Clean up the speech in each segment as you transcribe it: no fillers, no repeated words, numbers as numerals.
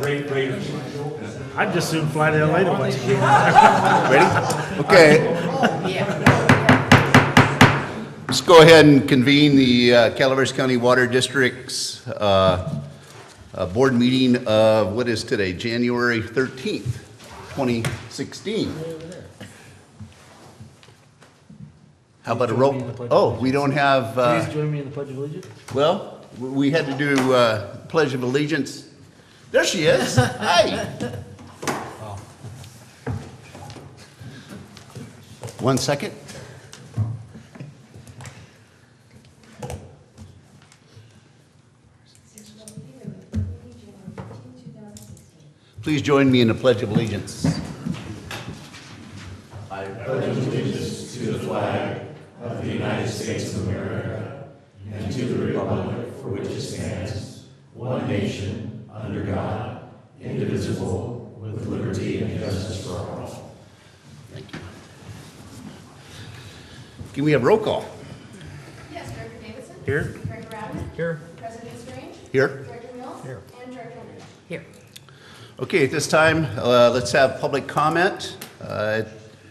Great. I'd just soon fly to LA to watch the game. Ready? Okay. Let's go ahead and convene the Calaveras County Water District's board meeting of, what is today, January 13th, 2016. How about a roll? Oh, we don't have, Please join me in the Pledge of Allegiance. well, we had to do Pledge of Allegiance. There she is. Hi. One second. Please join me in the Pledge of Allegiance. I pledge allegiance to the flag of the United States of America and to the republic for which it stands, one nation, under God, indivisible, with liberty and justice for all. Thank you. Can we have roll call? Yes, Director Davidson. Here. Director Radman. Here. President Strange. Here. Director Mills. Here. And Director Henry. Here. Okay, at this time, let's have public comment.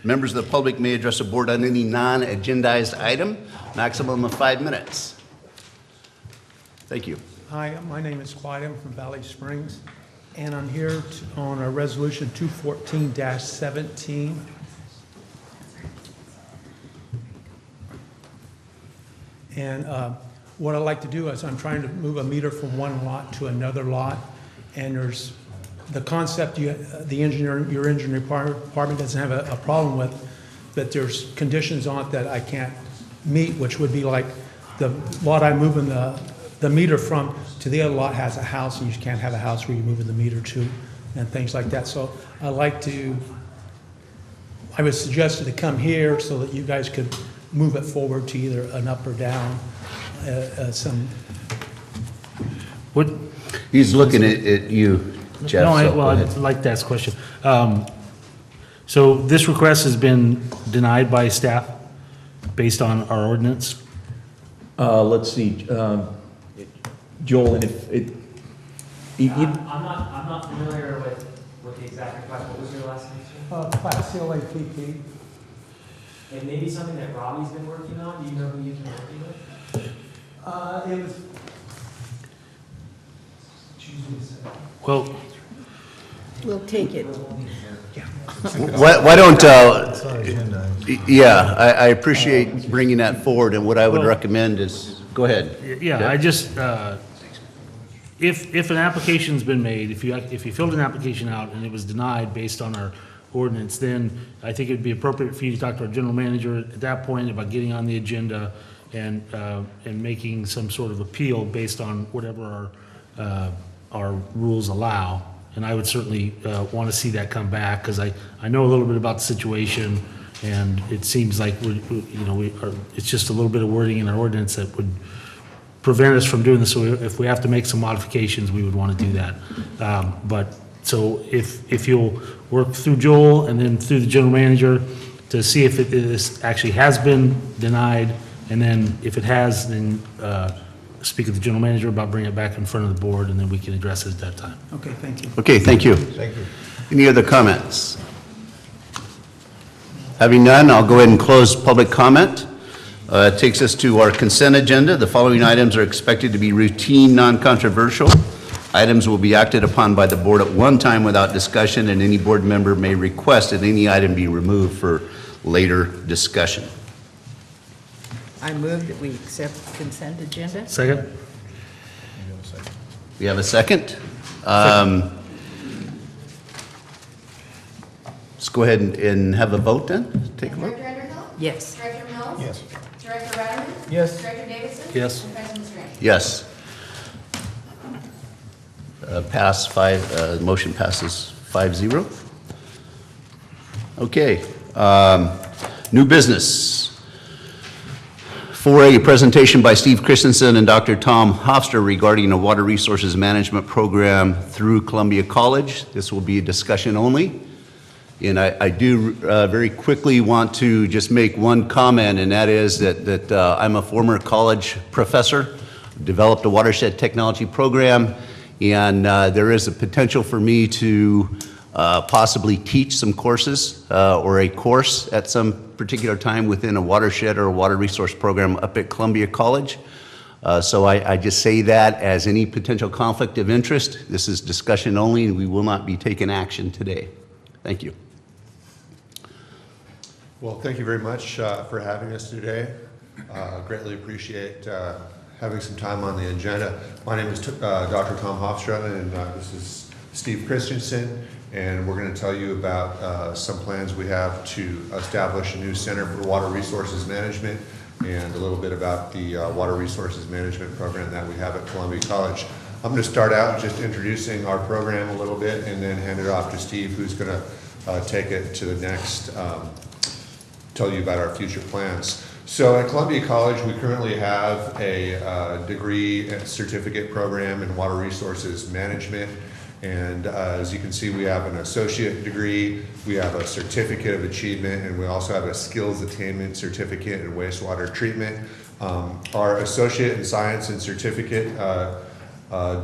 Members of the public may address the board on any non-agendized item, maximum of 5 minutes. Thank you. Hi, my name is Clyde. I'm from Valley Springs, and I'm here on a resolution 214-17. And what I'd like to do is I'm trying to move a meter from one lot to another lot, and there's the concept your engineering department doesn't have a problem with, but there's conditions on it that I can't meet, which would be like the lot I'm moving the meter from to the other lot has a house, and you can't have a house where you're moving the meter to, and things like that. So I would suggest to come here so that you guys could move it forward to either an up or down. What? He's looking at you, Jeff. No, so go I'd ahead. like to ask a question. So this request has been denied by staff based on our ordinance? Let's see, Joel, and if it, I'm not familiar with the exact request. What was your last name, sir? Class CLAPP. It may be something that Robbie's been working on. Do you know who you've been working with? It was. Excuse me a second. Well, We'll take it. Why don't, yeah, I appreciate bringing that forward, and what I would Well- recommend is, go ahead. yeah, I just, if an application's been made, if you filled an application out and it was denied based on our ordinance, then I think it'd be appropriate for you to talk to our general manager at that point about getting on the agenda and making some sort of appeal based on whatever our rules allow. And I would certainly want to see that come back, because I know a little bit about the situation, and it seems like it's just a little bit of wording in our ordinance that would prevent us from doing this. So if we have to make some modifications, we would want to do that. So if you'll work through Joel and then through the general manager to see if it actually has been denied, and then if it has, then speak with the general manager about bringing it back in front of the board, and then we can address it at that time. Okay, thank you. Okay, thank you. Thank you. Any other comments? Having none, I'll go ahead and close public comment. It takes us to our consent agenda. The following items are expected to be routine, non-controversial. Items will be acted upon by the board at one time without discussion, and any board member may request that any item be removed for later discussion. I move that we accept the consent agenda. Second? We have a second? Let's go ahead and have a vote then. Take a vote. Director Underhill. Yes. Director Mills. Yes. Director Radman. Yes. Director Davidson. Yes. And President Strange. Yes. Motion passes 5-0. Okay, new business. 4A, presentation by Steve Christensen and Dr. Tom Hofster regarding a water resources management program through Columbia College. This will be a discussion only. And I do very quickly want to just make one comment, and that is that I'm a former college professor, developed a watershed technology program, And there is a potential for me to possibly teach some courses or a course at some particular time within a watershed or a water resource program up at Columbia College. So I just say that as any potential conflict of interest. This is discussion only, and we will not be taking action today. Thank you. Well, thank you very much for having us today. Greatly appreciate having some time on the agenda. My name is Dr. Tom Hofstra, and this is Steve Christensen, and we're going to tell you about some plans we have to establish a new Center for Water Resources Management and a little bit about the Water Resources Management program that we have at Columbia College. I'm going to start out just introducing our program a little bit and then hand it off to Steve, who's going to take it to the next, tell you about our future plans. So at Columbia College, we currently have a degree and certificate program in water resources management. And as you can see, we have an associate degree, we have a certificate of achievement, and we also have a skills attainment certificate in wastewater treatment. Our associate in science and certificate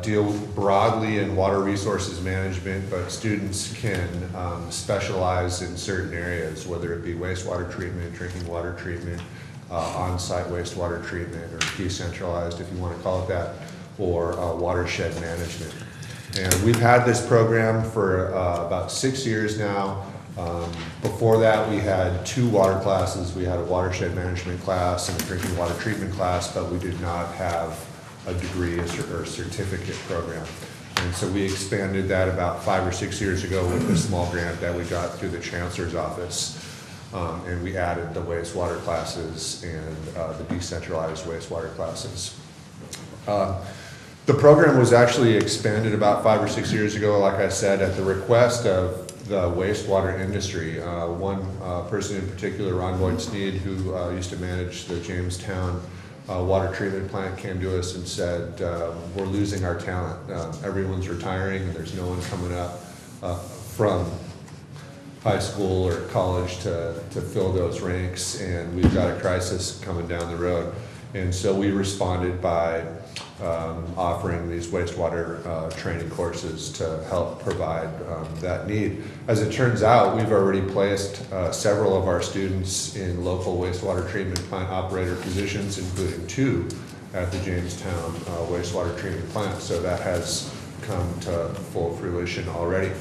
deal broadly in water resources management, but students can specialize in certain areas, whether it be wastewater treatment, drinking water treatment, on-site wastewater treatment, or decentralized, if you want to call it that, or watershed management. And we've had this program for about 6 years now. Before that, we had 2 water classes. We had a watershed management class and a drinking water treatment class, but we did not have a degree or certificate program. And so we expanded that about 5 or 6 years ago with a small grant that we got through the Chancellor's office. And we added the wastewater classes and the decentralized wastewater classes. The program was actually expanded about 5 or 6 years ago, like I said, at the request of the wastewater industry. One person in particular, Ron Boyd-Sneed, who used to manage the Jamestown water treatment plant, came to us and said, we're losing our talent. Everyone's retiring and there's no one coming up from high school or college to fill those ranks, and we've got a crisis coming down the road. And so we responded by offering these wastewater training courses to help provide that need. As it turns out, we've already placed several of our students in local wastewater treatment plant operator positions, including 2 at the Jamestown wastewater treatment plant. So that has come to full fruition already.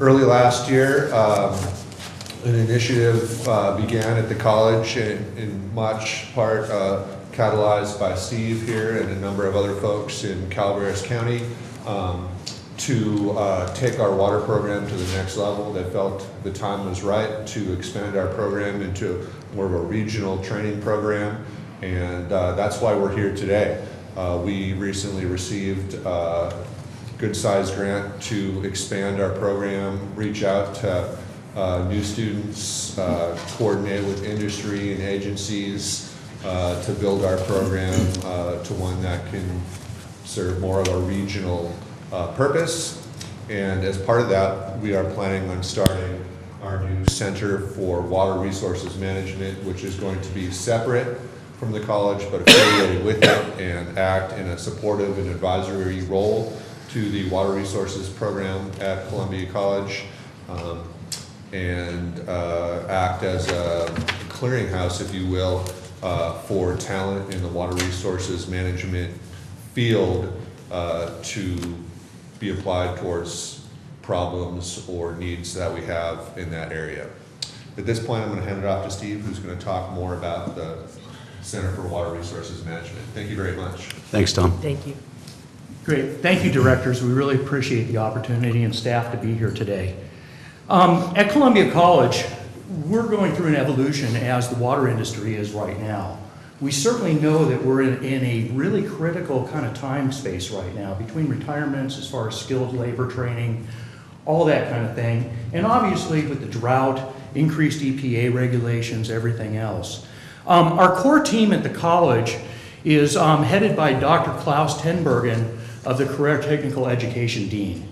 Early last year, an initiative began at the college in much part catalyzed by Steve here and a number of other folks in Calaveras County to take our water program to the next level. They felt the time was right to expand our program into more of a regional training program, and that's why we're here today. We recently received a good-sized grant to expand our program, reach out to new students, coordinate with industry and agencies to build our program to one that can serve more of a regional purpose. And as part of that, we are planning on starting our new Center for Water Resources Management, which is going to be separate from the college but affiliated with it and act in a supportive and advisory role to the water resources program at Columbia College. And act as a clearinghouse, if you will, for talent in the water resources management field to be applied towards problems or needs that we have in that area. At this point, I'm going to hand it off to Steve, who's going to talk more about the Center for Water Resources Management. Thank you very much. Thanks, Tom. Thank you. Great. Thank you, directors. We really appreciate the opportunity and staff to be here today. At Columbia College, we're going through an evolution as the water industry is right now. We certainly know that we're in a really critical kind of time space right now between retirements as far as skilled labor training, all that kind of thing. And obviously with the drought, increased EPA regulations, everything else. Our core team at the college is headed by Dr. Klaus Tenbergen of the Career Technical Education Dean.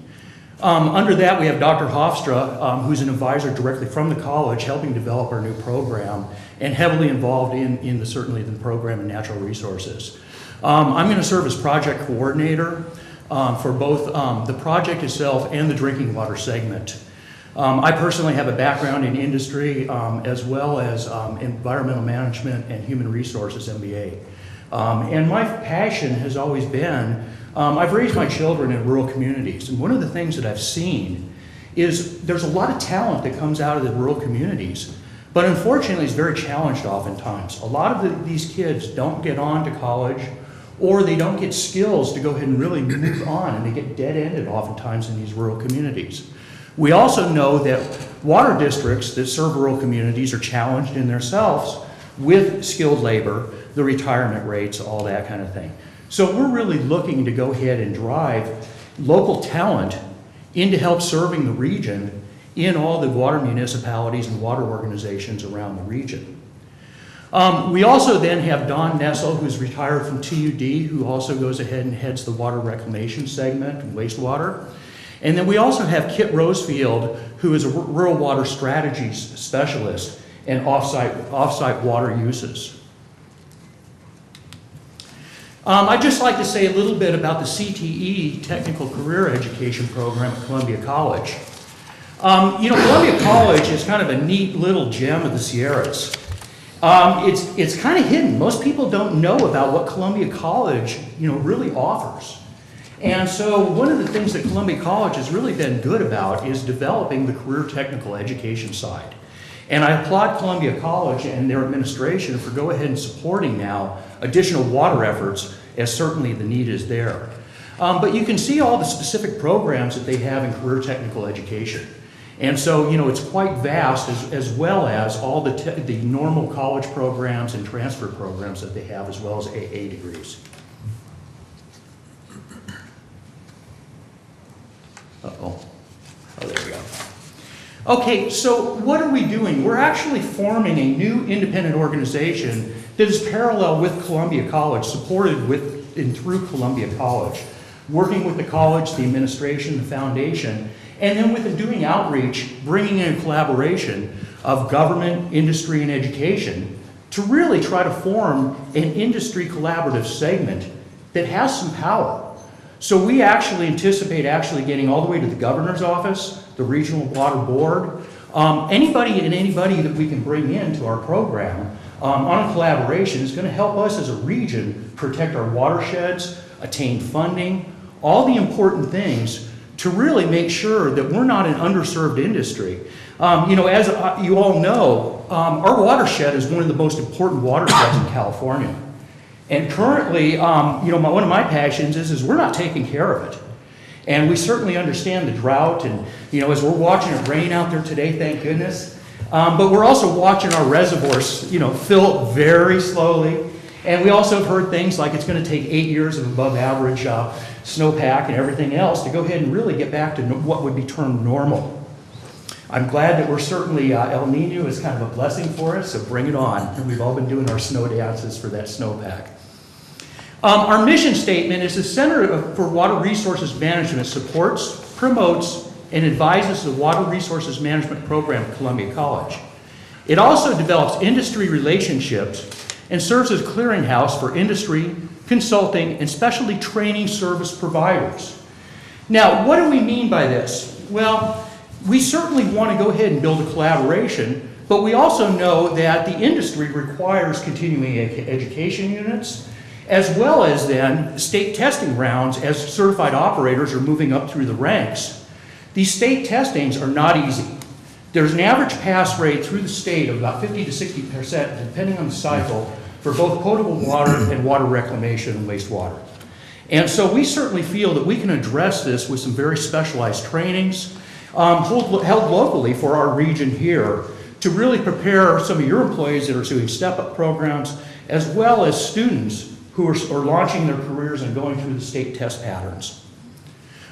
Under that, we have Dr. Hofstra, who's an advisor directly from the college, helping develop our new program and heavily involved in certainly the program in natural resources. I'm going to serve as project coordinator for both the project itself and the drinking water segment. I personally have a background in industry as well as environmental management and human resources MBA. And my passion has always been, I've raised my children in rural communities, and one of the things that I've seen is there's a lot of talent that comes out of the rural communities, but unfortunately it's very challenged oftentimes. A lot of these kids don't get on to college, or they don't get skills to go ahead and really move on, and they get dead-ended oftentimes in these rural communities. We also know that water districts that serve rural communities are challenged in themselves with skilled labor, the retirement rates, all that kind of thing. So we're really looking to go ahead and drive local talent into help serving the region in all the water municipalities and water organizations around the region. We also then have Don Nessel, who's retired from TUD, who also goes ahead and heads the water reclamation segment and wastewater. And then we also have Kit Rosefield, who is a rural water strategies specialist and off-site water uses. I'd just like to say a little bit about the CTE Technical Career Education Program at Columbia College. Columbia College is kind of a neat little gem of the Sierras. It's kind of hidden. Most people don't know about what Columbia College, really offers. And so one of the things that Columbia College has really been good about is developing the career technical education side. And I applaud Columbia College and their administration for go ahead and supporting now additional water efforts, as certainly the need is there. But you can see all the specific programs that they have in career technical education. And so, it's quite vast, as well as all the normal college programs and transfer programs that they have, as well as AA degrees. Uh-oh. Oh, there we go. Okay, so what are we doing? We're actually forming a new independent organization that is parallel with Columbia College, supported with and through Columbia College, working with the college, the administration, the foundation, and then with doing outreach, bringing in collaboration of government, industry, and education to really try to form an industry collaborative segment that has some power. So we actually anticipate getting all the way to the governor's office, the regional water board, anybody that we can bring into our program on a collaboration is going to help us as a region protect our watersheds, attain funding, all the important things to really make sure that we're not an underserved industry. As you all know, our watershed is one of the most important watersheds in California. And currently, one of my passions is we're not taking care of it. And we certainly understand the drought, and as we're watching it rain out there today, thank goodness. But we're also watching our reservoirs, fill very slowly. And we also have heard things like it's going to take 8 years of above average snowpack and everything else to go ahead and really get back to what would be termed normal. I'm glad that we're certainly, El Nino is kind of a blessing for us, so bring it on. And we've all been doing our snow dances for that snowpack. Our mission statement is the Center for Water Resources Management supports, promotes, and advises the Water Resources Management Program at Columbia College. It also develops industry relationships and serves as a clearinghouse for industry, consulting, and specialty training service providers. Now, what do we mean by this? Well, we certainly want to go ahead and build a collaboration, but we also know that the industry requires continuing education units, as well as then state testing rounds as certified operators are moving up through the ranks. These state testings are not easy. There's an average pass rate through the state of about 50 to 60%, depending on the cycle, for both potable water and water reclamation and wastewater. And so we certainly feel that we can address this with some very specialized trainings held locally for our region here to really prepare some of your employees that are doing step-up programs, as well as students who are launching their careers and going through the state test patterns.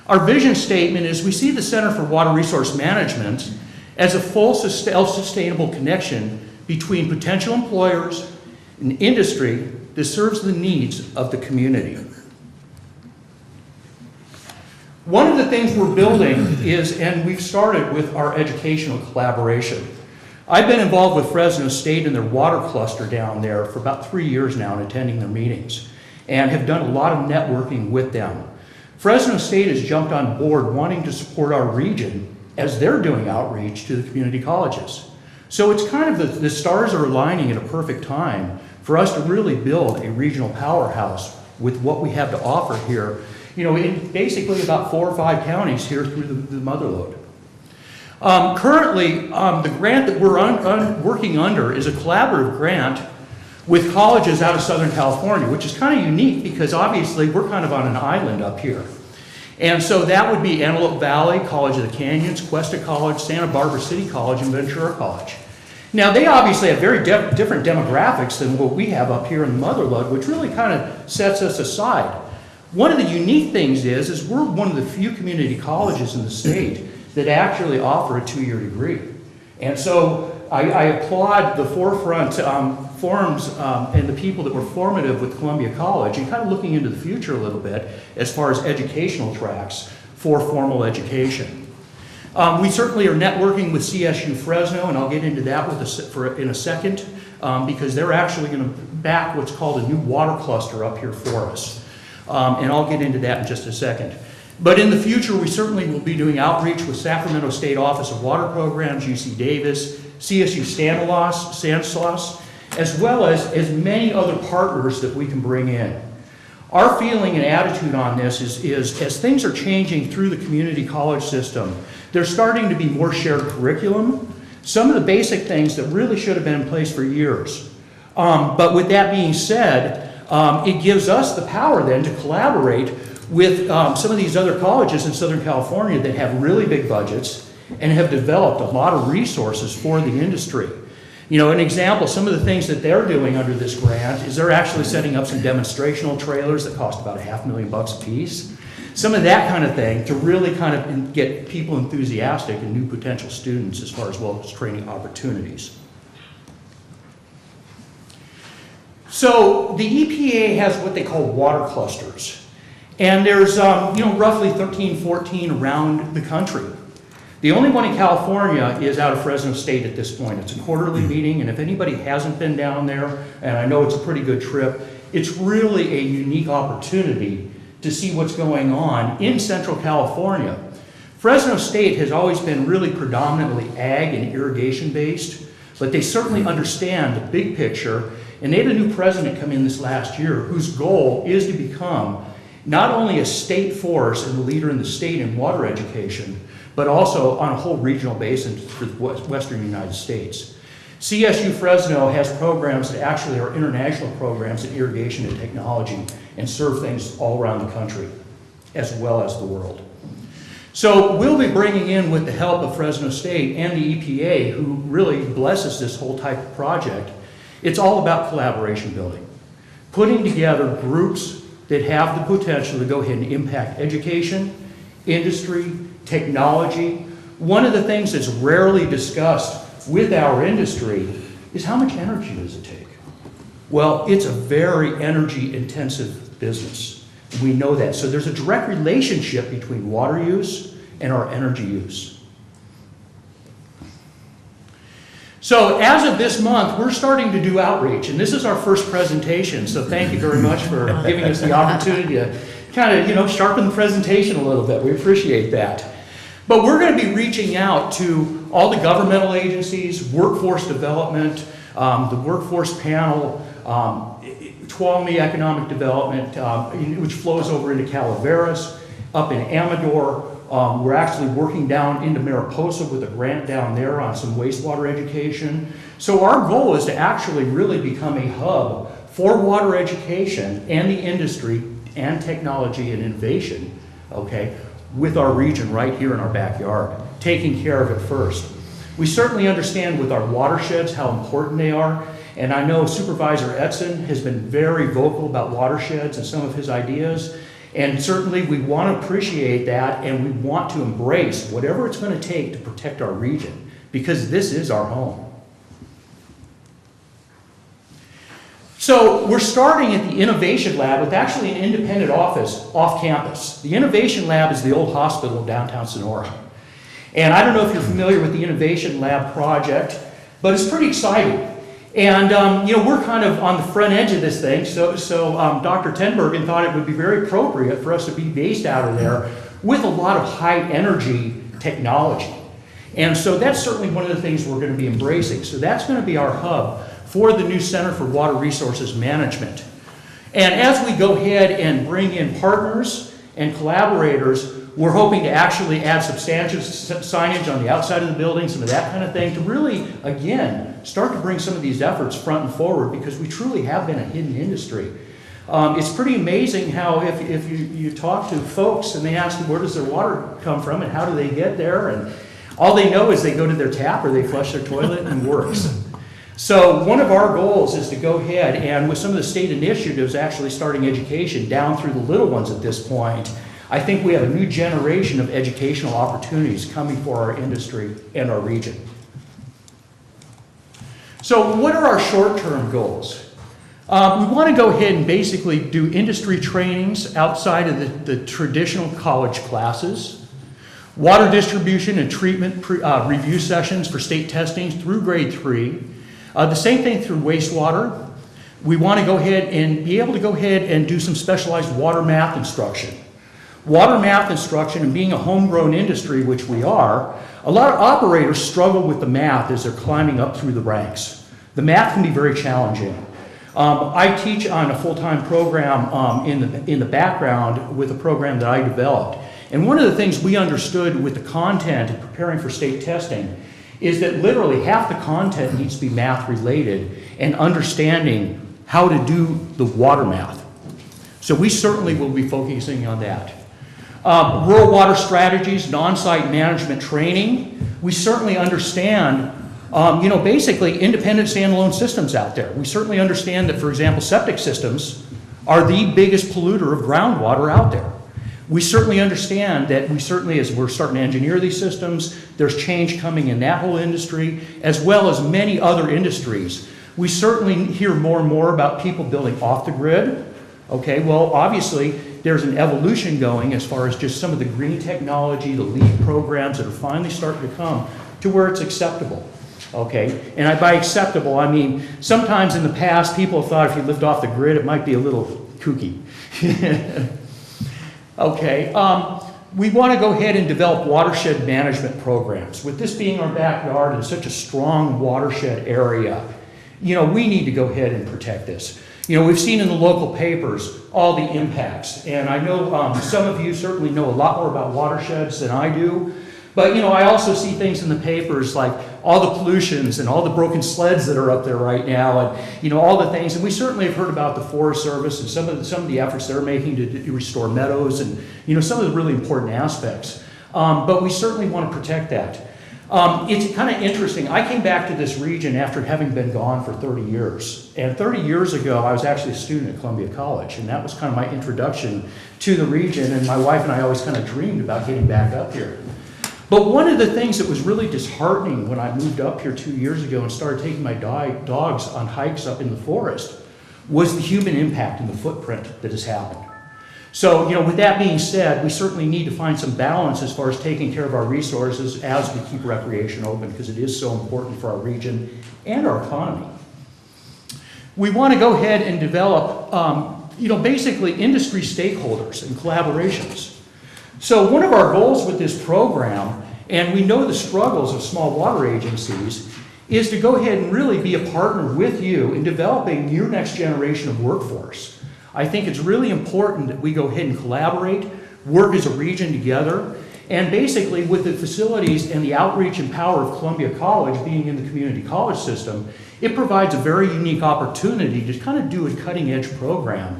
Our vision statement is we see the Center for Water Resource Management as a full self-sustainable connection between potential employers and industry that serves the needs of the community. One of the things we're building is, and we've started with our educational collaboration. I've been involved with Fresno State and their water cluster down there for about 3 years now and attending their meetings. and have done a lot of networking with them. Fresno State has jumped on board wanting to support our region as they're doing outreach to the community colleges. So it's kind of the stars are aligning at a perfect time for us to really build a regional powerhouse with what we have to offer here, you know, in basically about 4 or 5 counties here through the Motherlode. Currently, the grant that we're working under is a collaborative grant with colleges out of Southern California, which is kind of unique because obviously we're kind of on an island up here. And so that would be Antelope Valley, College of the Canyons, Cuesta College, Santa Barbara City College, and Ventura College. Now, they obviously have very different demographics than what we have up here in the Motherlode, which really kind of sets us aside. One of the unique things is we're one of the few community colleges in the state that actually offer a 2-year degree. And so I applaud the forefront forums and the people that were formative with Columbia College and kind of looking into the future a little bit as far as educational tracks for formal education. We certainly are networking with CSU Fresno, and I'll get into that in a second, because they're actually going to back what's called a new water cluster up here for us. And I'll get into that in just a second. But in the future, we certainly will be doing outreach with Sacramento State Office of Water Programs, UC Davis, CSU Stanislaus, as well as many other partners that we can bring in. Our feeling and attitude on this is as things are changing through the community college system, there's starting to be more shared curriculum, some of the basic things that really should have been in place for years. But with that being said, it gives us the power then to collaborate with some of these other colleges in Southern California that have really big budgets and have developed a lot of resources for the industry. You know, an example, some of the things that they're doing under this grant is they're actually setting up some demonstrational trailers that cost about $500,000 a piece. Some of that kind of thing to really kind of get people enthusiastic and new potential students as far as well as training opportunities. So the EPA has what they call water clusters. And there's, roughly 13, 14 around the country. The only one in California is out of Fresno State at this point. It's a quarterly meeting, and if anybody hasn't been down there, and I know it's a pretty good trip, it's really a unique opportunity to see what's going on in Central California. Fresno State has always been really predominantly ag and irrigation based, but they certainly understand the big picture, and they had a new president come in this last year whose goal is to become not only a state force and the leader in the state in water education, but also on a whole regional basis for the western United States. CSU Fresno has programs that actually are international programs in irrigation and technology and serve things all around the country, as well as the world. So we'll be bringing in, with the help of Fresno State and the EPA, who really blesses this whole type of project, it's all about collaboration building. Putting together groups that have the potential to go ahead and impact education, industry, technology. One of the things that's rarely discussed with our industry is how much energy does it take? Well, it's a very energy intensive business. We know that. So there's a direct relationship between water use and our energy use. So as of this month, we're starting to do outreach, and this is our first presentation, so thank you very much for giving us the opportunity to kind of, sharpen the presentation a little bit. We appreciate that. But we're going to be reaching out to all the governmental agencies, workforce development, the workforce panel, Tuolumne Economic Development, which flows over into Calaveras, up in Amador. We're actually working down into Mariposa with a grant down there on some wastewater education. So our goal is to actually really become a hub for water education and the industry and technology and innovation, okay, with our region right here in our backyard, taking care of it first. We certainly understand with our watersheds how important they are, and I know Supervisor Edson has been very vocal about watersheds and some of his ideas. And certainly we want to appreciate that, and we want to embrace whatever it's going to take to protect our region, because this is our home. So we're starting at the Innovation Lab with actually an independent office off campus. The Innovation Lab is the old hospital in downtown Sonora. And I don't know if you're familiar with the Innovation Lab project, but it's pretty exciting. And, we're kind of on the front edge of this thing, so Dr. Tenbergen thought it would be very appropriate for us to be based out of there with a lot of high energy technology. And so that's certainly one of the things we're going to be embracing. So that's going to be our hub for the new Center for Water Resources Management. And as we go ahead and bring in partners and collaborators, we're hoping to actually add substantial signage on the outside of the building, some of that kind of thing, to really, again, start to bring some of these efforts front and forward, because we truly have been a hidden industry. It's pretty amazing how if you talk to folks and they ask them where does their water come from and how do they get there, and all they know is they go to their tap or they flush their toilet and it works. So one of our goals is to go ahead and with some of the state initiatives actually starting education down through the little ones at this point, I think we have a new generation of educational opportunities coming for our industry and our region. So what are our short-term goals? We want to go ahead and basically do industry trainings outside of the traditional college classes, water distribution and treatment review sessions for state testing through grade 3, the same thing through wastewater. We want to go ahead and be able to go ahead and do some specialized water math instruction. Water math instruction, and being a homegrown industry, which we are, a lot of operators struggle with the math as they're climbing up through the ranks. The math can be very challenging. I teach on a full-time program in the background with a program that I developed. And one of the things we understood with the content and preparing for state testing is that literally half the content needs to be math related and understanding how to do the water math. So we certainly will be focusing on that. Rural water strategies, non-site management training. We certainly understand, basically independent standalone systems out there. We certainly understand that, for example, septic systems are the biggest polluter of groundwater out there. We certainly understand that as we're starting to engineer these systems, there's change coming in that whole industry, as well as many other industries. We certainly hear more and more about people building off the grid. Okay, well, obviously, there's an evolution going as far as just some of the green technology, the LEED programs that are finally starting to come to where it's acceptable. Okay, and by acceptable, I mean, sometimes in the past, people thought if you lived off the grid, it might be a little kooky. Okay, we want to go ahead and develop watershed management programs. With this being our backyard and such a strong watershed area, we need to go ahead and protect this. We've seen in the local papers all the impacts, and I know some of you certainly know a lot more about watersheds than I do, but I also see things in the papers like all the pollutions and all the broken sleds that are up there right now, and all the things, and we certainly have heard about the Forest Service and some of the efforts they're making to restore meadows and some of the really important aspects, but we certainly want to protect that. It's kind of interesting. I came back to this region after having been gone for 30 years. And 30 years ago, I was actually a student at Columbia College, and that was kind of my introduction to the region, and my wife and I always kind of dreamed about getting back up here. But one of the things that was really disheartening when I moved up here 2 years ago and started taking my dogs on hikes up in the forest was the human impact and the footprint that has happened. So, with that being said, we certainly need to find some balance as far as taking care of our resources as we keep recreation open, because it is so important for our region and our economy. We want to go ahead and develop, basically industry stakeholders and collaborations. So one of our goals with this program, and we know the struggles of small water agencies, is to go ahead and really be a partner with you in developing your next generation of workforce. I think it's really important that we go ahead and collaborate, work as a region together, and basically with the facilities and the outreach and power of Columbia College being in the community college system, it provides a very unique opportunity to kind of do a cutting edge program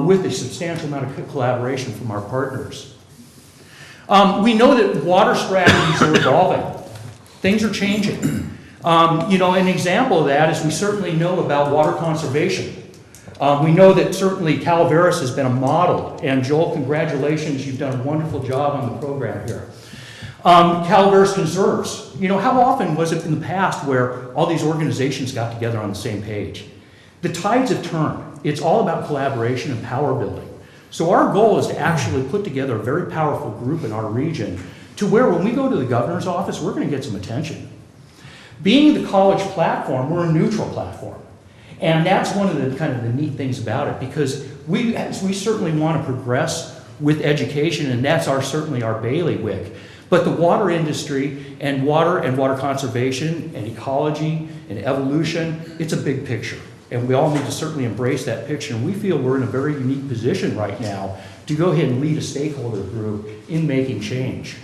with a substantial amount of collaboration from our partners. We know that water strategies are evolving. Things are changing. An example of that is we certainly know about water conservation. We know that certainly Calaveras has been a model, and Joel, congratulations, you've done a wonderful job on the program here. Calaveras Conserves. How often was it in the past where all these organizations got together on the same page? The tides have turned. It's all about collaboration and power building. So our goal is to actually put together a very powerful group in our region to where when we go to the governor's office, we're going to get some attention. Being the college platform, we're a neutral platform. And that's one of the kind of the neat things about it, because we certainly want to progress with education, and that's certainly our bailiwick. But the water industry and water conservation and ecology and evolution, it's a big picture. And we all need to certainly embrace that picture. And we feel we're in a very unique position right now to go ahead and lead a stakeholder group in making change.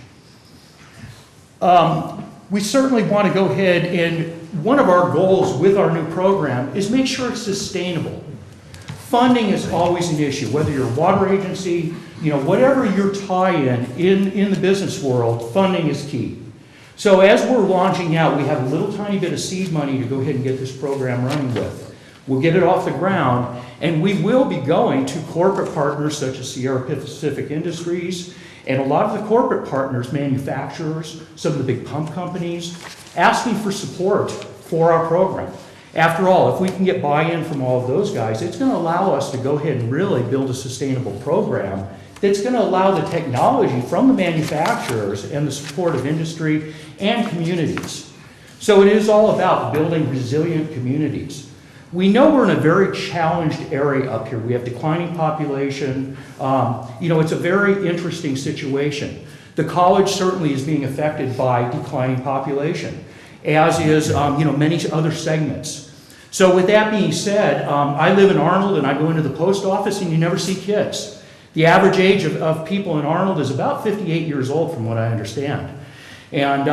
We certainly want to go ahead, and one of our goals with our new program is make sure it's sustainable. Funding is always an issue, whether you're a water agency, whatever your tie-in in the business world, funding is key. So as we're launching out, we have a little tiny bit of seed money to go ahead and get this program running with. We'll get it off the ground, and we will be going to corporate partners such as Sierra Pacific Industries, and a lot of the corporate partners, manufacturers, some of the big pump companies, asking for support for our program. After all, if we can get buy-in from all of those guys, it's going to allow us to go ahead and really build a sustainable program that's going to allow the technology from the manufacturers and the support of industry and communities. So it is all about building resilient communities. We know we're in a very challenged area up here. We have declining population. It's a very interesting situation. The college certainly is being affected by declining population, as is many other segments. So with that being said, I live in Arnold, and I go into the post office, and you never see kids. The average age of people in Arnold is about 58 years old, from what I understand. And,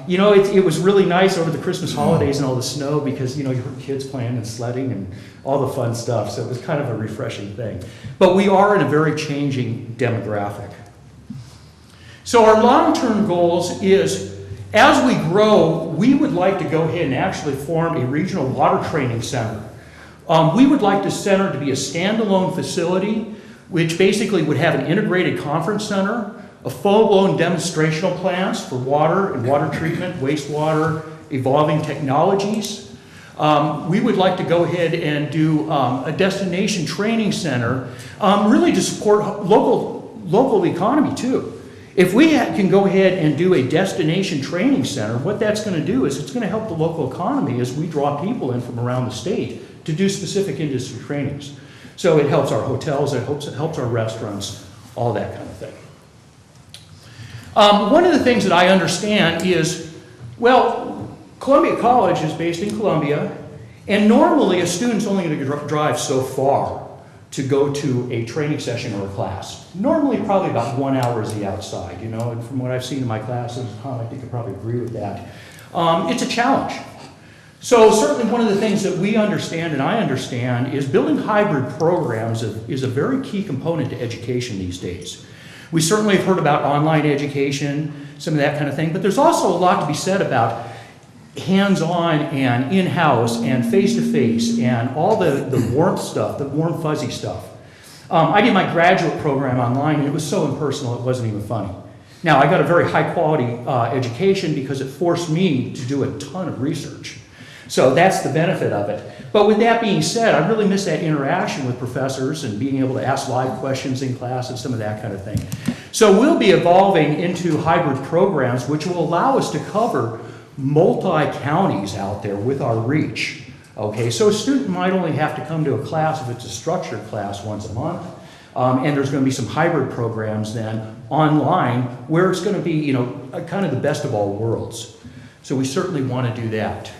it was really nice over the Christmas holidays and all the snow, because, you heard kids playing and sledding and all the fun stuff. So it was kind of a refreshing thing. But we are in a very changing demographic. So our long-term goals is, as we grow, we would like to go ahead and actually form a regional water training center. We would like the center to be a standalone facility, which basically would have an integrated conference center, a full-blown demonstrational plants for water and water treatment, wastewater, evolving technologies. We would like to go ahead and do a destination training center, really to support local economy too. If we can go ahead and do a destination training center, what that's going to do is it's going to help the local economy as we draw people in from around the state to do specific industry trainings. So it helps our hotels, it helps our restaurants, all that kind of thing. One of the things that I understand is, Columbia College is based in Columbia, and normally a student's only going to drive so far to go to a training session or a class. Normally probably about 1 hour is the outside, and from what I've seen in my classes, I think you probably agree with that. It's a challenge. So certainly one of the things that we understand and I understand is building hybrid programs is a very key component to education these days. We certainly have heard about online education, some of that kind of thing, but there's also a lot to be said about hands-on and in-house and face-to-face and all the warm stuff, the warm fuzzy stuff. I did my graduate program online, and it was so impersonal it wasn't even funny. Now, I got a very high-quality education because it forced me to do a ton of research. So that's the benefit of it. But with that being said, I really miss that interaction with professors and being able to ask live questions in class and some of that kind of thing. So we'll be evolving into hybrid programs which will allow us to cover multi-counties out there with our reach. Okay, so a student might only have to come to a class if it's a structured class once a month, and there's going to be some hybrid programs then online where it's going to be, kind of the best of all worlds. So we certainly want to do that.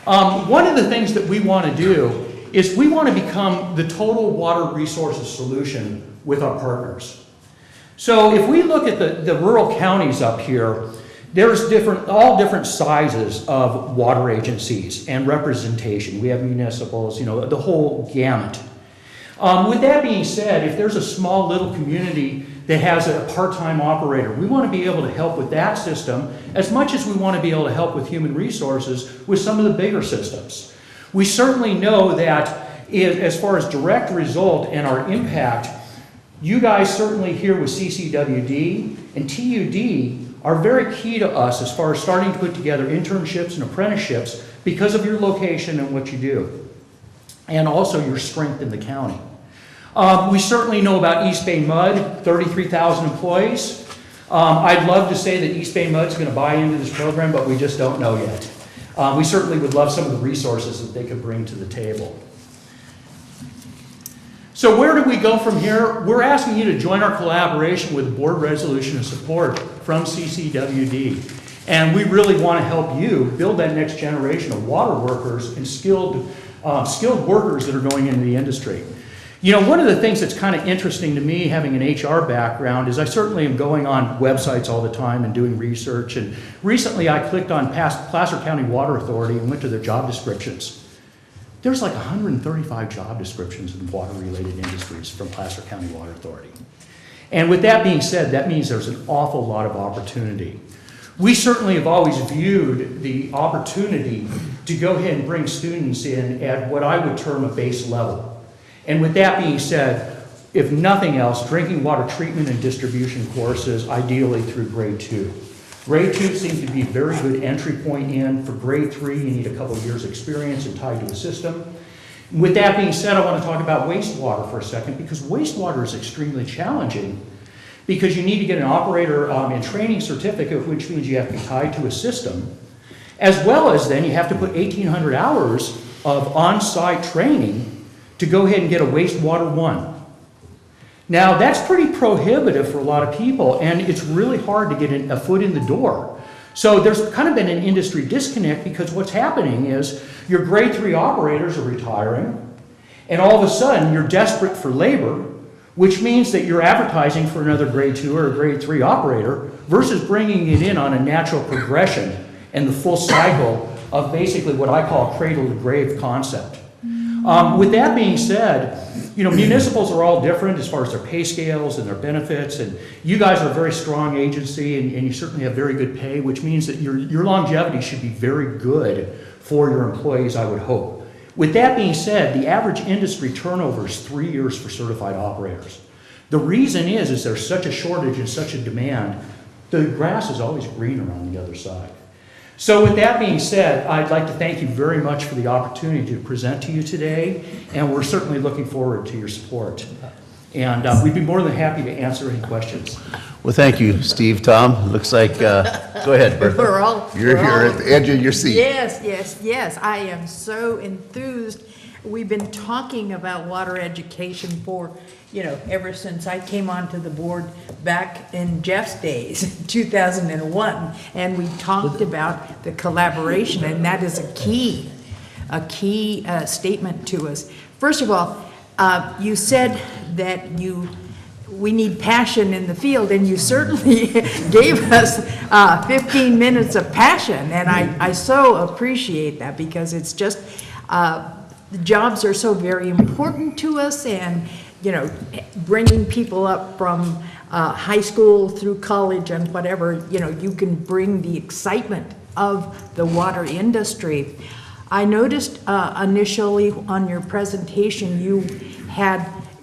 One of the things that we want to do is we want to become the total water resources solution with our partners. So if we look at the rural counties up here, there's all different sizes of water agencies and representation. We have municipals, the whole gamut. With that being said, if there's a small little community that has a part-time operator, we want to be able to help with that system as much as we want to be able to help with human resources with some of the bigger systems. We certainly know that as far as direct result and our impact, you guys certainly here with CCWD and TUD are very key to us as far as starting to put together internships and apprenticeships because of your location and what you do, and also your strength in the county. We certainly know about East Bay Mud, 33,000 employees. I'd love to say that East Bay Mud's going to buy into this program, but we just don't know yet. We certainly would love some of the resources that they could bring to the table. So where do we go from here? We're asking you to join our collaboration with the board resolution of support from CCWD. And we really want to help you build that next generation of water workers and skilled workers that are going into the industry. You know, one of the things that's kind of interesting to me, having an HR background, is I certainly am going on websites all the time and doing research. And recently I clicked on Placer County Water Authority and went to their job descriptions. There's like 135 job descriptions in water-related industries from Placer County Water Authority. And with that being said, that means there's an awful lot of opportunity. We certainly have always viewed the opportunity to go ahead and bring students in at what I would term a base level. And with that being said, if nothing else, drinking water treatment and distribution courses, ideally through grade 2. Grade 2 seems to be a very good entry point in. For grade 3, you need a couple of years experience and tied to a system. With that being said, I want to talk about wastewater for a second, because wastewater is extremely challenging, because you need to get an operator and training certificate, which means you have to be tied to a system, as well as then you have to put 1,800 hours of on-site training to go ahead and get a wastewater 1. Now, that's pretty prohibitive for a lot of people, and it's really hard to get a foot in the door. So there's kind of been an industry disconnect, because what's happening is your grade 3 operators are retiring, and all of a sudden you're desperate for labor, which means that you're advertising for another grade 2 or a grade 3 operator versus bringing it in on a natural progression and the full cycle of basically what I call a cradle to grave concept. With that being said, you know, municipals are all different as far as their pay scales and their benefits, and you guys are a very strong agency, and you certainly have very good pay, which means that your longevity should be very good for your employees, I would hope. With that being said, the average industry turnover is 3 years for certified operators. The reason is there's such a shortage and such a demand, the grass is always greener on the other side. So with that being said, I'd like to thank you very much for the opportunity to present to you today, and we're certainly looking forward to your support. And we'd be more than happy to answer any questions. Well, thank you, Steve, Tom. Looks like, go ahead, Bertha. You're here at the edge of your seat. Yes. I am so enthused. We've been talking about water education for, you know, ever since I came onto the board back in Jeff's days, 2001, and we talked about the collaboration, and that is a key statement to us. First of all, you said that we need passion in the field, and you certainly gave us 15 minutes of passion, and I so appreciate that, because it's just, the jobs are so very important to us, and you know, bringing people up from high school through college and whatever, you know, you can bring the excitement of the water industry. I noticed initially on your presentation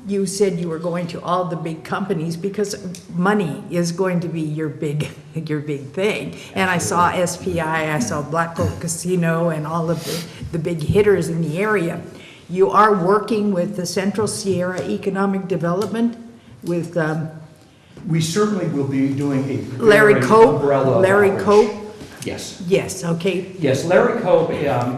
you said you were going to all the big companies because money is going to be your big thing. And I saw SPI, I saw Black Gold Casino, and all of the big hitters in the area. You are working with the Central Sierra Economic Development with We certainly will be doing a Larry Cope. umbrella Larry outreach. Cope. Yes. Yes. Okay. Yes, Larry Cope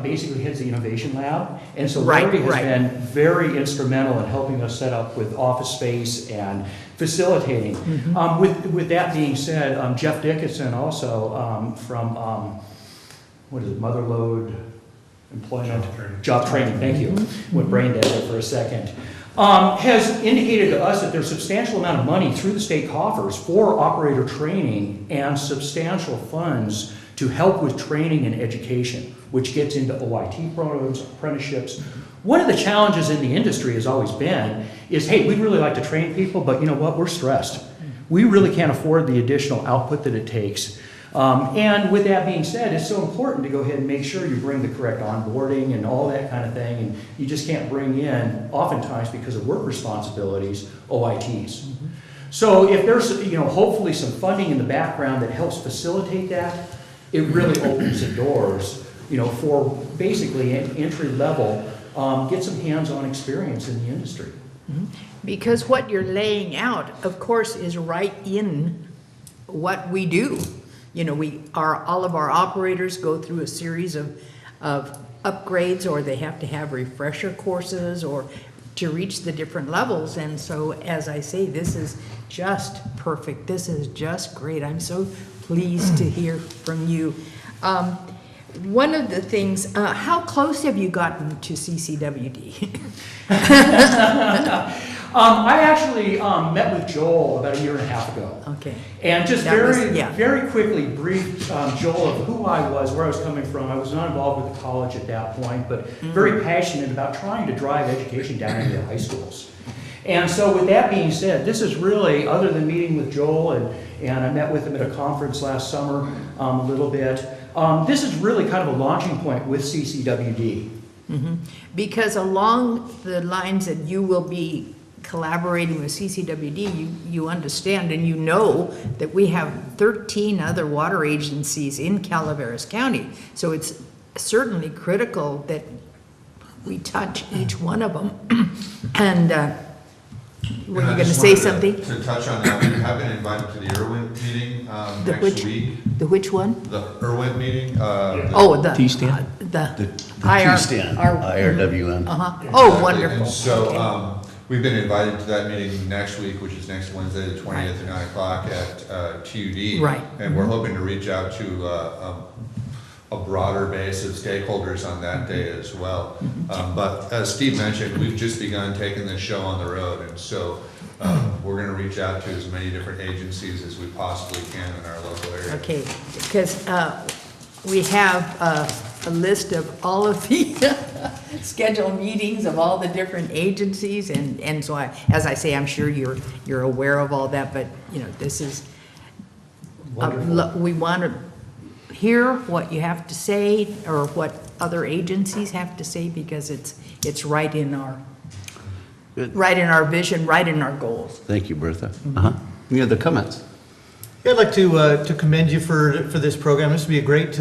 basically heads the Innovation Lab, and so Larry has been very instrumental in helping us set up with office space and facilitating. Mm-hmm. With that being said, Jeff Dickinson also from what is it, Motherlode Employment Job Training. Thank you. Mm-hmm. Went brain dead there for a second. Has indicated to us that there's a substantial amount of money through the state coffers for operator training and substantial funds to help with training and education, which gets into OIT programs, apprenticeships. One of the challenges in the industry has always been is, hey, we'd really like to train people, but you know what, we're stressed. We really can't afford the additional output that it takes. And with that being said, it's so important to go ahead and make sure you bring the correct onboarding and all that kind of thing, and you just can't bring in, oftentimes because of work responsibilities, OITs. Mm-hmm. So if there's, you know, hopefully some funding in the background that helps facilitate that, it really opens the doors, you know, for basically an entry level, get some hands-on experience in the industry. Mm-hmm. Because what you're laying out, of course, is right in what we do. you know, all of our operators go through a series of upgrades, or they have to have refresher courses or to reach the different levels. And so, as I say, this is just perfect. This is just great. I'm so pleased to hear from you. One of the things, how close have you gotten to CCWD? I actually met with Joel about a year and a half ago. Okay. And just That was- yeah. very quickly briefed Joel of who I was, where I was coming from. I was not involved with the college at that point, but very passionate about trying to drive education down into the high schools. And so with that being said, this is really, other than meeting with Joel, and I met with him at a conference last summer a little bit, this is really kind of a launching point with CCWD. Because along the lines that you will be collaborating with CCWD, you understand and you know that we have 13 other water agencies in Calaveras County. So it's certainly critical that we touch each one of them. And were you going to say something? To touch on that, we have been invited to the Irwin meeting next week. The which one? The Irwin meeting. Oh, the T-stand? The The IR T-stand, our- IRWM. Oh, Exactly. wonderful. And so, Okay. we've been invited to that meeting next week, which is next Wednesday, the 20th at 9 o'clock at TUD. Right. And we're hoping to reach out to a broader base of stakeholders on that day as well. But as Steve mentioned, we've just begun taking this show on the road. And so we're going to reach out to as many different agencies as we possibly can in our local area. Okay, because we have a list of all of the scheduled meetings of all the different agencies, and so as I say, I'm sure you're aware of all that, but, you know, this is, we want to hear what you have to say, or what other agencies have to say, because it's right in our, Good. right in our vision, right in our goals. Thank you, Bertha. Any other comments? Yeah, I'd like to commend you for this program. This would be a great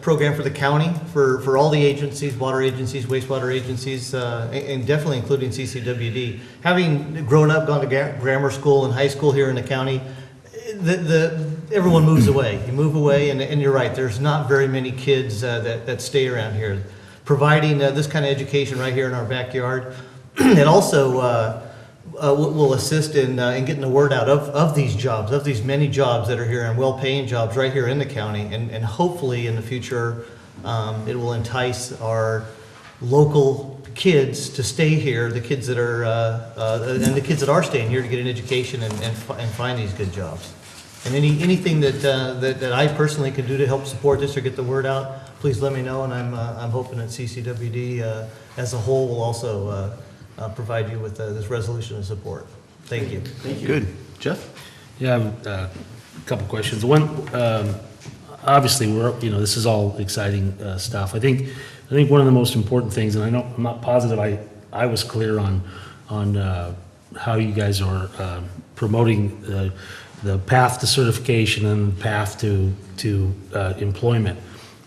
program for the county, for all the agencies, water agencies, wastewater agencies, and definitely including CCWD. Having grown up, gone to grammar school and high school here in the county, everyone moves away. You move away, and you're right. There's not very many kids that stay around here. Providing this kind of education right here in our backyard, and also will assist in getting the word out of these jobs, of these many jobs that are here, and well-paying jobs right here in the county. And hopefully in the future, it will entice our local kids to stay here, the kids that are and the kids that are staying here to get an education and find these good jobs. And anything that I personally can do to help support this or get the word out, please let me know. And I'm hoping that CCWD as a whole will also provide you with this resolution of support. Thank you. Thank you. Good. Jeff? Yeah, I have a couple questions. One, obviously, this is all exciting stuff. I think one of the most important things, and I'm not positive I was clear on how you guys are promoting the path to certification and the path to employment,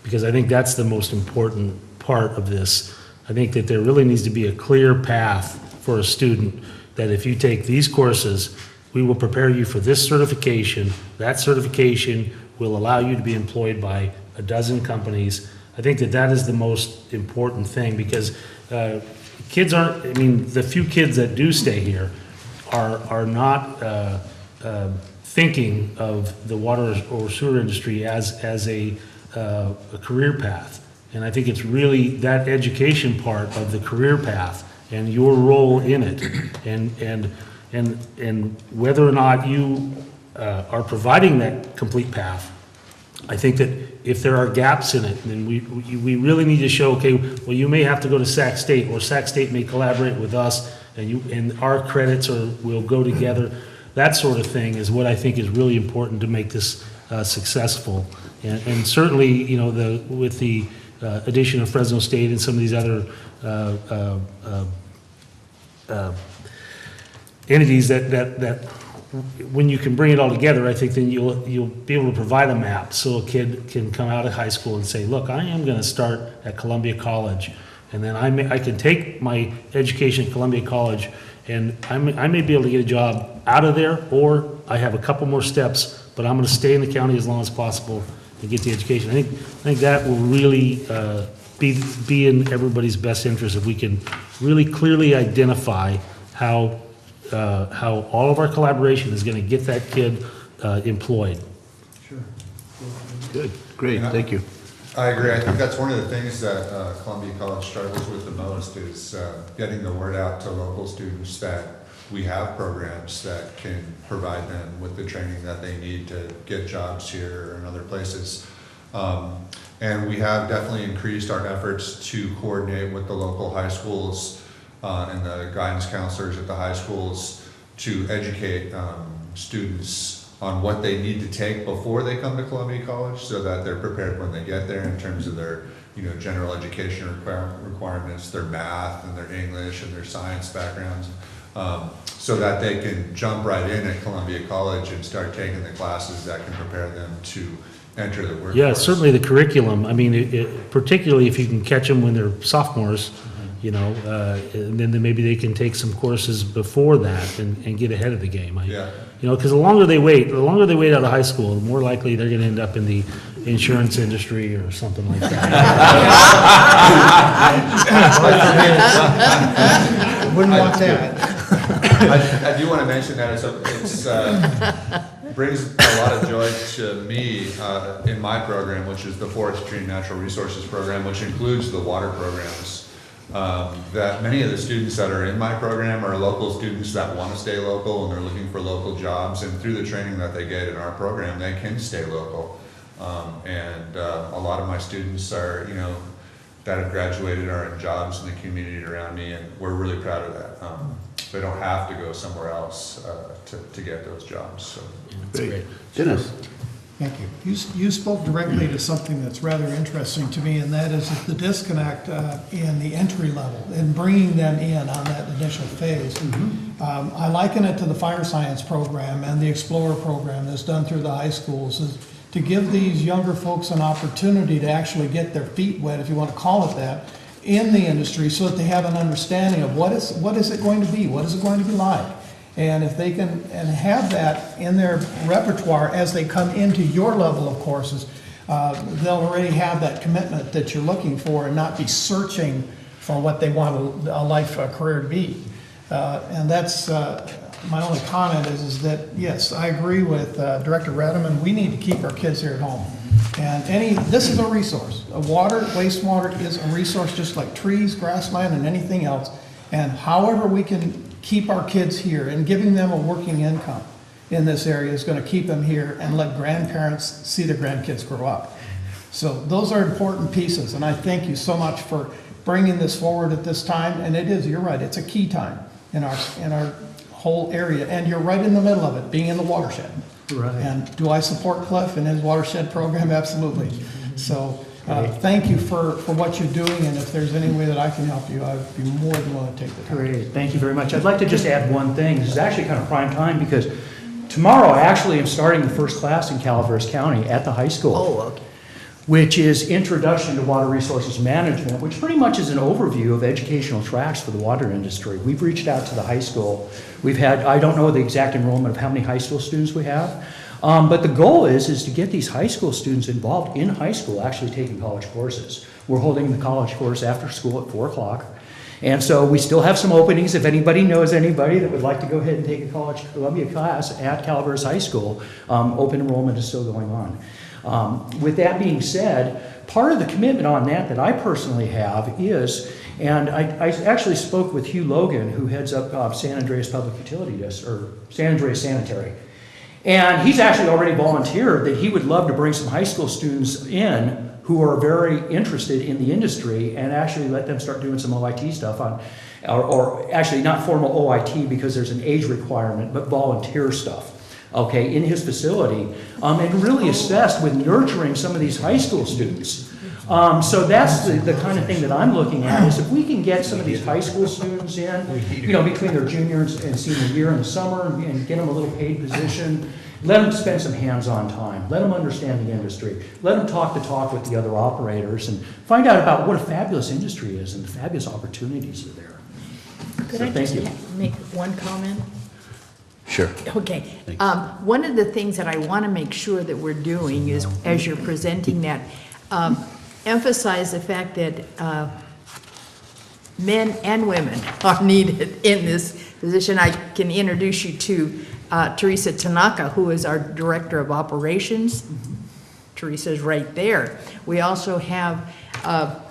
because I think that's the most important part of this. I think that there really needs to be a clear path for a student, that if you take these courses, we will prepare you for this certification. That certification will allow you to be employed by a dozen companies. I think that is the most important thing, because kids aren't, the few kids that do stay here are not thinking of the water or sewer industry as a career path. And I think it's really that education part of the career path and your role in it, and whether or not you are providing that complete path. I think that if there are gaps in it, then we really need to show, okay, well, you may have to go to Sac State, or Sac State may collaborate with us, and our credits will go together. That sort of thing is what I think is really important to make this successful. And certainly, with the addition of Fresno State and some of these other entities that when you can bring it all together, I think then you'll be able to provide a map so a kid can come out of high school and say, look, I am going to start at Columbia College, and then I can take my education at Columbia College, and I may be able to get a job out of there or I have a couple more steps, but I'm going to stay in the county as long as possible and get the education. I think that will really be in everybody's best interest if we can really clearly identify how all of our collaboration is going to get that kid employed. Good, great, thank you. I agree. I think that's one of the things that Columbia College struggles with the most is getting the word out to local students that we have programs that can provide them with the training that they need to get jobs here and other places. And we have definitely increased our efforts to coordinate with the local high schools and the guidance counselors at the high schools to educate students on what they need to take before they come to Columbia College so that they're prepared when they get there in terms of their general education requirements, their math and their English and their science backgrounds, so that they can jump right in at Columbia College and start taking the classes that can prepare them to enter the workforce. Yeah, certainly the curriculum. I mean, particularly if you can catch them when they're sophomores, and then maybe they can take some courses before that and get ahead of the game. Yeah. Because the longer they wait out of high school, the more likely they're going to end up in the insurance industry or something like that. Wouldn't want that. I do want to mention that it's brings a lot of joy to me in my program, which is the Forestry and Natural Resources program, which includes the water programs. That many of the students that are in my program are local students that want to stay local and they're looking for local jobs, and through the training that they get in our program, they can stay local. And a lot of my students are, that have graduated are in jobs in the community around me, and we're really proud of that. They don't have to go somewhere else to get those jobs. So. Great. Dennis? Thank you. You spoke directly to something that's rather interesting to me, and that is the disconnect in the entry level and bringing them in on that initial phase. I liken it to the fire science program and the Explorer program that's done through the high schools, is to give these younger folks an opportunity to actually get their feet wet, if you want to call it that, in the industry, so that they have an understanding of what is it going to be, what is it going to be like. And if they can and have that in their repertoire as they come into your level of courses, they'll already have that commitment that you're looking for and not be searching for what they want a life career to be. And that's my only comment is that, yes, I agree with Director Redeman. We need to keep our kids here at home. And this is a resource. Water, wastewater is a resource just like trees, grassland, and anything else. And however we can keep our kids here, and giving them a working income in this area is going to keep them here and let grandparents see their grandkids grow up. So those are important pieces, and I thank you so much for bringing this forward at this time. And it is, you're right, it's a key time in our whole area, and you're right in the middle of it, being in the watershed. Right. And do I support Cliff and his watershed program? Absolutely. So thank you for what you're doing, and if there's any way that I can help you, I'd be more than willing to take the time. Great, thank you very much. I'd like to just add one thing. This is actually kind of prime time because tomorrow I actually am starting the first class in Calaveras County at the high school. Oh, okay. Which is Introduction to Water Resources Management, which pretty much is an overview of educational tracks for the water industry. We've reached out to the high school. We've had, I don't know the exact enrollment of how many high school students we have, but the goal is to get these high school students involved in high school actually taking college courses. We're holding the college course after school at 4 o'clock. And so we still have some openings. If anybody knows anybody that would like to go ahead and take a college Columbia class at Calaveras High School, open enrollment is still going on. With that being said, part of the commitment on that I personally have is, and I actually spoke with Hugh Logan, who heads up San Andreas Public Utility District, or San Andreas Sanitary. And he's actually already volunteered that he would love to bring some high school students in who are very interested in the industry and actually let them start doing some OIT stuff on, or actually not formal OIT because there's an age requirement, but volunteer stuff. Okay, in his facility, and really assessed with nurturing some of these high school students. So that's the kind of thing that I'm looking at, is if we can get some of these high school students in, between their junior and senior year in the summer, and get them a little paid position, let them spend some hands-on time, let them understand the industry, let them talk with the other operators, and find out about what a fabulous industry is and the fabulous opportunities are there. Could So I thank just you. make one comment? Sure. Okay. One of the things that I want to make sure that we're doing is, as you're presenting that, emphasize the fact that men and women are needed in this position. I can introduce you to Teresa Tanaka, who is our Director of Operations. Teresa's right there. We also have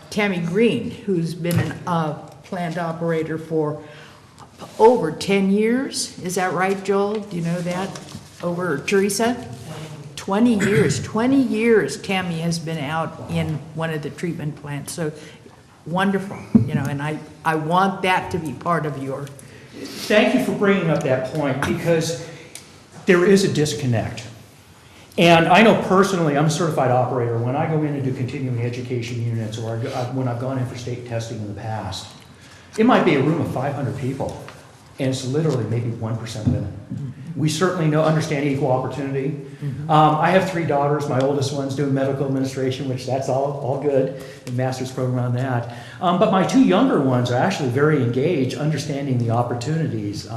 Tammy Green, who's been a plant operator for over 10 years. Is that right, Joel? Do you know that? Over Teresa? 20 years. 20 years Tammy has been out in one of the treatment plants. So wonderful, and I want that to be part of your. Thank you for bringing up that point, because there is a disconnect. And I know personally, I'm a certified operator. When I go in and do continuing education units, or when I've gone in for state testing in the past, it might be a room of 500 people, and it's literally maybe 1% women. We certainly understand equal opportunity. I have 3 daughters. My oldest one's doing medical administration, which that's all good, a master's program on that. But my 2 younger ones are actually very engaged, understanding the opportunities.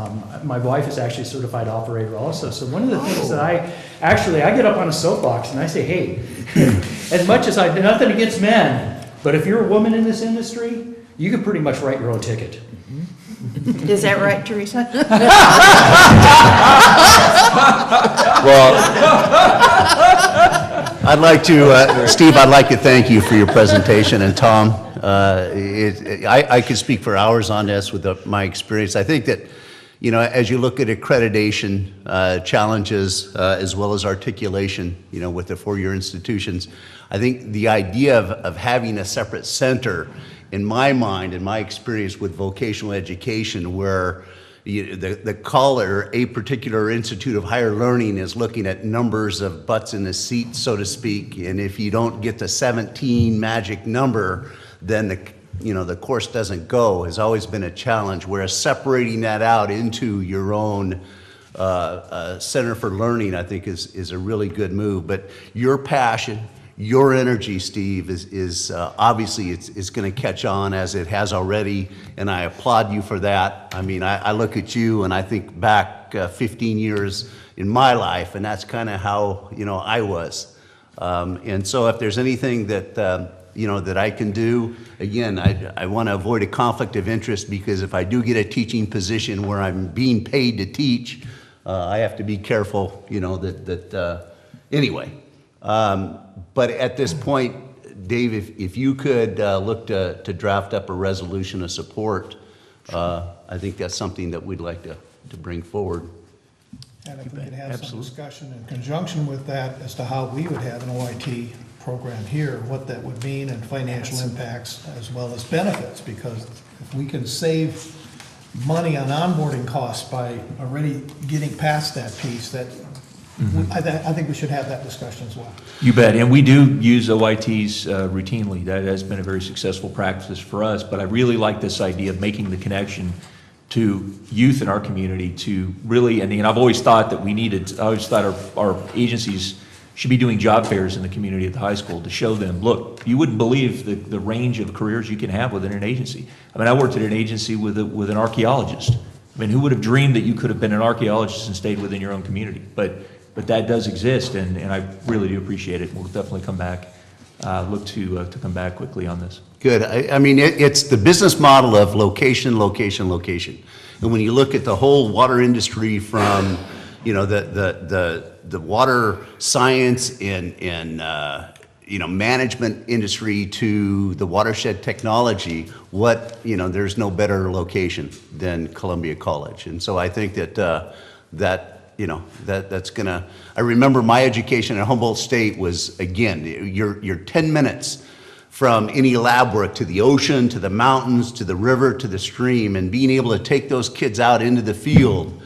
My wife is actually a certified operator also. So one of the things that I get up on a soapbox and I say, hey, as much as nothing against men, but if you're a woman in this industry, you can pretty much write your own ticket. Is that right, Teresa? Well, I'd like to, Steve, I'd like to thank you for your presentation, and Tom, I could speak for hours on this with my experience. I think that, as you look at accreditation challenges as well as articulation, with the 4-year institutions, I think the idea of having a separate center, in my mind, in my experience with vocational education, where the caller, a particular institute of higher learning, is looking at numbers of butts in the seat, so to speak, and if you don't get the 17 magic number, then the course doesn't go, has always been a challenge, whereas separating that out into your own Center for Learning, I think is a really good move. But your passion, your energy, Steve, is obviously it's going to catch on, as it has already, and I applaud you for that. I mean, I look at you and I think back 15 years in my life, and that's kind of how I was. And so if there's anything that that I can do, again, I want to avoid a conflict of interest, because if I do get a teaching position where I'm being paid to teach, I have to be careful, anyway. But at this point, Dave, if you could look to draft up a resolution of support, I think that's something that we'd like to bring forward. And if we could have some discussion in conjunction with that as to how we would have an OIT program here, what that would mean, and financial impacts as well as benefits, because if we can save money on onboarding costs by already getting past that piece, that I think we should have that discussion as well. You bet, and we do use OITs routinely. That has been a very successful practice for us, but I really like this idea of making the connection to youth in our community to really, and I've always thought that I always thought our agencies should be doing job fairs in the community at the high school to show them, look, you wouldn't believe the range of careers you can have within an agency. I mean, I worked at an agency with an archaeologist. I mean, who would have dreamed that you could have been an archaeologist and stayed within your own community? But that does exist, and I really do appreciate it. We'll definitely come back, look to come back quickly on this. Good. I mean, it's the business model of location, location, location. And when you look at the whole water industry from, the water science and management industry to the watershed technology, there's no better location than Columbia College. And so I think that's gonna, I remember my education at Humboldt State was, again, you're 10 minutes from any lab work to the ocean, to the mountains, to the river, to the stream, and being able to take those kids out into the field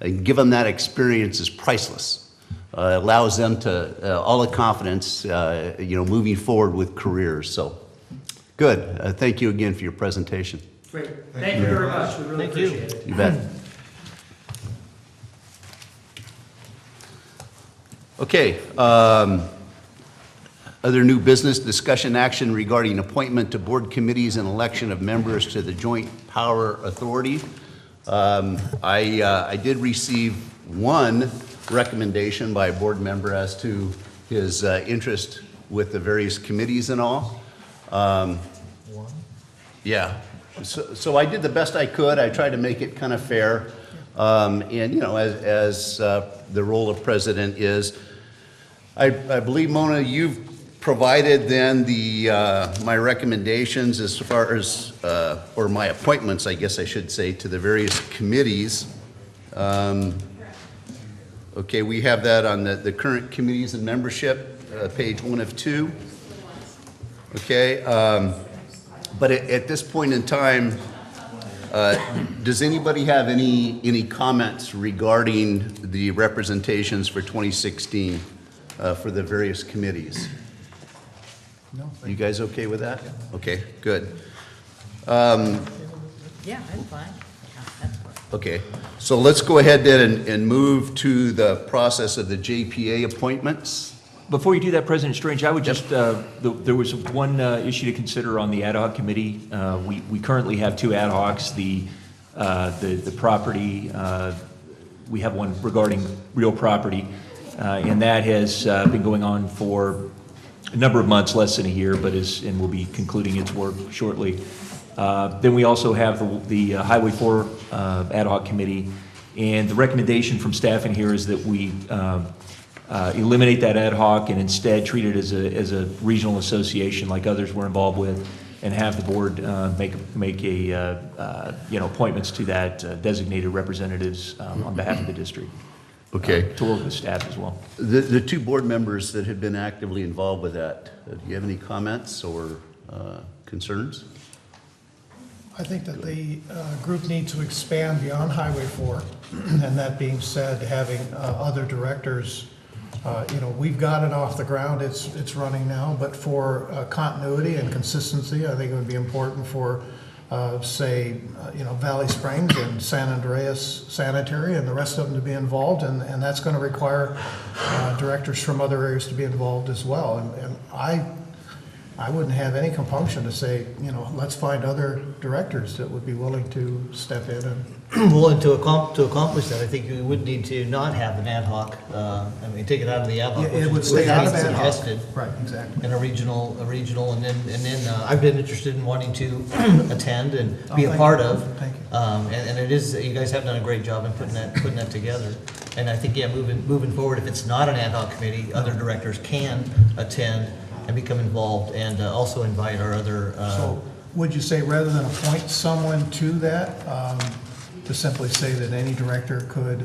and give them that experience is priceless. It allows them to, all the confidence, moving forward with careers. So, good. Thank you again for your presentation. Great. Thank you very much. We really appreciate it. You bet. Okay, other new business, discussion action regarding appointment to board committees and election of members to the Joint Power Authority. I did receive one recommendation by a board member as to his interest with the various committees and all. Yeah, so I did the best I could. I tried to make it kind of fair. And, you know, as the role of president is, I believe, Mona, you've provided then my recommendations as far as, or my appointments, I guess I should say, to the various committees. Okay, we have that on the current committees and membership, page 1 of 2. Okay, but at this point in time, does anybody have any comments regarding the representations for 2016 for the various committees? No. You guys okay with that? Okay, good. Yeah, that's fine. Yeah, that's fine. Okay, so let's go ahead then and move to the process of the JPA appointments. Before you do that, President Strange, I would just, there was one issue to consider on the ad hoc committee. We currently have 2 ad hocs, the property, we have one regarding real property, and that has been going on for a number of months, less than a year, but and will be concluding its work shortly. Then we also have the Highway 4 ad hoc committee, and the recommendation from staff in here is that we eliminate that ad hoc and instead treat it as a regional association like others were involved with, and have the board make appointments to that designated representatives on behalf of the district. Okay. To work with staff as well. The 2 board members that have been actively involved with that, do you have any comments or concerns? I think that the group needs to expand beyond Highway 4. And that being said, having other directors, we've got it off the ground, it's running now, but for continuity and consistency, I think it would be important for, Valley Springs and San Andreas Sanitary and the rest of them to be involved, and that's going to require directors from other areas to be involved as well. And I wouldn't have any compunction to say, let's find other directors that would be willing to step in and. Well, and to accomplish that, I think you would need to not have an ad hoc, take it out of the ad hoc. Yeah, it would which stay out of is ad hoc. suggested. Right, exactly. And a regional, and then I've been interested in wanting to attend and be a thank part you. of. Thank you. And it is, you guys have done a great job in putting that together. And I think, moving forward, if it's not an ad hoc committee, other directors can attend and become involved, and also invite our other. So would you say rather than appoint someone to that, to simply say that any director could?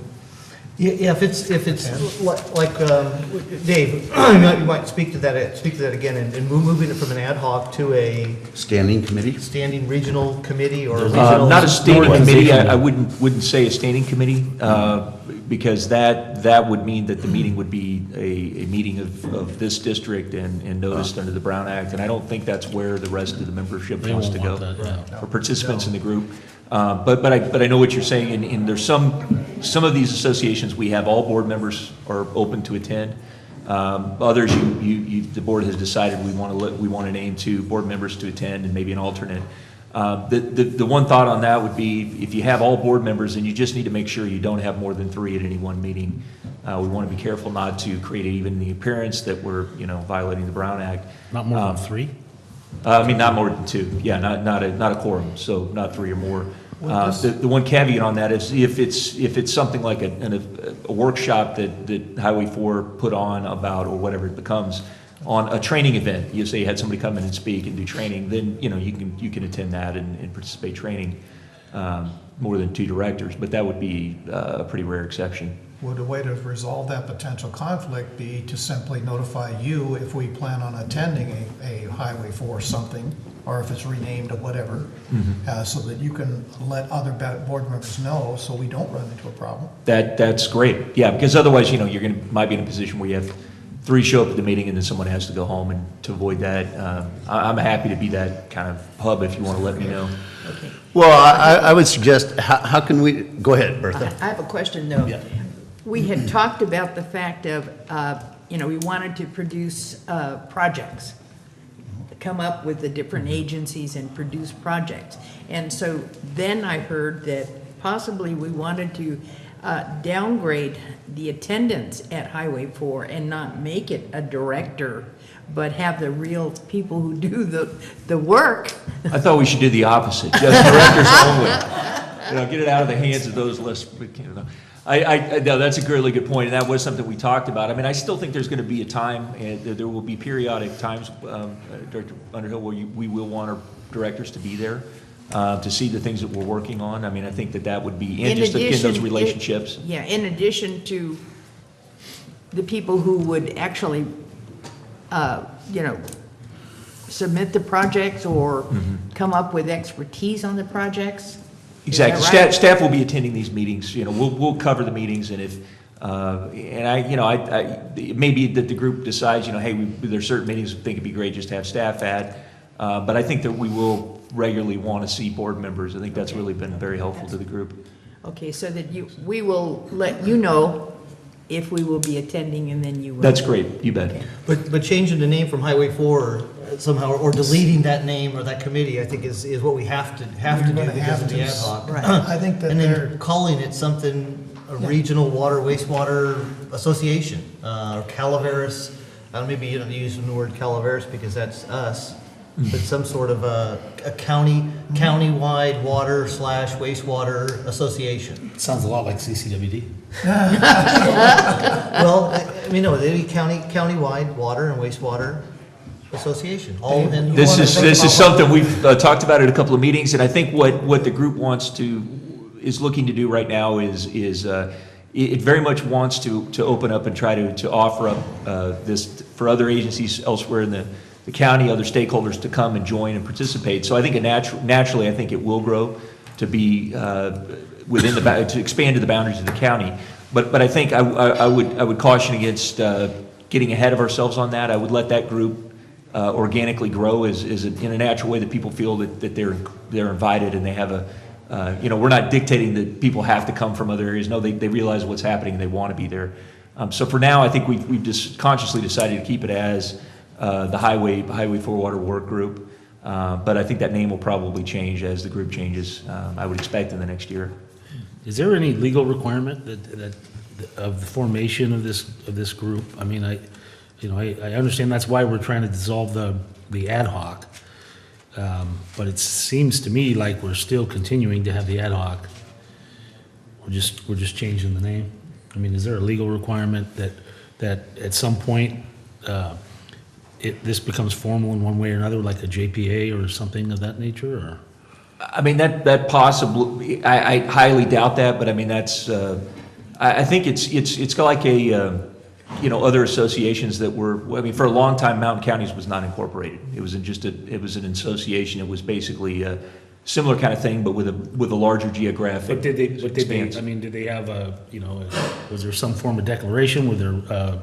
Yeah, if it's like Dave, you might speak to that again, and moving it from an ad hoc to a Standing committee? standing regional committee or regional. Not a standing committee, I wouldn't say a standing committee, because that would mean that the meeting would be a meeting of this district and noticed under the Brown Act, and I don't think that's where the rest of the membership They wants won't to want go. that, yeah. For participants in the group. But I know what you're saying, and there's some of these associations, we have all board members are open to attend. Others, the board has decided we want to name 2 board members to attend and maybe an alternate. The one thought on that would be, if you have all board members, then you just need to make sure you don't have more than 3 at any one meeting. We want to be careful not to create even the appearance that we're, violating the Brown Act. Not more than 3? Not more than 2. Yeah, not a quorum, so not 3 or more. The one caveat on that is if it's something like a workshop that Highway 4 put on about, or whatever it becomes, on a training event, you say you had somebody come in and speak and do training, then you can attend that and participate training more than 2 directors, but that would be a pretty rare exception. Would a way to resolve that potential conflict be to simply notify you if we plan on attending a Highway 4 something, or if it's renamed or whatever, so that you can let other board members know so we don't run into a problem? That's great, yeah, because otherwise, might be in a position where you have 3 show up at the meeting and then someone has to go home, and to avoid that, I'm happy to be that kind of hub if you want to let me know. Okay. Well, I would suggest, how can we, go ahead, Bertha. I have a question, though. Yeah. We had talked about the fact of, we wanted to produce projects, come up with the different agencies and produce projects. And so then I heard that possibly we wanted to downgrade the attendance at Highway 4 and not make it a director, but have the real people who do the work. I thought we should do the opposite, just directors only. You know, get it out of the hands of those less, you know. No, that's a really good point, and that was something we talked about. I mean, I still think there's going to be a time, and there will be periodic times, Director Underhill, where we will want our directors to be there to see the things that we're working on. I mean, I think that would be, and just again, those relationships. Yeah, in addition to the people who would actually, you know, submit the projects or come up with expertise on the projects. Exactly. Is that right? Staff will be attending these meetings. You know, we'll cover the meetings, and if it may be that the group decides, you know, hey, there's certain meetings we think it'd be great just to have staff at, but I think that we will regularly want to see board members. I think that's really been very helpful to the group. Okay, so that we will let you know if we will be attending, and then you will. That's great. You bet. Okay. But changing the name from Highway 4 somehow, or deleting that name or that committee, I think is what we have to do because of the ad hoc. Right. I think that And they're, then calling it something, a regional water wastewater association, or Calaveras, maybe you don't use the word Calaveras because that's us, but some sort of a county-wide water / wastewater association. Sounds a lot like CCWD. Well, I mean, no, they'd be county-wide water and wastewater association. All in. This is something we've talked about at a couple of meetings, and I think what the group is looking to do right now is it very much wants to open up and try to offer up this for other agencies elsewhere in the county, other stakeholders to come and join and participate. So I think naturally, I think it will grow to be to expand to the boundaries of the county. But I think I would caution against getting ahead of ourselves on that. I would let that group organically grow in a natural way that people feel that they're invited and they have we're not dictating that people have to come from other areas. No, they realize what's happening and they want to be there. So for now, I think we've just consciously decided to keep it as the Highway 4 Water Work Group. But I think that name will probably change as the group changes. I would expect in the next year. Is there any legal requirement that of the formation of this group? I mean, I understand that's why we're trying to dissolve the ad hoc, but it seems to me like we're still continuing to have the ad hoc. We're just changing the name. I mean, is there a legal requirement that at some point this becomes formal in one way or another, like a JPA or something of that nature, or? I mean, that possibly, I highly doubt that, but I mean, that's, I think it's like other associations that were, I mean, for a long time, Mountain Counties was not incorporated. It was it was an association. It was basically a similar kind of thing, but with a larger geographic. But did they have was there some form of declaration? Were there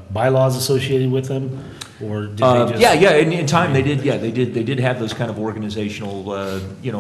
bylaws associated with them? Or did they just? In time they did have those kind of organizational,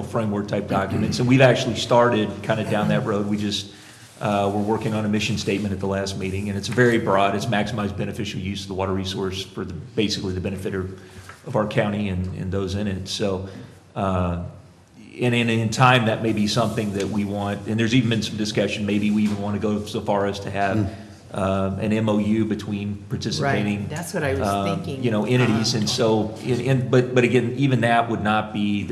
framework type documents. And we've actually started kind of down that road. We just, we're working on a mission statement at the last meeting, and it's very broad. It's maximize beneficial use of the water resource for basically the benefit of our county and those in it. So, and in time, that may be something that we want, and there's even been some discussion, maybe we even want to go so far as to have an MOU between participating. Right, that's what I was thinking. Entities, and so, but again, even that would not be,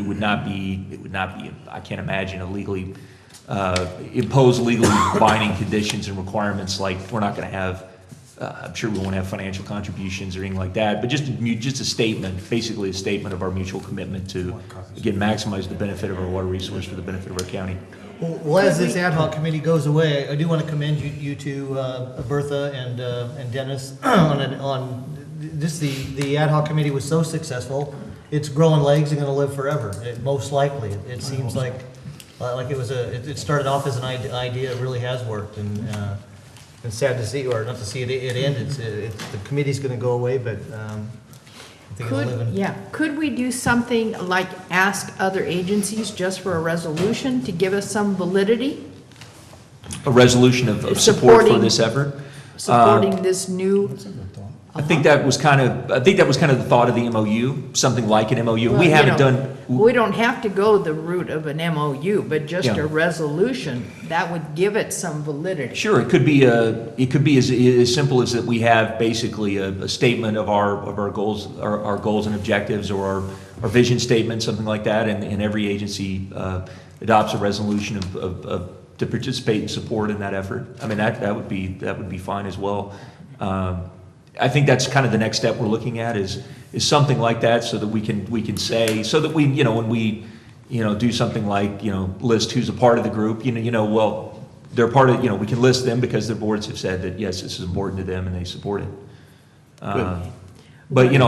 I can't imagine a legally, impose legally binding conditions and requirements, like we're not going to have, I'm sure we won't have financial contributions or anything like that, but just a statement, basically a statement of our mutual commitment to, again, maximize the benefit of our water resource for the benefit of our county. Well, as this ad hoc committee goes away, I do want to commend you to Bertha and Dennis on just the ad hoc committee was so successful. It's growing legs and going to live forever. Most likely, it seems like it was it started off as an idea. It really has worked, and sad to see, or not to see it end. The committee's going to go away, but I think it'll live in. Could we do something like ask other agencies just for a resolution to give us some validity? A resolution of support for this effort? supporting this new? I think that was kind of the thought of the MOU, something like an MOU. Well, We you haven't know, done, We don't have to go the route of an MOU, but just Yeah. a resolution, that would give it some validity. sure, it could be as simple as that we have basically a statement of our goals, our goals and objectives, or our vision statement, something like that, and every agency adopts a resolution to participate and support in that effort. I mean, that would be fine as well. I think that's kind of the next step we're looking at is something like that, so that we can say, so that we, when we, do something like, list who's a part of the group, well, they're part of, we can list them because their boards have said that, yes, this is important to them and they support it. But, again,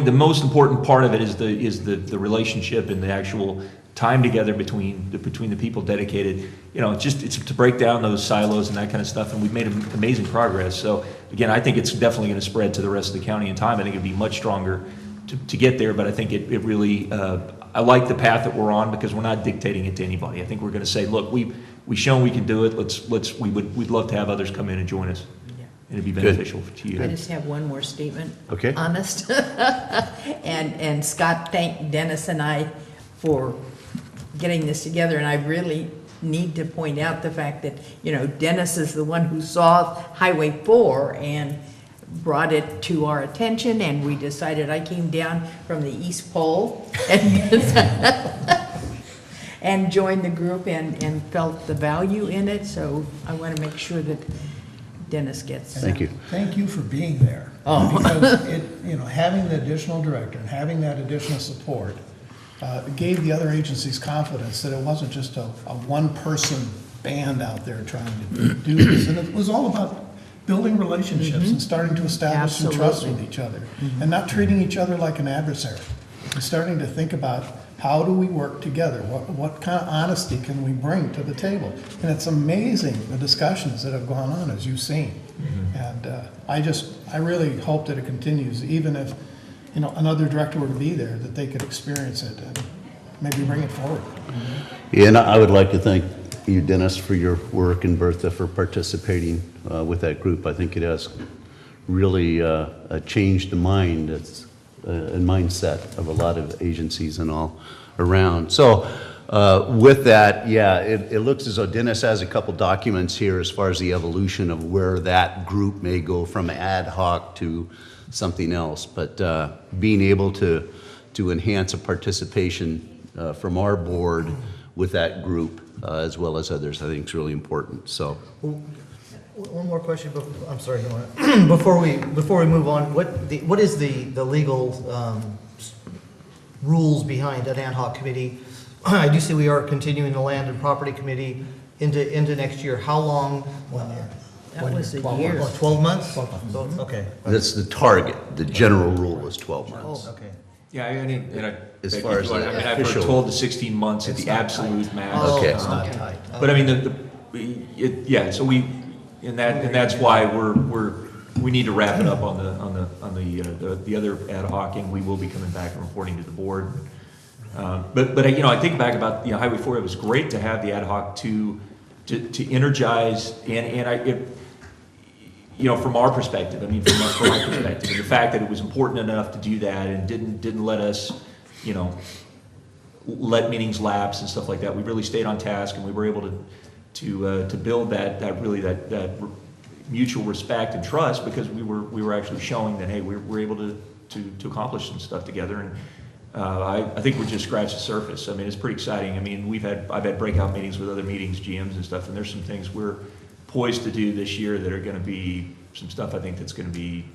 the most important part of it is the relationship and the actual time together between the people dedicated. It's to break down those silos and that kind of stuff, and we've made amazing progress. So again, I think it's definitely going to spread to the rest of the county in time. I think it'd be much stronger to get there, but I think it really, I like the path that we're on, because we're not dictating it to anybody. I think we're going to say, look, we've shown we can do it. We'd love to have others come in and join us. And it'd be beneficial to you. I just have one more statement. Okay. Honest. And Scott thanked Dennis and I for getting this together, and I really need to point out the fact that, Dennis is the one who saw Highway 4 and brought it to our attention, and we decided, I came down from the East Pole and joined the group and felt the value in it, so I want to make sure that Dennis gets. Thank you. Thank you for being there. Because having the additional director and having that additional support gave the other agencies confidence that it wasn't just a one-person band out there trying to do this. And it was all about building relationships and starting to establish some trust with each other, and not treating each other like an adversary. And starting to think about, how do we work together? What kind of honesty can we bring to the table? And it's amazing, the discussions that have gone on, as you've seen. And I really hope that it continues, even if, another director were to be there, that they could experience it and maybe bring it forward. And I would like to thank you, Dennis, for your work, and Bertha for participating with that group. I think it has really changed the mind and mindset of a lot of agencies and all around. So with that, it looks as though Dennis has a couple documents here as far as the evolution of where that group may go from ad hoc to something else. But being able to enhance a participation from our board with that group as well as others, I think is really important. So. One more question, I'm sorry, before we move on, what is the legal rules behind an ad hoc committee? I do see we are continuing the land and property committee into next year. How long? 1 year. That was a year. 12 months? 12 months. Okay. That's the target. The general rule was 12 months. Oh, okay. Yeah, As far as the I've heard official- 12 to 16 months at the absolute max. Okay. It's not tight. But I mean, so and that's why we need to wrap it up on the other ad hoc, and we will be coming back and reporting to the board. But I think back about Highway 4. It was great to have the ad hoc to energize from our perspective. I mean, from my perspective, and the fact that it was important enough to do that and didn't let us, let meetings lapse and stuff like that. We really stayed on task, and we were able to build that mutual respect and trust, because we were actually showing that, hey, we're able to accomplish some stuff together. And I think we just scratched the surface. I mean, it's pretty exciting. I mean, I've had breakout meetings with other meetings, GMs and stuff, and there's some things we're poised to do this year that are going to be some stuff I think that's going to be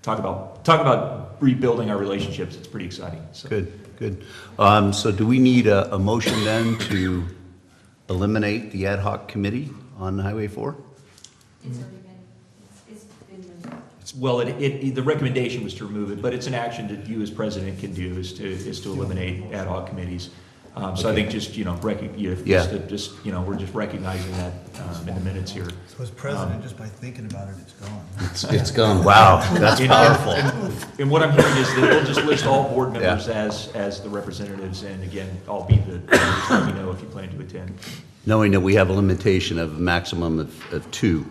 talk about rebuilding our relationships. It's pretty exciting. So. Good. So do we need a motion then to eliminate the ad hoc committee on Highway 4? It's already been, it's been moved. Well, the recommendation was to remove it, but it's an action that you as president can do is to eliminate ad hoc committees. So I think just we're just recognizing that in the minutes here. So as president, just by thinking about it, it's gone. It's gone. Wow, that's powerful. And what I'm hearing is that we'll just list all board members as the representatives, and again, I'll be let me know if you plan to attend. Knowing that we have a limitation of a maximum of two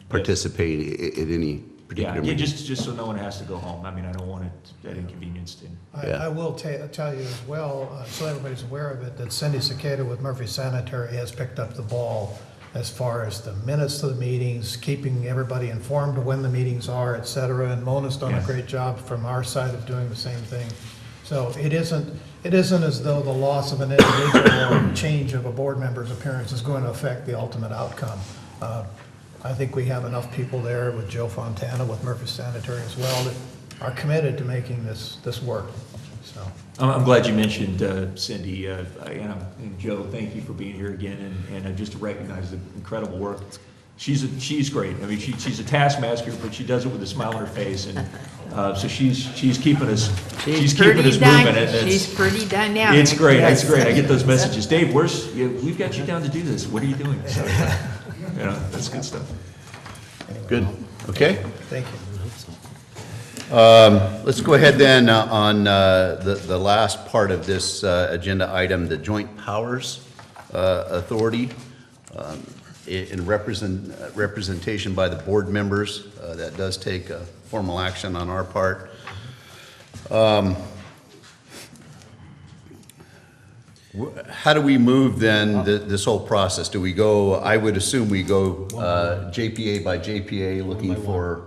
participate at any Yeah, particular yeah, meeting. just so no one has to go home. I mean, I don't want it that inconvenienced in. Yeah. I will tell you as well, so everybody's aware of it, that Cindy Cicada with Murphy Sanitary has picked up the ball as far as the minutes of the meetings, keeping everybody informed of when the meetings are, et cetera. And Mona's done a Yes. great job from our side of doing the same thing. So it isn't as though the loss of an individual or change of a board member's appearance is going to affect the ultimate outcome. I think we have enough people there with Joe Fontana, with Murphy Sanitary as well, that are committed to making this work, so. I'm glad you mentioned Cindy, and Joe, thank you for being here again, and just to recognize the incredible work. She's great. I mean, she's a taskmaster, but she does it with a smile on her face, and so she's keeping us keeping us moving. And She's pretty dynamic. it's great. Yes. It's great. I get those messages. Dave, we've got you down to do this. What are you doing? So, that's good stuff. Good, okay. Thank you. Let's go ahead then on the last part of this agenda item, the Joint Powers Authority, in representation by the board members. That does take a formal action on our part. How do we move then this whole process? Do we go, I would assume we go JPA by JPA looking for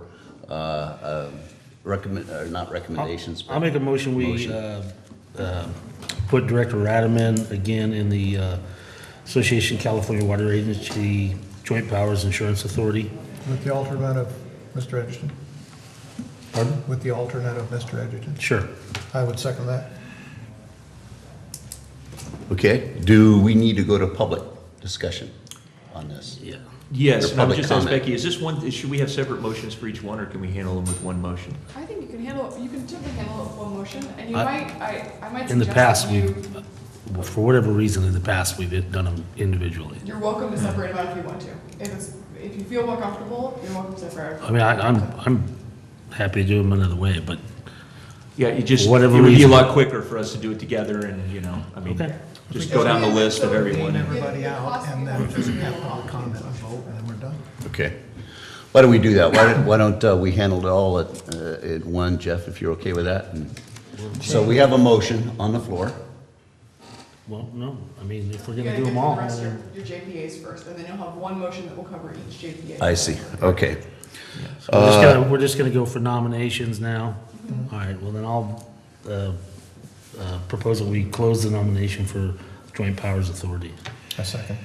not recommendations, but I'll make a motion, we put Director Radaman again in the Association California Water Agency Joint Powers Insurance Authority. With the alternate of Mr. Edgerton? Pardon? With the alternate of Mr. Edgerton? Sure. I would second that. Okay, do we need to go to public discussion on this? Yeah. Yes, Or and I would public just ask comment. Becky, is this one, should we have separate motions for each one, or can we handle them with one motion? I think you can typically handle it with one motion, and you I- I might In the suggest past, that you, for whatever reason, in the past, we've done them individually. you're welcome to separate them out if you want to. If you feel more comfortable, you're welcome to separate. I mean, I'm happy to do them another way, but Yeah, it just, it Whatever would be a reason. lot quicker for us to do it together and, I mean, Okay. just go down the list of everyone. Clean everybody out, and then just have public comment and vote, and then we're done. Okay. Why don't we do that? Why don't we handle it all at one, Jeff, if you're okay with that? And so we have a motion on the floor. well, no, I mean, if we're You're gonna gonna do get them all. the rest of your JPAs first, and then you'll have one motion that will cover each JPA. I see, okay. So we're just gonna go for nominations now? All right, well then I'll propose that we close the nomination for Joint Powers Authority. A second.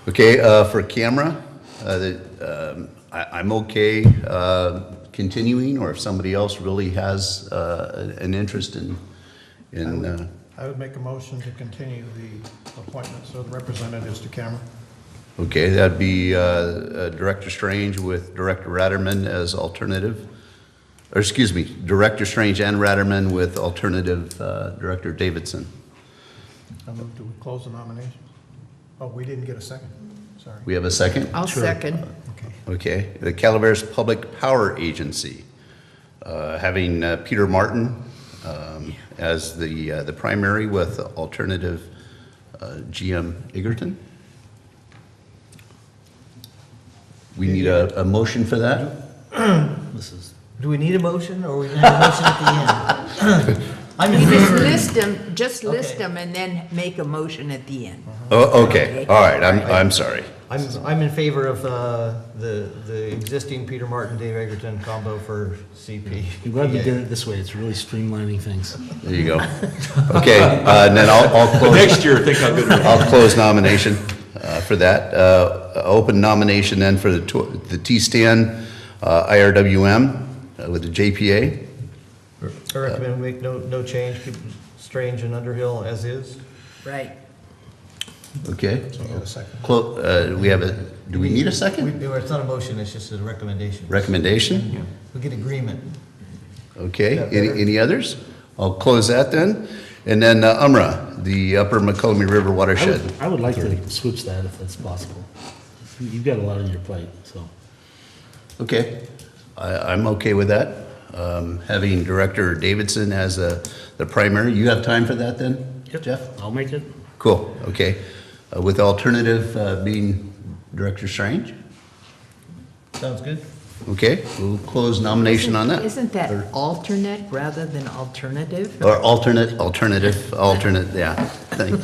Okay, for camera, I'm okay continuing, or if somebody else really has an interest in, I would make a motion to continue the appointments of representatives to camera. okay, that'd be Director Strange with Director Ratterman as alternative. Or excuse me, Director Strange and Ratterman with alternative Director Davidson. I move to close the nomination. Oh, we didn't get a second, sorry. We have a second? I'll second. Okay, the Calaveras Public Power Agency, having Peter Martin as the primary with alternative GM Egerton. We need a motion for that? This is, Do we need a motion, or we have a motion at the end? I'm in You just favor. list them, just list Okay. them, and then make a motion at the end. Oh, okay, all right, I'm sorry. I'm in favor of the existing Peter Martin, Dave Egerton combo for CP. I'm glad we did it this way, it's really streamlining things. There you go. Okay, and then I'll close. Next year, think how good it is. I'll close nomination for that. Open nomination then for the T-Stan IRWM with the JPA. I recommend we make no change, keep Strange and Underhill as is. Right. Okay. So we got a second. We have do we need a second? It's not a motion, it's just a recommendation. Recommendation? We get agreement. Okay, That better? any others? I'll close that then. And then UMRA, the Upper McCollum River Watershed. I would like to switch that if that's possible. You've got a lot on your plate, so. Okay, I'm okay with that. Having Director Davidson as the primary. You have time for that then? it. Jeff? I'll make it. Cool, okay. With alternative being Director Strange? Sounds good. Okay, we'll close nomination on that. Isn't that alternate rather than alternative? Or alternate, yeah. Thing.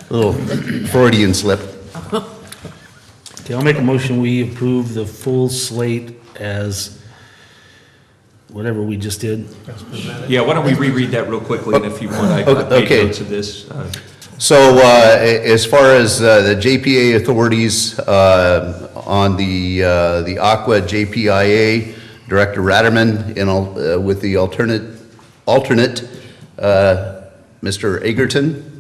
Little Freudian slip. Okay, I'll make a motion, we approve the full slate as whatever we just did. Yeah, why don't we reread that real quickly, and if you want, I've Okay. made notes of this. So as far as the JPA authorities on the Aqua JPIA, Director Ratterman, and with the alternate Mr. Egerton.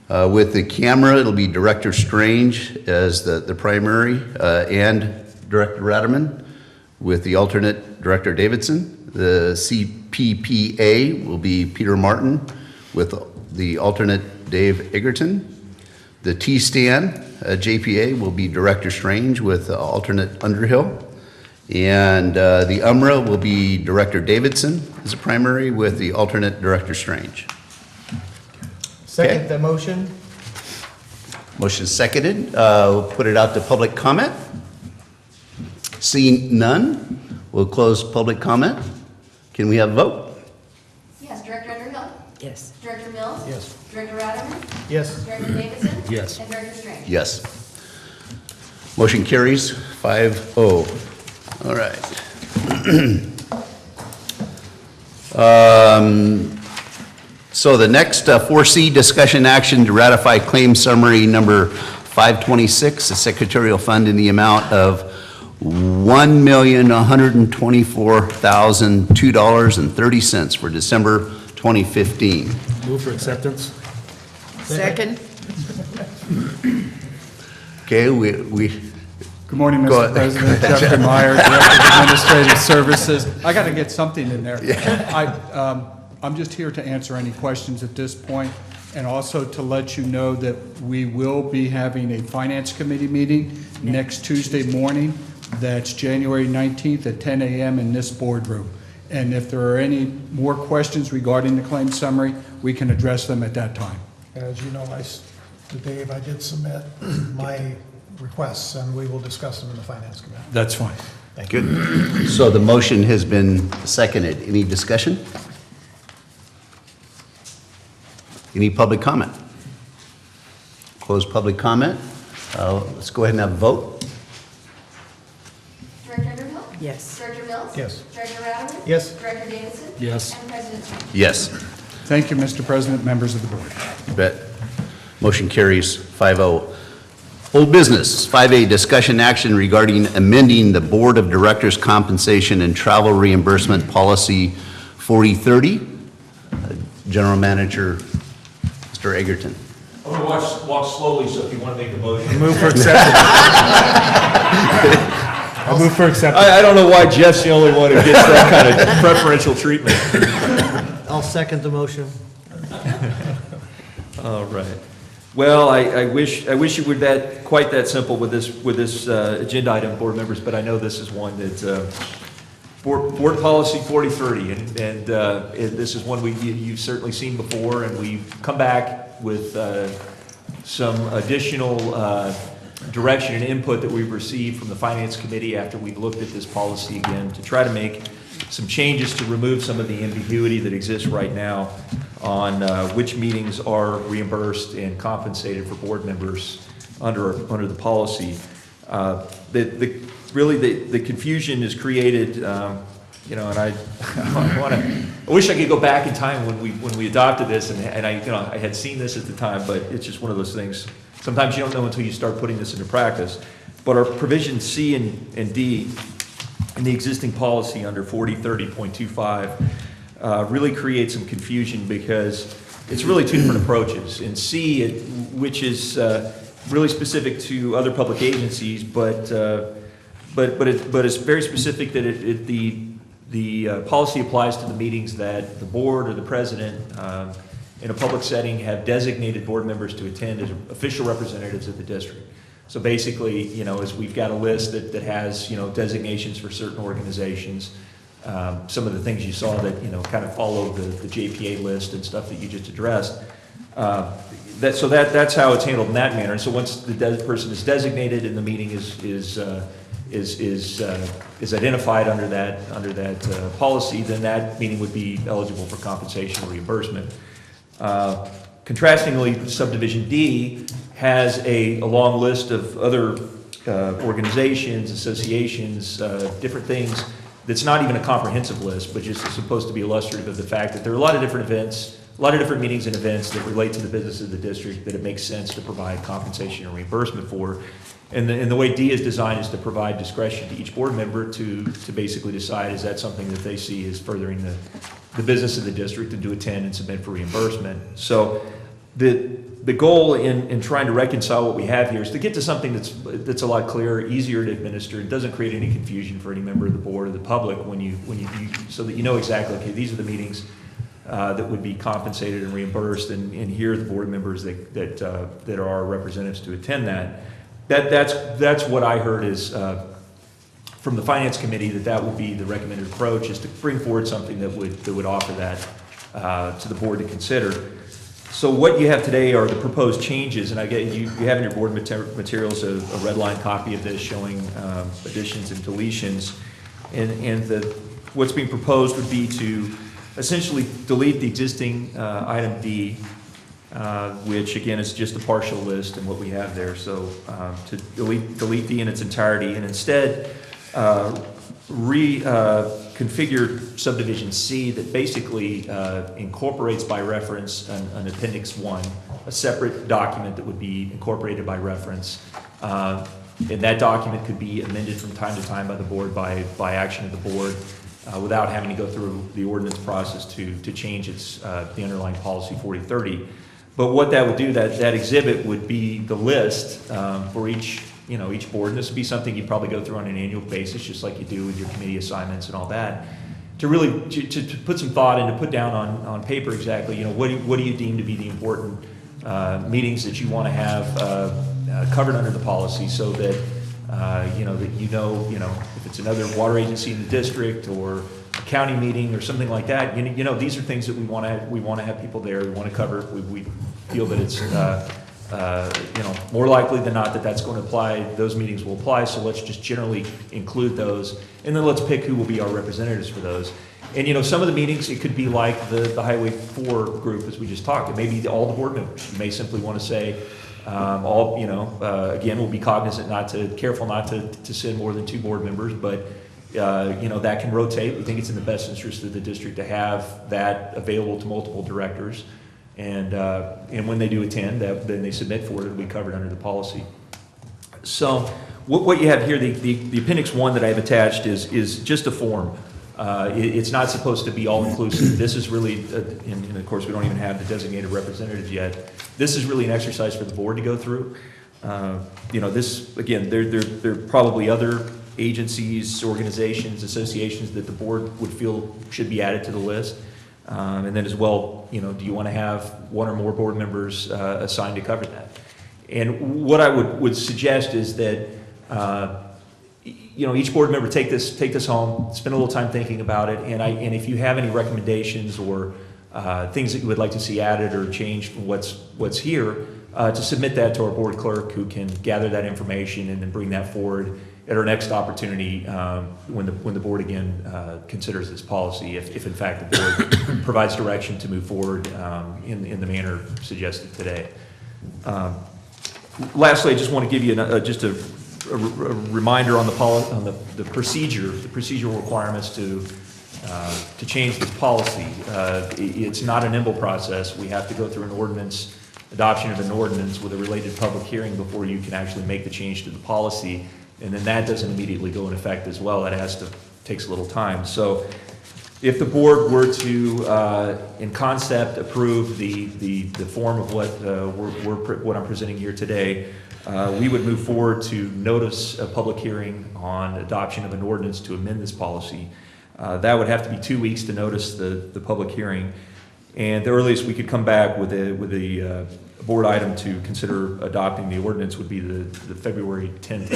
With the camera, it'll be Director Strange as the primary and Director Ratterman. With the alternate, Director Davidson. The CPPA will be Peter Martin with the alternate Dave Egerton. The T-Stand JPA will be Director Strange with alternate Underhill. And the UMRA will be Director Davidson as a primary with the alternate Director Strange. Second Okay. the motion. Motion seconded. We'll put it out to public comment. Seeing none, we'll close public comment. Can we have a vote? Yes, Director Underhill? Yes. Director Mills? Yes. Director Ratterman? Yes. Director Davidson? Yes. And Director Strange? Yes. Motion carries 5-0. All right. So the next 4C, discussion action to ratify claim summary number 526, the secretarial fund in the amount of $1,124,002.30 for December 2015. Move for acceptance. Second? Okay, we Good morning, Go Mr. ahead. President. Jeffrey Meyer, Director of Administrative Services. I got to get something in there. I'm just here to answer any questions at this point, and also to let you know that we will be having a Finance Committee meeting next Tuesday morning. That's January 19th at 10 a.m. in this boardroom. And if there are any more questions regarding the claim summary, we can address them at that time. As you know, to Dave, I did submit my requests, and we will discuss them in the Finance Committee. That's fine. Thank you. Good. So the motion has been seconded. Any discussion? Any public comment? Close public comment. Let's go ahead and have a vote. Director Underhill? Yes. Director Mills? Yes. Director Ratterman? Yes. Director Davidson? Yes. And President Strange? Yes. Thank you, Mr. President, members of the board. You bet. Motion carries 5-0. Old business, 5A, discussion action regarding amending the Board of Directors compensation and travel reimbursement policy 4030. General Manager, Mr. Egerton. I'm going to walk slowly, so if you want to make a motion. Move for acceptance. I'll move for acceptance. I don't know why Jeff's the only one who gets that kind of preferential treatment. I'll second the motion. All right. Well, I wish it were quite that simple with this agenda item, board members, but I know this is one that board policy 4030, and this is one you've certainly seen before, and we've come back with some additional direction and input that we've received from the Finance Committee after we've looked at this policy again to try to make some changes to remove some of the ambiguity that exists right now on which meetings are reimbursed and compensated for board members under the policy. Really the confusion is created, and I wish I could go back in time when we adopted this, and I had seen this at the time, but it's just one of those things. Sometimes you don't know until you start putting this into practice. But our provisions C and D in the existing policy under 4030.25 really create some confusion because it's really two different approaches. In C, which is really specific to other public agencies, but it's very specific that the policy applies to the meetings that the board or the president in a public setting have designated board members to attend as official representatives of the district. So basically, as we've got a list that has, designations for certain organizations, some of the things you saw that, kind of follow the JPA list and stuff that you just addressed, That's how it's handled in that manner. And so once the person is designated and the meeting is identified under that policy, then that meeting would be eligible for compensation or reimbursement. Contrastingly, subdivision D has a long list of other organizations, associations, different things. That's not even a comprehensive list, but just is supposed to be illustrative of the fact that there are a lot of different events, a lot of different meetings and events that relate to the business of the district that it makes sense to provide compensation or reimbursement for. And the way D is designed is to provide discretion to each board member to basically decide, is that something that they see as furthering the business of the district, and to attend and submit for reimbursement. So the goal in trying to reconcile what we have here is to get to something that's a lot clearer, easier to administer, and doesn't create any confusion for any member of the board or the public when you so that you know exactly, okay, these are the meetings that would be compensated and reimbursed, and here are the board members that are our representatives to attend that. That's what I heard is from the finance committee, that would be the recommended approach, is to bring forward something that would offer that to the board to consider. So what you have today are the proposed changes, and I get you have in your board materials a red line copy of this showing additions and deletions, and what's being proposed would be to essentially delete the existing item D, which again is just a partial list and what we have there. So to delete D in its entirety, and instead reconfigure subdivision C that basically incorporates by reference an appendix 1, a separate document that would be incorporated by reference. And that document could be amended from time to time by the board by action of the board without having to go through the ordinance process to change the underlying policy 4030. But what that would do, that exhibit would be the list for each board, and this would be something you'd probably go through on an annual basis, just like you do with your committee assignments and all that, to really to put some thought and to put down on paper exactly, what do you deem to be the important meetings that you want to have covered under the policy, so that if it's another water agency in the district or a county meeting or something like that, these are things that we want to have people there. We want to cover. We feel that it's more likely than not that's going to apply. Those meetings will apply. So let's just generally include those, and then let's pick who will be our representatives for those. And some of the meetings, it could be like the Highway 4 group, as we just talked. It may be all the board members. You may simply want to say again, we'll be cognizant careful not to send more than 2 board members, but that can rotate. We think it's in the best interest of the district to have that available to multiple directors, and when they do attend, then they submit for it. It'll be covered under the policy. So what you have here, the appendix 1 that I have attached is just a form. It's not supposed to be all-inclusive. This is really, and of course we don't even have the designated representatives yet. This is really an exercise for the board to go through. This, again, there are probably other agencies, organizations, associations that the board would feel should be added to the list. And then as well, do you want to have 1 or more board members assigned to cover that? And what I would suggest is that each board member take this home, spend a little time thinking about it, and if you have any recommendations or things that you would like to see added or changed from what's here, to submit that to our board clerk, who can gather that information and then bring that forward at our next opportunity when the board again considers this policy, if in fact the board provides direction to move forward in the manner suggested today. Lastly, I just want to give you a reminder on the procedural requirements to change this policy. It's not a nimble process. We have to go through adoption of an ordinance with a related public hearing before you can actually make the change to the policy, and then that doesn't immediately go in effect as well. That takes a little time. So if the board were to, in concept, approve the form of what I'm presenting here today, we would move forward to notice a public hearing on adoption of an ordinance to amend this policy. That would have to be 2 weeks to notice the public hearing, and the earliest we could come back with a board item to consider adopting the ordinance would be the February 10th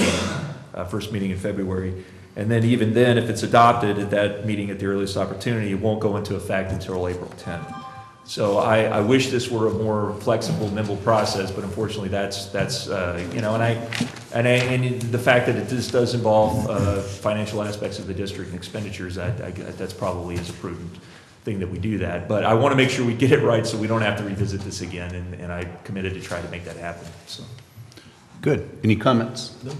first meeting in February. And then even then, if it's adopted at that meeting at the earliest opportunity, it won't go into effect until April 10th. So I wish this were a more flexible, nimble process, but unfortunately, that's you know, and the fact that this does involve financial aspects of the district and expenditures, that's probably is a prudent thing that we do that. But I want to make sure we get it right so we don't have to revisit this again, and I committed to try to make that happen. So. Good. Any comments? No.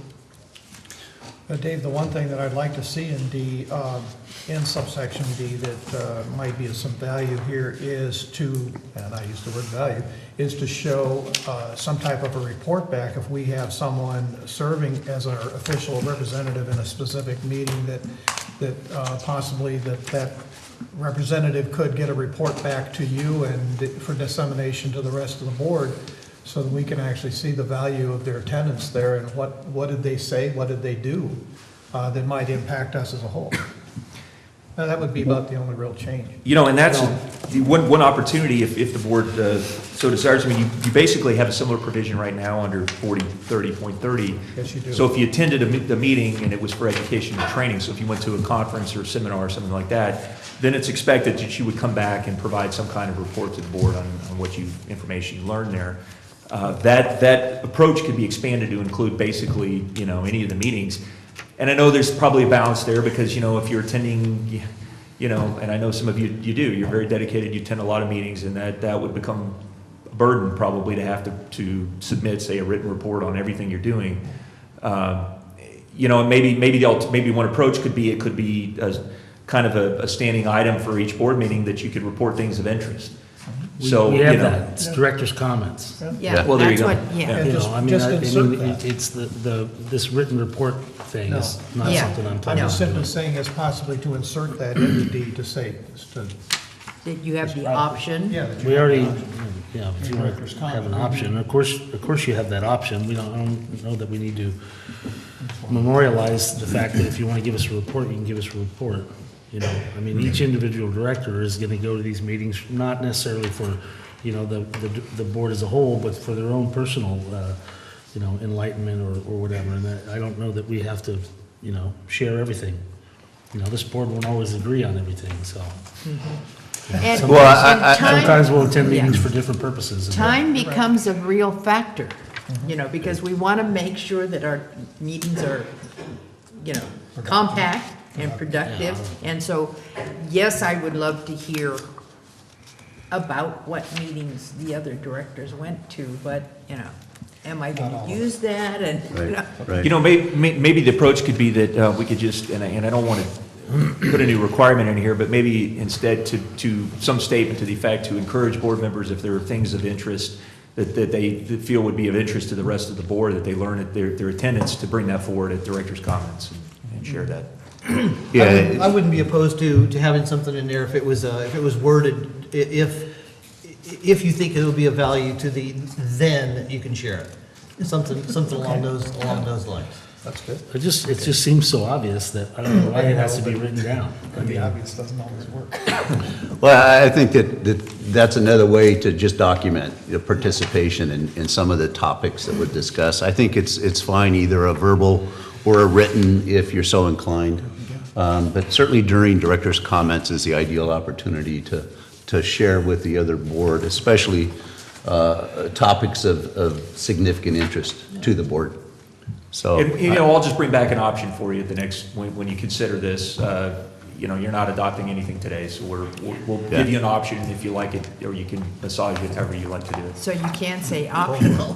Dave, the one thing that I'd like to see in D, in subsection D that might be of some value here is to, and I use the word value, is to show some type of a report back if we have someone serving as our official representative in a specific meeting that possibly that representative could get a report back to you and for dissemination to the rest of the board, so that we can actually see the value of their attendance there and what did they say, what did they do that might impact us as a whole. Now, that would be about the only real change. You know, and that's one opportunity if the board so desires. I mean, you basically have a similar provision right now under 4030.30. Yes, you do. So if you attended the meeting and it was for education and training, so if you went to a conference or seminar or something like that, then it's expected that you would come back and provide some kind of report to the board on what information you learned there. That approach could be expanded to include basically, you know, any of the meetings. And I know there's probably a balance there because, you know, if you're attending, you know, and I know some of you do, you're very dedicated, you attend a lot of meetings, and that would become a burden probably to have to submit, say, a written report on everything you're doing. You know, maybe one approach could be, it could be kind of a standing item for each board meeting that you could report things of interest. So, we have you know, that, it's director's comments. Yeah, well, there you that's go. what, yeah. You know, I mean, insert that. it's this written report thing is not Yeah. something I'm I'm talking just simply about. saying is possibly to insert that in the D to say, That you have the option. yeah. that you We have already, the option. yeah, if you Director's want to have an comment. option, of course you have that option. I don't know that we need to memorialize the fact that if you want to give us a report, you can give us a report. You know, I mean, each individual director is going to go to these meetings, not necessarily for, you know, the board as a whole, but for their own personal, you know, enlightenment or whatever. And I don't know that we have to, you know, share everything. You know, this board won't always agree on everything, so. And Well, I- Sometimes we'll attend Yeah. meetings for different purposes. Time becomes a real factor, you know, because we want to make sure that our meetings are, you know, compact and productive. And so, yes, I would love to hear about what meetings the other directors went to, but, you know, am I going to use that? And, you know, Right. You know, maybe the approach could be that we could just, and I don't want to put a new requirement in here, but maybe instead to some statement to the effect to encourage board members, if there are things of interest that they feel would be of interest to the rest of the board, that they learn at their attendance, to bring that forward at director's comments and share that. Yeah. I wouldn't be opposed to having something in there if it was worded, if you think it'll be of value to then you can share it. Something along those lines. That's good. It just seems so obvious that I don't know why it has to be written down. I The mean, obvious doesn't always work. Well, I think that's another way to just document the participation in some of the topics that were discussed. I think it's fine, either a verbal or a written, if you're so inclined. But certainly during director's comments is the ideal opportunity to share with the other board, especially topics of significant interest to the board. So, And, you know, I'll just bring back an option for you at the next, when you consider this. You know, you're not adopting anything today, so we'll give you an option if you like it, or you can massage it however you like to do it. so you can't say optional.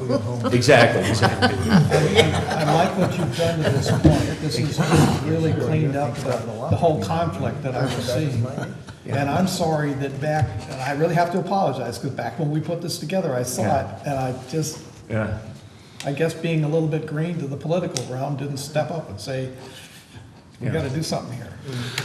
Exactly. I like what you've done to this point. This has really cleaned up the whole conflict that I was seeing. And I'm sorry that back, and I really have to apologize, because back when we put this together, I saw it, and I just, Yeah. I guess being a little bit green to the political realm, didn't step up and say, we gotta do something here.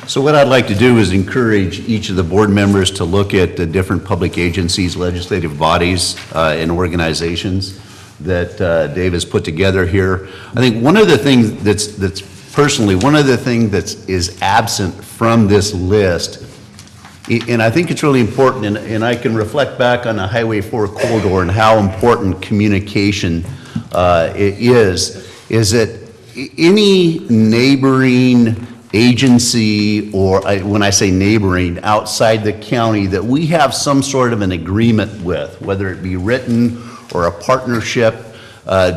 so what I'd like to do is encourage each of the board members to look at the different public agencies, legislative bodies, and organizations that Dave has put together here. I think one of the things that's personally, one of the things that is absent from this list, and I think it's really important, and I can reflect back on the Highway 4 corridor and how important communication is that any neighboring agency, or when I say neighboring, outside the county, that we have some sort of an agreement with, whether it be written or a partnership,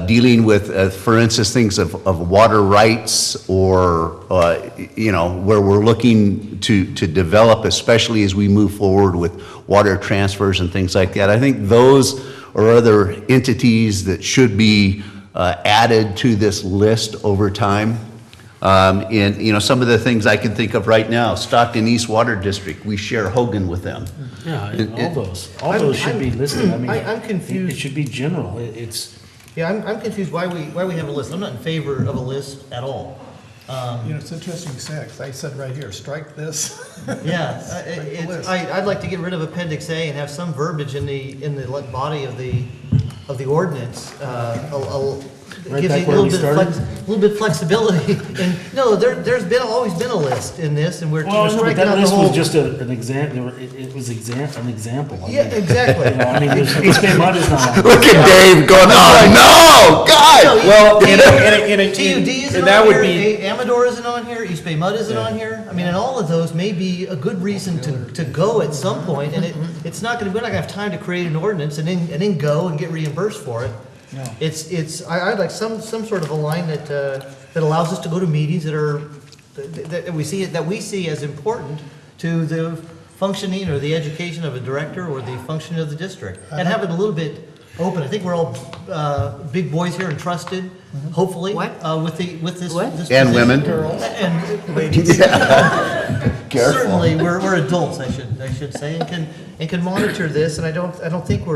dealing with, for instance, things of water rights, or, where we're looking to develop, especially as we move forward with water transfers and things like that. I think those are other entities that should be added to this list over time. And, some of the things I can think of right now, Stockton East Water District, we share Hogan with them. Yeah, and all those should be listed. I mean, I'm confused. It should be general. I'm confused why we have a list. I'm not in favor of a list at all. It's interesting, Six. I said right here, strike this. Yeah, Strike the list. I'd like to get rid of Appendix A and have some verbiage in the body of the ordinance. Right Gives back you where we started? a little bit flexibility. And no, there's always been a list in this, and we're Well, no, but striking that out the list whole. was just an example. It was an example. I Yeah, mean, exactly. I mean, East Bay Mud is not on. Look at Dave going, oh, no, God! Well, TUD isn't and that on would here, be, Amador isn't on here, East Bay Mud isn't on here. I mean, and all of those may be a good reason to go at some point, and it's not gonna, we're not gonna have time to create an ordinance and then go and get reimbursed for it. No. I'd like some sort of a line that allows us to go to meetings that we see as important to the functioning or the education of a director or the functioning of the district, and have it a little bit open. I think we're all big boys here and trusted, hopefully. What? With this. What? This And position. women. And ladies. Careful. Certainly, we're adults, I should say, and can monitor this, and I don't think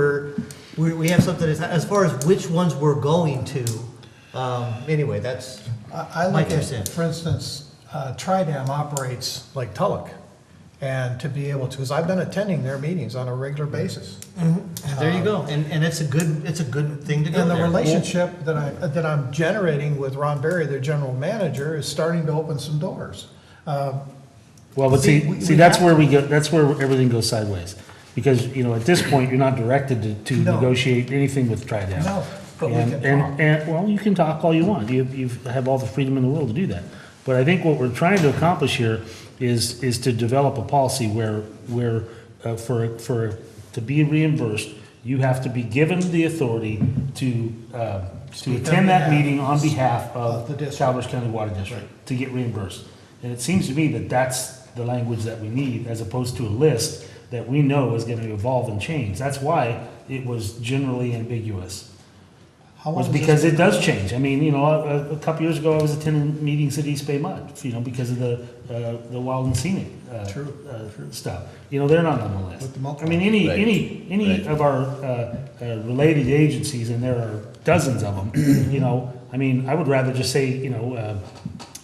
we have something as far as which ones we're going to. Anyway, that's I my look 2 at, cents. for instance, Tridam operates like Tulloch. And to be able to, because I've been attending their meetings on a regular basis. There you go, and it's a good thing to go And the there. relationship that I'm generating with Ron Berry, their general manager, is starting to open some doors. Well, but See, see, we that's have- where we go, that's where everything goes sideways. Because, at this point, you're not directed to No. negotiate anything with Trident. No, but we And- can and- talk. And, well, you can talk all you want. You have all the freedom in the world to do that. But I think what we're trying to accomplish here is to develop a policy where to be reimbursed, you have to be given the authority to attend that meeting on behalf of the district. Calaveras County Water District to get reimbursed. And it seems to me that that's the language that we need, as opposed to a list that we know is going to evolve and change. That's why it was generally ambiguous. How long Was has this because it been does going change. I mean, a couple years ago, I was attending meetings at East Bay Mud, because of the wild and scenic stuff. They're not on the list. With the milk I mean, any of our related agencies, and there are dozens of them. I mean, I would rather just say,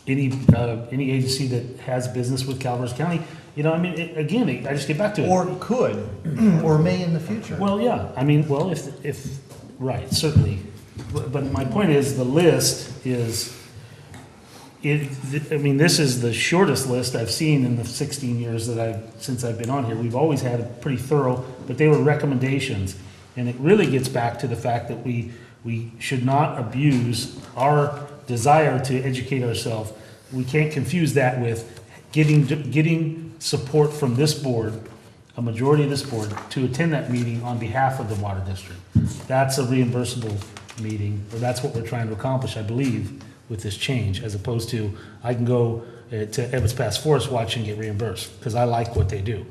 any agency that has business with Calaveras County. I mean, again, I just get back to it. Or could, or may in the future. Well, yeah, I mean, well, if, right, certainly. But my point is, the list is, this is the shortest list I've seen in the 16 years since I've been on here. We've always had a pretty thorough, but they were recommendations. And it really gets back to the fact that we should not abuse our desire to educate ourselves. We can't confuse that with getting support from this board, a majority of this board, to attend that meeting on behalf of the water district. That's a reimbursable meeting, or that's what we're trying to accomplish, I believe, with this change, as opposed to, I can go to Evans Pass Forest Watch and get reimbursed, because I like what they do.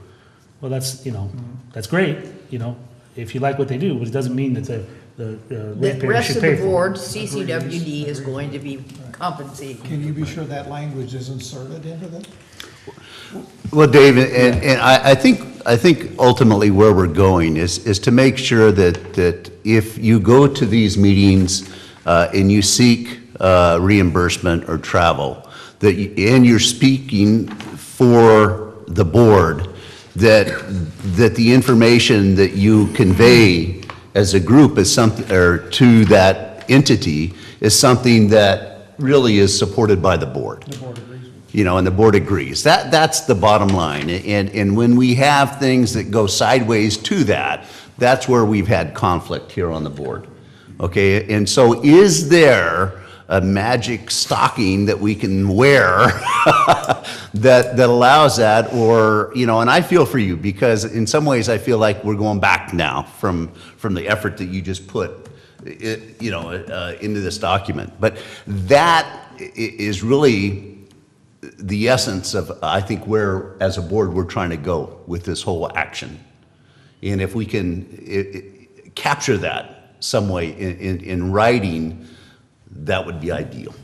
Well, that's, that's great, if you like what they do, but it doesn't mean that the The ratepayer rest should of pay the for it. board, CCWD, is going to be compensating. Can you be sure that language is inserted into this? Well, Dave, and I think ultimately where we're going is to make sure that if you go to these meetings and you seek reimbursement or travel, and you're speaking for the board, that the information that you convey as a group is something, or to that entity, is something that really is supported by the board. The board agrees with And the board agrees. That's the bottom line. And when we have things that go sideways to that, that's where we've had conflict here on the board. Okay, and so is there a magic stocking that we can wear that allows that, or, you know, and I feel for you, because in some ways I feel like we're going back now from the effort that you just put into this document. But that is really the essence of, I think, where, as a board, we're trying to go with this whole action. And if we can capture that some way in writing, that would be ideal.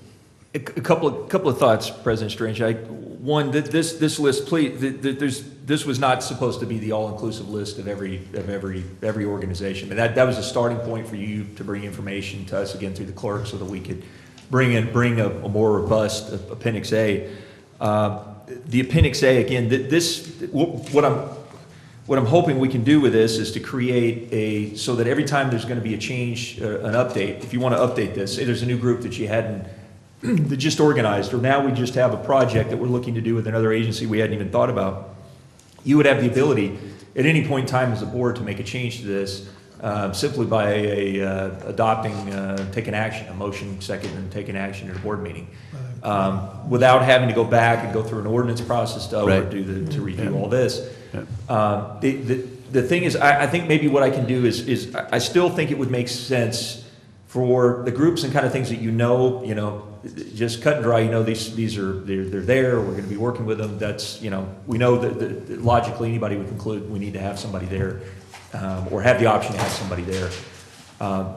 A couple of thoughts, President Strange. One, this list, please, this was not supposed to be the all-inclusive list of every organization. But that was a starting point for you to bring information to us again through the clerk, so that we could bring a more robust Appendix A. The Appendix A, again, what I'm hoping we can do with this is to create so that every time there's going to be a change, an update, if you want to update this, say there's a new group that you hadn't, that just organized, or now we just have a project that we're looking to do with another agency we hadn't even thought about, you would have the ability at any point in time as a board to make a change to this simply by taking action, a motion second, and taking action at a board meeting. Without having to go back and go through an ordinance process to review all this. The thing is, I think maybe what I can do is I still think it would make sense for the groups and kind of things that just cut and dry, they're there, we're going to be working with them. That's, we know that logically anybody would conclude we need to have somebody there, or have the option to have somebody there.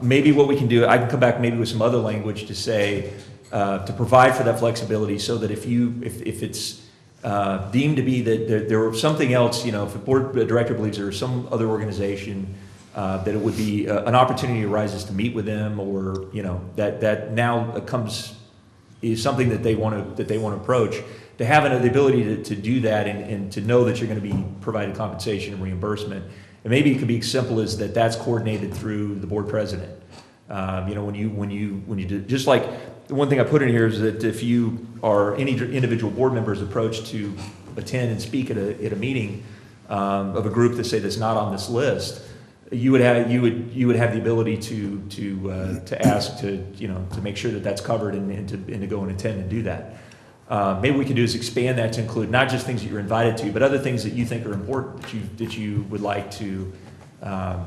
Maybe what we can do, I can come back maybe with some other language to say, to provide for that flexibility, so that if it's deemed to be that there was something else, if the board director believes there is some other organization that it would be an opportunity arises to meet with them, or that now is something that they want to approach, to have the ability to do that, and to know that you're going to be provided compensation and reimbursement. And maybe it could be as simple as that's coordinated through the board president. When you do, just like the one thing I put in here is that if you are any individual board member's approach to attend and speak at a meeting of a group that say that's not on this list, you would have the ability to ask to make sure that that's covered, and to go and attend and do that. Maybe we could do is expand that to include not just things that you're invited to, but other things that you think are important that you would like to. I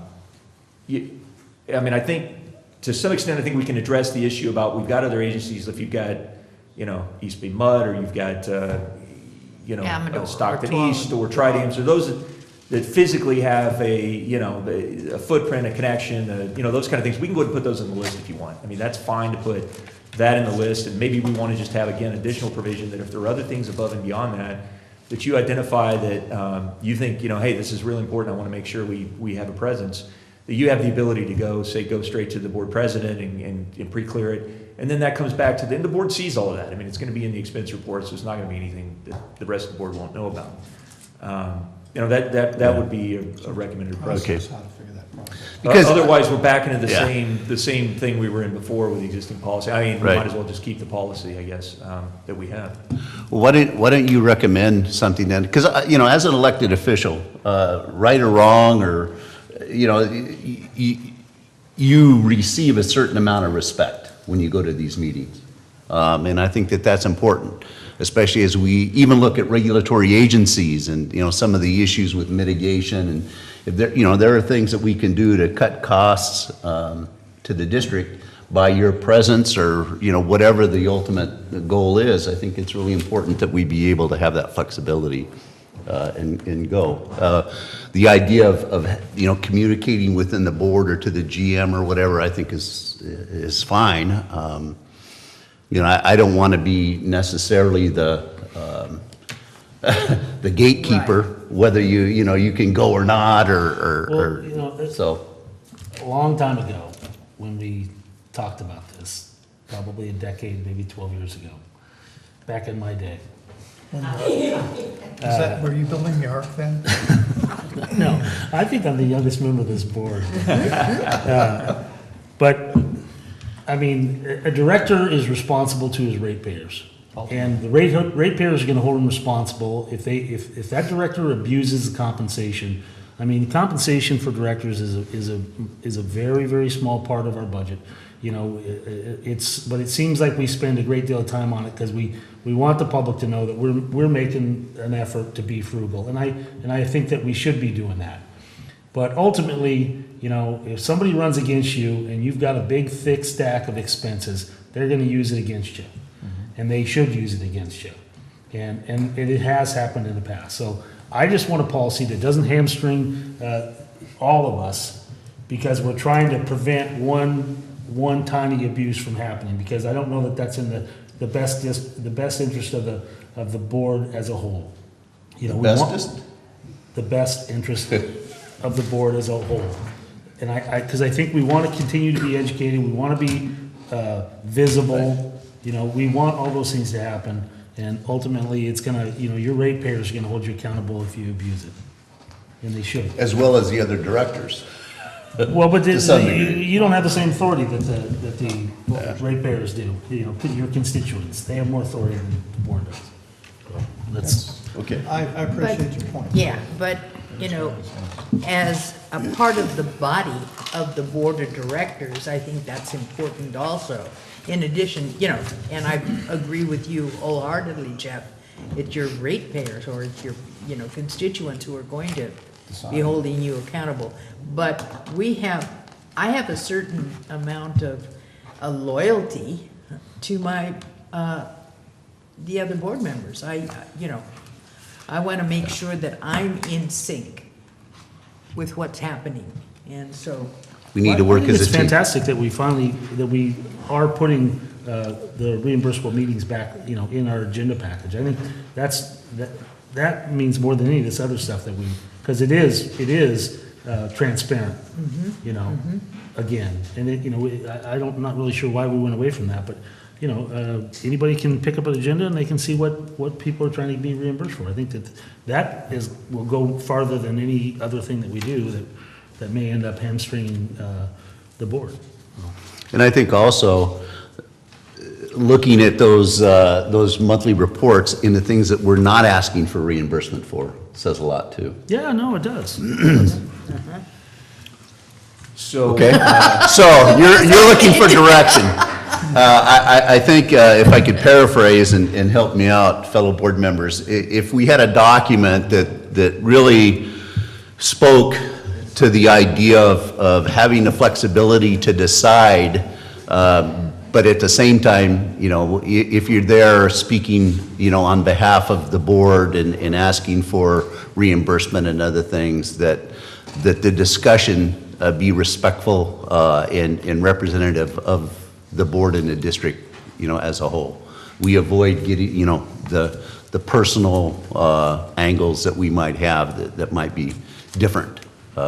think to some extent, I think we can address the issue about we've got other agencies. If you've got East Bay Mud, or you've got Stockton East or Tridams, or those that physically have a footprint, a connection, those kind of things. We can go ahead and put those on the list if you want. I mean, that's fine to put that in the list, and maybe we want to just have, again, additional provision that if there are other things above and beyond that you identify that you think, hey, this is really important, I want to make sure we have a presence, that you have the ability to go straight to the board president and pre-clear it. And then that comes back to, then the board sees all of that. I mean, it's going to be in the expense report, so it's not going to be anything that the rest of the board won't know about. That would be a recommended approach. Okay. Because otherwise, we're back into the same thing we were in before with the existing policy. I mean, we might as well just keep the policy, I guess, that we have. Well, why don't you recommend something then? Because as an elected official, right or wrong, or you receive a certain amount of respect when you go to these meetings, and I think that's important, especially as we even look at regulatory agencies and some of the issues with mitigation, and if there are things that we can do to cut costs to the district by your presence, or whatever the ultimate goal is. I think it's really important that we be able to have that flexibility and go. The idea of communicating within the board or to the GM or whatever, I think is fine. I don't want to be necessarily the gatekeeper, whether you can go or not, so. A long time ago, when we talked about this, probably a decade, maybe 12 years ago, back in my day. Were you building the ark then? No, I think I'm the youngest member of this board. But, I mean, a director is responsible to his ratepayers. And the ratepayers are going to hold him responsible if that director abuses the compensation. I mean, compensation for directors is a very, very small part of our budget. you know, but it seems like we spend a great deal of time on it because we want the public to know that we're making an effort to be frugal. And I think that we should be doing that. But ultimately, you know, if somebody runs against you and you've got a big, thick stack of expenses, they're going to use it against you. And they should use it against you. And it has happened in the past. So I just want a policy that doesn't hamstring all of us because we're trying to prevent one tiny abuse from happening, because I don't know that that's in the best interest of the board as a whole. You know, the best interest of the board as a whole. And because I think we want to continue to be educated, we want to be visible, you know, we want all those things to happen, and ultimately it's gonna, you know, your ratepayers are gonna hold you accountable if you abuse it, and they should. As well as the other directors. Well, but you don't have the same authority that the ratepayers do, you know, your constituents, they have more authority than the board does. So that's, okay. I appreciate your point. Yeah, but, you know, as a part of the body of the board of directors, I think that's important also. In addition, you know, and I agree with you wholeheartedly, Jeff, it's your ratepayers or it's your, you know, constituents who are going to be holding you accountable. But I have a certain amount of a loyalty to my, the other board members. You know, I want to make sure that I'm in sync with what's happening, and so. We need to work as a team. It's fantastic that we are putting the reimbursable meetings back, you know, in our agenda package. I think that means more than any of this other stuff that because it is transparent, you know, again. And it, you know, I'm not really sure why we went away from that, but you know, anybody can pick up an agenda and they can see what people are trying to be reimbursed for. I think that will go farther than any other thing that we do that may end up hamstringing the board. And I think also, looking at those monthly reports into things that we're not asking for reimbursement for says a lot too. Yeah, no, it does. So, okay, so you're looking for direction. I think if I could paraphrase and help me out, fellow board members, if we had a document that really spoke to the idea of having the flexibility to decide, but at the same time, you know, if you're there speaking, you know, on behalf of the board and asking for reimbursement and other things, that the discussion be respectful and representative of the board and the district, you know, as a whole. We avoid getting, you know, the personal angles that we might have that might be different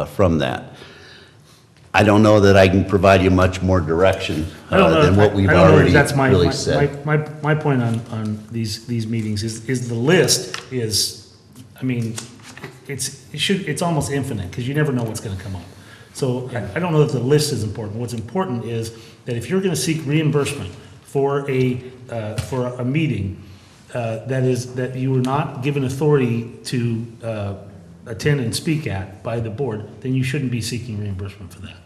from that. I don't know that I can provide you much more direction than what we've already really said. My point on these meetings is the list is, I mean, it's almost infinite because you never know what's going to come up. So I don't know that the list is important. What's important is that if you're going to seek reimbursement for a meeting that you were not given authority to attend and speak at by the board, then you shouldn't be seeking reimbursement for that.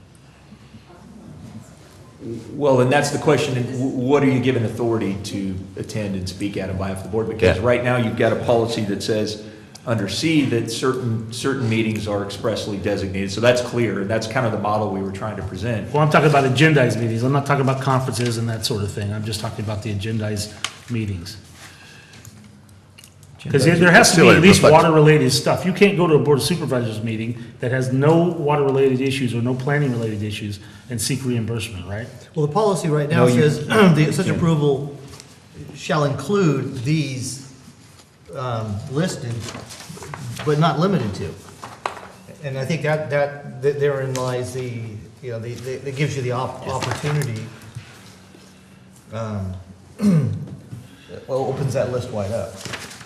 well, and that's the question, what are you given authority to attend and speak at on behalf of the board? Because right now you've got a policy that says under C that certain meetings are expressly designated, so that's clear, and that's kind of the model we were trying to present. Well, I'm talking about agendized meetings. I'm not talking about conferences and that sort of thing. I'm just talking about the agendized meetings. Because there has to be at least water-related stuff. You can't go to a Board of Supervisors meeting that has no water-related issues or no planning-related issues and seek reimbursement, right? Well, the policy right now says such approval shall include these listed, but not limited to. And I think that therein lies the, you know, that gives you the opportunity, well, opens that list wide up.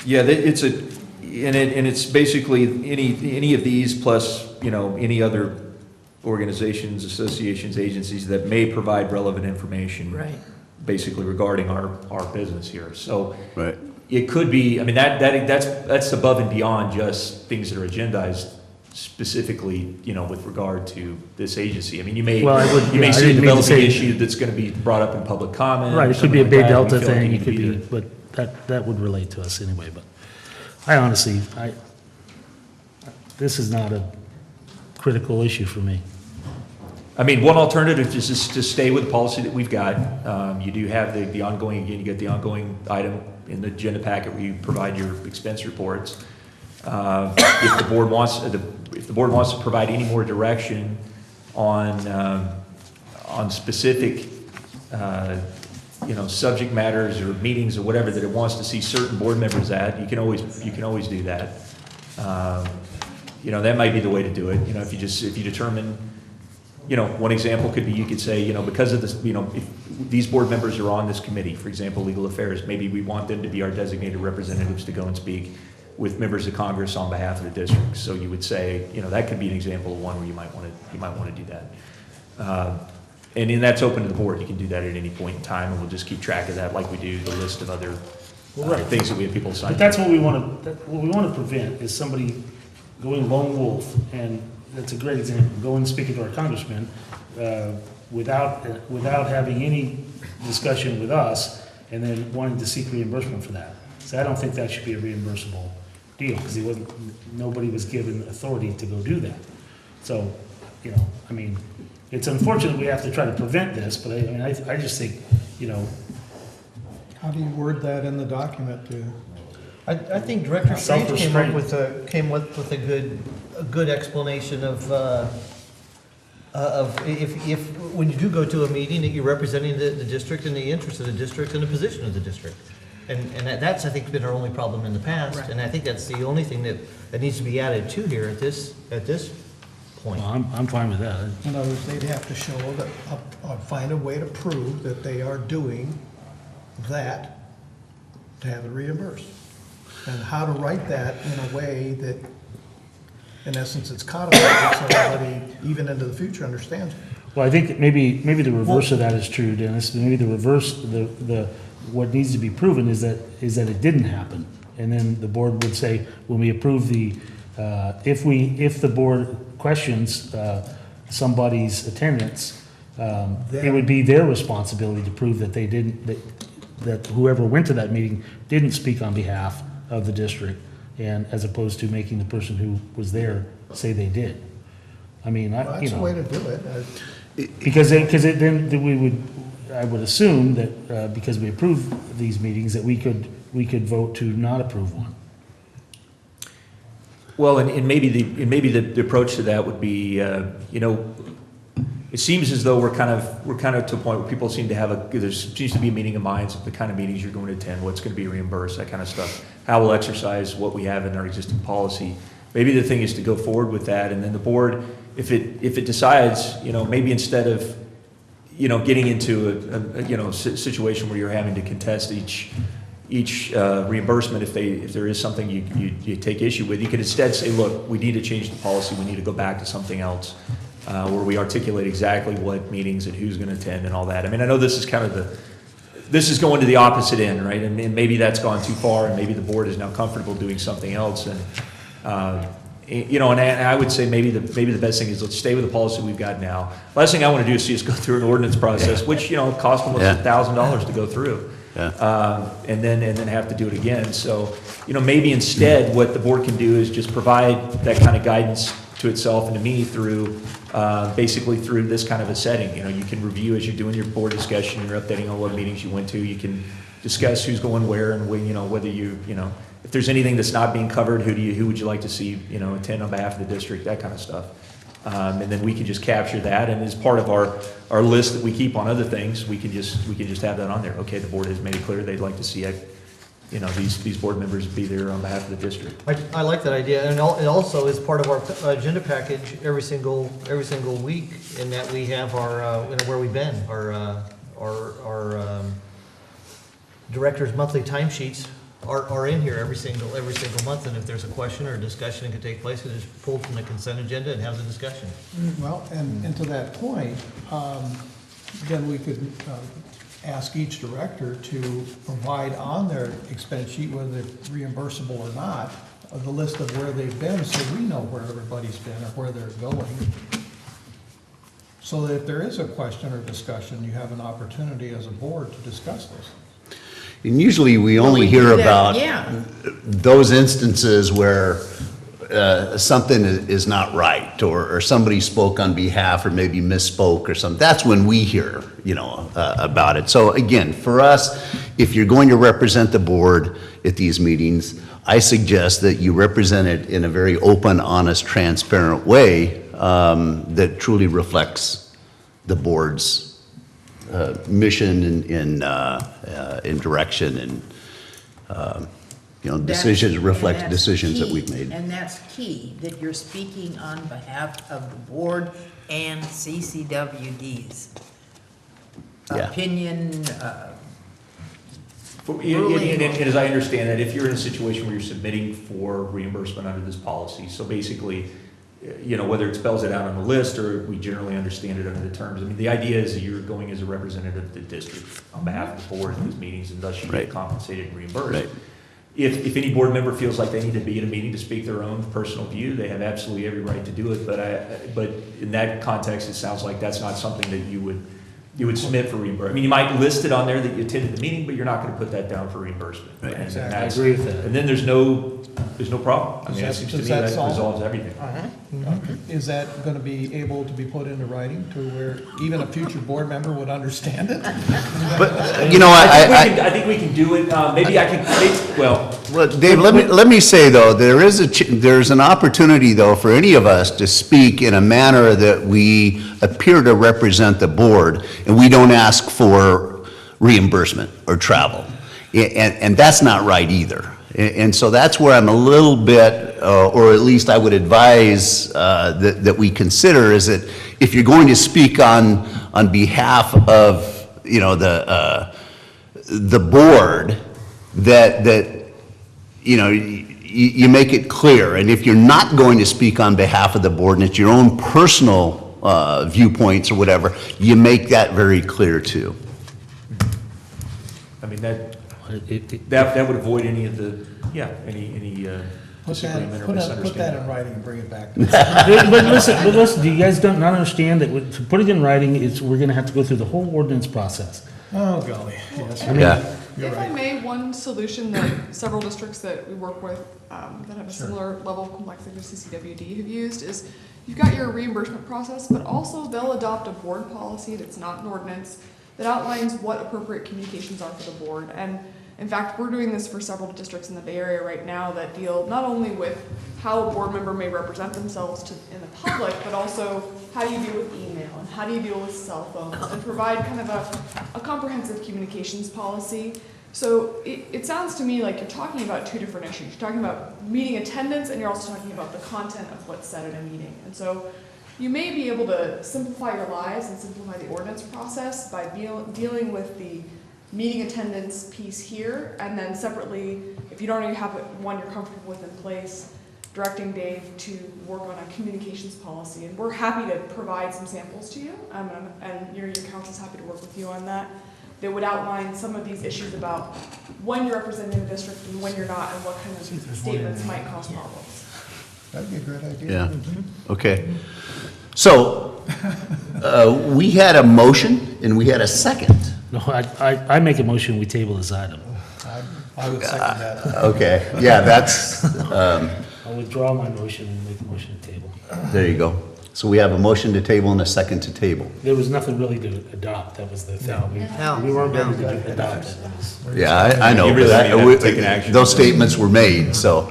Yeah, it's basically any of these plus, you know, any other organizations, associations, agencies that may provide relevant information. Right. Basically regarding our business here. So right. It could be, I mean, that's above and beyond just things that are agendized specifically, with regard to this agency. I mean, you may, Well, I would- you may yeah, I see a didn't mean to developing say- issue that's gonna be brought up in public comment. Right, or it could be a something Bay like that, and Delta we feel like thing, you it need could to be, there. but that would relate to us anyway, but I honestly, this is not a critical issue for me. I mean, one alternative is just to stay with the policy that we've got. You do have the ongoing, again, you get the ongoing item in the agenda packet where you provide your expense reports. If the board wants, to provide any more direction on specific, subject matters or meetings or whatever that it wants to see certain board members at, you can always do that. That might be the way to do it. If you determine, one example could be, you could say, because of this, if these board members are on this committee, for example, legal affairs, maybe we want them to be our designated representatives to go and speak with members of Congress on behalf of the district. So you would say, that could be an example of one where you might want to do that. And that's open to the board. You can do that at any point in time, and we'll just keep track of that like we do the list of other things that we have people assign. But that's what we want to prevent, is somebody going lone wolf, and that's a great example, going and speaking to our congressman without having any discussion with us, and then wanting to seek reimbursement for that. So I don't think that should be a reimbursable deal, because nobody was given authority to go do that. So, it's unfortunate we have to try to prevent this, but I just think, How do you word that in the document to? I think Director Strange came Self-restraint. with a good explanation of if when you do go to a meeting, that you're representing the district and the interests of the district and the position of the district. And that's, I think, been our only problem in the past, and I think that's the only thing that needs to be added to here at this point. Well, I'm fine with that. In other words, they'd have to show that, find a way to prove that they are doing that to have it reimbursed. And how to write that in a way that, in essence, it's codified, so everybody, even into the future, understands it. Well, I think that maybe the reverse of that is true, Dennis. Maybe the reverse, what needs to be proven is that it didn't happen. And then the board would say, when we approve if the board questions somebody's attendance, it would be their responsibility to prove that they didn't, that whoever went to that meeting didn't speak on behalf of the district, and as opposed to making the person who was there say they did. That's the way to do it. Because I would assume that because we approve these meetings, that we could vote to not approve one. Well, and maybe the approach to that would be, it seems as though we're kind of to a point where people seem to have there seems to be a meeting of minds of the kind of meetings you're going to attend, what's going to be reimbursed, that kind of stuff, how we'll exercise what we have in our existing policy. Maybe the thing is to go forward with that, and then the board, if it decides, maybe instead of, getting into a situation where you're having to contest each reimbursement, if there is something you take issue with, you could instead say, look, we need to change the policy, we need to go back to something else, where we articulate exactly what meetings and who's going to attend and all that. I know this is kind of this is going to the opposite end, right? And maybe that's gone too far, and maybe the board is now comfortable doing something else. And and I would say maybe the best thing is let's stay with the policy we've got now. Last thing I want to do is see us go through an ordinance process, which cost almost $1,000 to go through, and then have to do it again. So maybe instead what the board can do is just provide that kind of guidance to itself and to me through basically through this kind of a setting. You can review as you're doing your board discussion, you're updating on what meetings you went to. You can discuss who's going where and when, whether if there's anything that's not being covered, who would you like to see, attend on behalf of the district, that kind of stuff. And then we can just capture that, and as part of our list that we keep on other things, we can just have that on there. Okay, the board has made it clear they'd like to see these board members be there on behalf of the district. I like that idea, and it also is part of our agenda package every single week, in that we have our where we've been, our director's monthly timesheets are in here every single month, and if there's a question or a discussion that can take place, it is pulled from the consent agenda and have the discussion. Well, and to that point, then we could ask each director to provide on their expense sheet, whether it's reimbursable or not, the list of where they've been, so we know where everybody's been or where they're going. So that if there is a question or discussion, you have an opportunity as a board to discuss this. And usually we only we hear do that, about yeah. those instances where something is not right, or somebody spoke on behalf or maybe misspoke or something. That's when we hear, about it. So again, for us, if you're going to represent the board at these meetings, I suggest that you represent it in a very open, honest, transparent way that truly reflects the board's mission and direction, and decisions reflect And that's decisions that key, we've made. And that's key, that you're speaking on behalf of the board and CCWD's Yeah. opinion, And as I understand it, if you're in a situation where you're submitting for reimbursement under this policy, so basically, whether it spells it out on the list or we generally understand it under the terms, I mean, the idea is that you're going as a representative of the district on behalf of the board in these meetings, and thus you Right. get compensated and reimbursed. Right. If any board member feels like they need to be at a meeting to speak their own personal view, they have absolutely every right to do it, but in that context, it sounds like that's not something that you would submit for reimbursement. I mean, you might list it on there that you attended the meeting, but you're not gonna put that down for reimbursement. Right. And Exactly. that's- I agree with that. And then there's no problem. I mean, it Does seems to that me that solve it? resolves everything. Is that gonna be able to be put into writing to where even a future board member would understand it? But, I think we can do it, maybe I can, well, Well, Dave, let me say, though, there's an opportunity, though, for any of us to speak in a manner that we appear to represent the board, and we don't ask for reimbursement or travel. And that's not right either. And so that's where I'm a little bit, or at least I would advise that we consider, is that if you're going to speak on behalf of, the board, that you make it clear. And if you're not going to speak on behalf of the board and it's your own personal viewpoints or whatever, you make that very clear too. I mean, that would avoid any of the, any disagreement or Put that misunderstanding. in writing and bring it back. But listen, do you guys not understand that to put it in writing, we're gonna have to go through the whole ordinance process? Oh, golly, yes. Yeah. You're If I right. may, one solution that several districts that we work with that have a similar level of complexity to CCWD have used is you've got your reimbursement process, but also they'll adopt a board policy that's not an ordinance that outlines what appropriate communications are for the board. And in fact, we're doing this for several districts in the Bay Area right now that deal not only with how a board member may represent themselves in the public, but also how do you deal with email and how do you deal with cell phones, and provide kind of a comprehensive communications policy. So it sounds to me like you're talking about two different issues. You're talking about meeting attendance, and you're also talking about the content of what's said at a meeting. And so you may be able to simplify your lives and simplify the ordinance process by dealing with the meeting attendance piece here, and then separately, if you don't already have one you're comfortable with in place, directing Dave to work on a communications policy. And we're happy to provide some samples to you, and your council's happy to work with you on that. That would outline some of these issues about when you're representing the district and when you're not, and what kind of statements might cause problems. That'd be a great idea. Yeah, okay. So, we had a motion and we had a second. No, I make a motion, we table this item. I would second that. Okay, yeah, that's, I'll withdraw my motion and make a motion to table. there you go. So we have a motion to table and a second to table. There was nothing really to adopt, that was the thing. We weren't ready to adopt it. It was- Yeah, I know. You really but don't need to take an action. Those statements were made, so.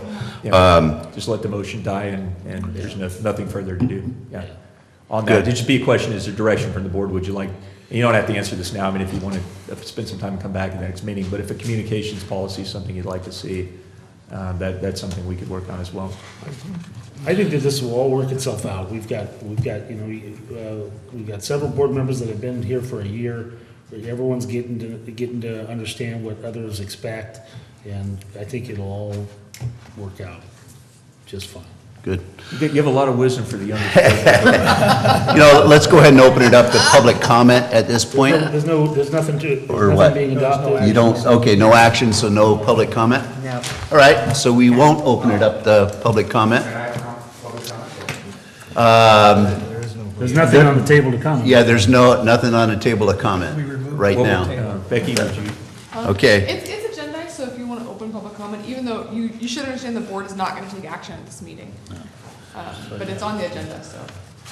Just let the motion die and there's nothing further to do. Yeah. On Good. that, it should be a question, is there direction from the board? Would you like, and you don't have to answer this now, I mean, if you want to spend some time and come back in the next meeting, but if a communications policy is something you'd like to see, that's something we could work on as well. I think that this will all work itself out. We've got several board members that have been here for a year. Everyone's getting to understand what others expect, and I think it'll all work out just fine. good. You have a lot of wisdom for the younger. You know, let's go ahead and open it up to public comment at this point. There's nothing to, Or nothing what? being adopted. You don't, okay, no action, so no public comment? No. All right, so we won't open it up to public comment. There's nothing on the table to comment. Yeah, there's nothing on the table to comment right now. Becky, would you? Okay. It's agendized, so if you want to open public comment, even though you should understand the board is not going to take action at this meeting. But it's on the agenda, so.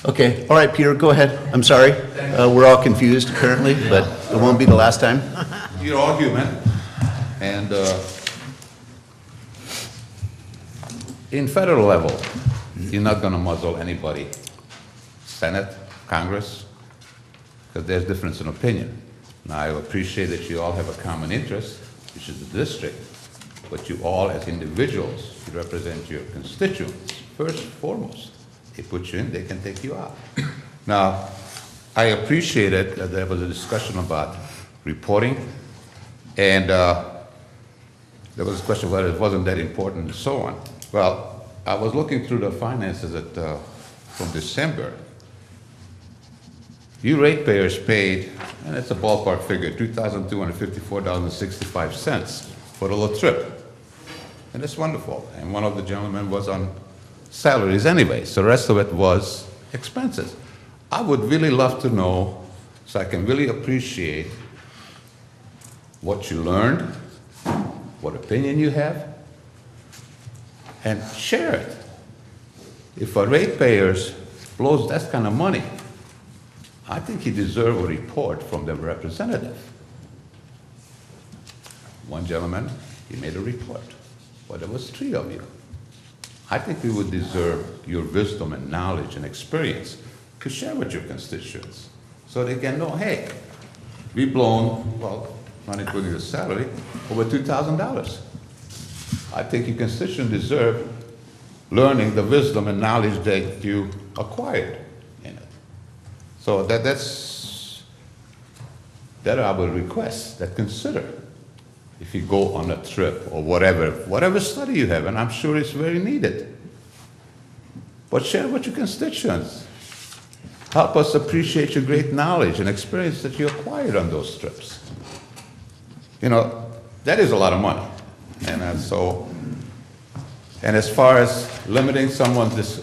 Okay, all right, Peter, go ahead. I'm sorry. We're all confused apparently, but it won't be the last time. Your argument, and in federal level, you're not going to muzzle anybody. Senate, Congress, because there's difference in opinion. Now, I appreciate that you all have a common interest, which is the district, but you all as individuals, you represent your constituents. First and foremost, they put you in, they can take you out. Now, I appreciated that there was a discussion about reporting, and there was a question whether it wasn't that important and so on. Well, I was looking through the finances from December. You ratepayers paid, and it's a ballpark figure, $2,254.65 for the little trip. And it's wonderful. And one of the gentlemen was on salaries anyway, so the rest of it was expenses. I would really love to know, so I can really appreciate what you learned, what opinion you have, and share it. If a ratepayers blows that kind of money, I think he deserves a report from the representative. One gentleman, he made a report, but there was 3 of you. I think we would deserve your wisdom and knowledge and experience to share with your constituents so they can know, hey, we've blown, well, not including the salary, over $2,000. I think your constituents deserve learning the wisdom and knowledge that you acquired in it. So that's I would request, that consider if you go on a trip or whatever study you have, and I'm sure it's very needed. But share with your constituents. Help us appreciate your great knowledge and experience that you acquired on those trips. You know, that is a lot of money. And and as far as limiting someone's,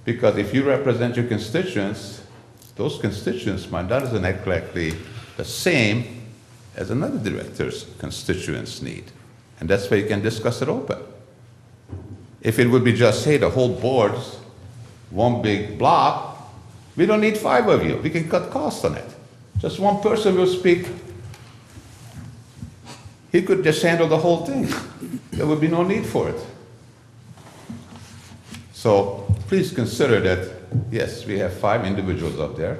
because if you represent your constituents, those constituents might not be exactly the same as another director's constituents need. And that's where you can discuss it open. If it would be just, hey, the whole board's one big block, we don't need 5 of you. We can cut costs on it. Just one person will speak. He could just handle the whole thing. There would be no need for it. So please consider that, yes, we have 5 individuals up there.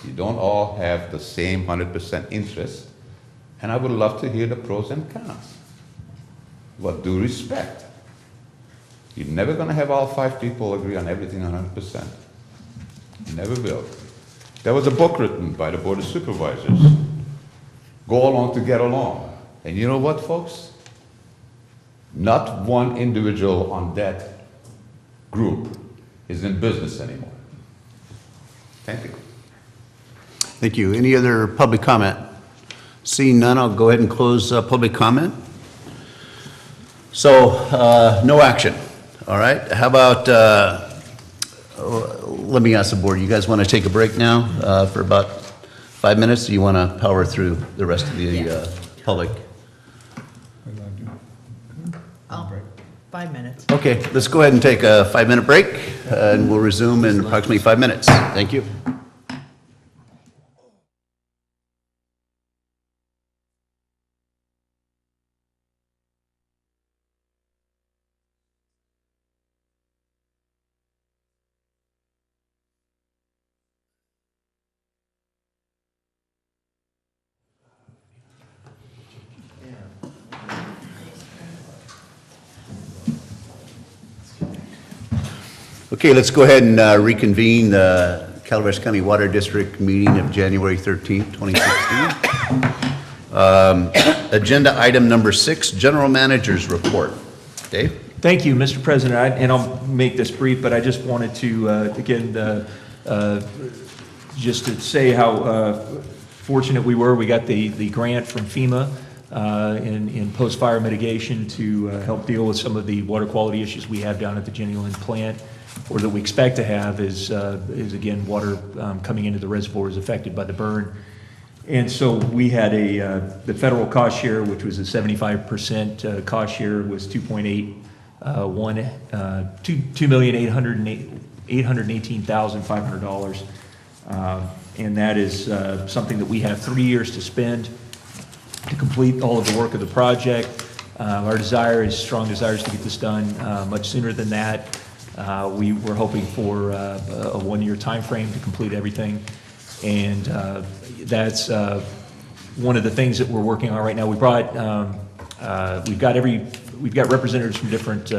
You don't all have the same 100% interest. And I would love to hear the pros and cons. But due respect. You're never going to have all 5 people agree on everything 100%. You never will. There was a book written by the Board of Supervisors, Go Along to Get Along. And you know what, folks? Not one individual on that group is in business anymore. Thank you. Thank you. Any other public comment? Seeing none, I'll go ahead and close public comment. So, no action. All right. How about, let me ask the board, you guys want to take a break now for about 5 minutes? Do you want to power through the rest of the public? 5 minutes. Okay, let's go ahead and take a 5-minute break, and we'll resume in approximately 5 minutes. Thank you. Okay, let's go ahead and reconvene the Calaveras County Water District meeting of January 13th, 2016. Agenda item number 6, General Manager's Report. Dave? Thank you, Mr. President, and I'll make this brief, but I just wanted to, again, just to say how fortunate we were. We got the grant from FEMA in post-fire mitigation to help deal with some of the water quality issues we have down at the Jenny Lind plant, or that we expect to have, is again, water coming into the reservoir is affected by the burn. And so we had the federal cost share, which was a 75% cost share, was $2,818,500. And that is something that we have 3 years to spend to complete all of the work of the project. Our strong desire is to get this done much sooner than that. We were hoping for a 1-year time frame to complete everything. And that's one of the things that we're working on right now. We've got representatives from different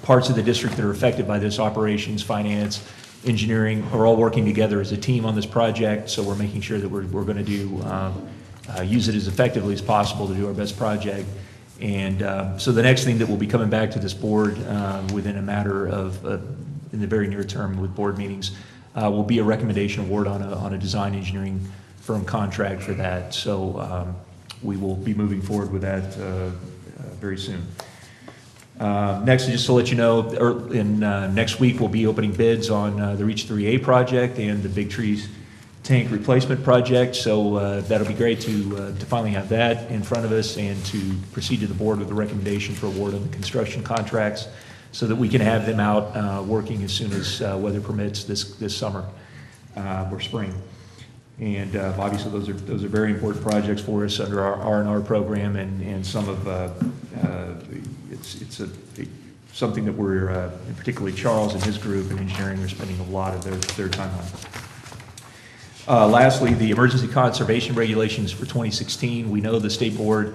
parts of the district that are affected by this, operations, finance, engineering, are all working together as a team on this project. So we're making sure that we're going to use it as effectively as possible to do our best project. And so the next thing that will be coming back to this board within a matter of, in the very near term with board meetings, will be a recommendation award on a design engineering firm contract for that. So we will be moving forward with that very soon. Next, just to let you know, next week we'll be opening bids on the Reach 3A project and the Big Trees tank replacement project. So that'll be great to finally have that in front of us and to proceed to the board with a recommendation for award of the construction contracts, so that we can have them out working as soon as weather permits this summer or spring. And obviously those are very important projects for us under our R&R program, and some of it's something that we're and particularly Charles and his group in engineering are spending a lot of their time on. Lastly, the emergency conservation regulations for 2016. We know the State Water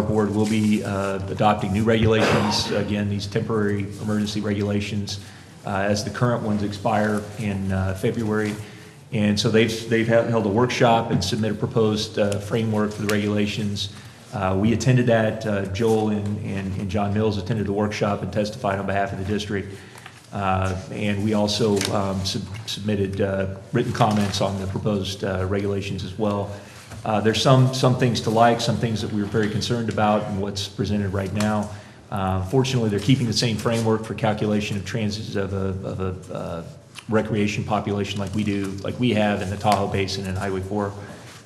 Board will be adopting new regulations. Again, these temporary emergency regulations, as the current ones expire in February. And so they've held a workshop and submitted a proposed framework for the regulations. We attended that. Joel and John Mills attended the workshop and testified on behalf of the district. And we also submitted written comments on the proposed regulations as well. There's some things to like, some things that we were very concerned about in what's presented right now. Fortunately, they're keeping the same framework for calculation of transits of a recreation population like we have in the Tahoe Basin and Highway 4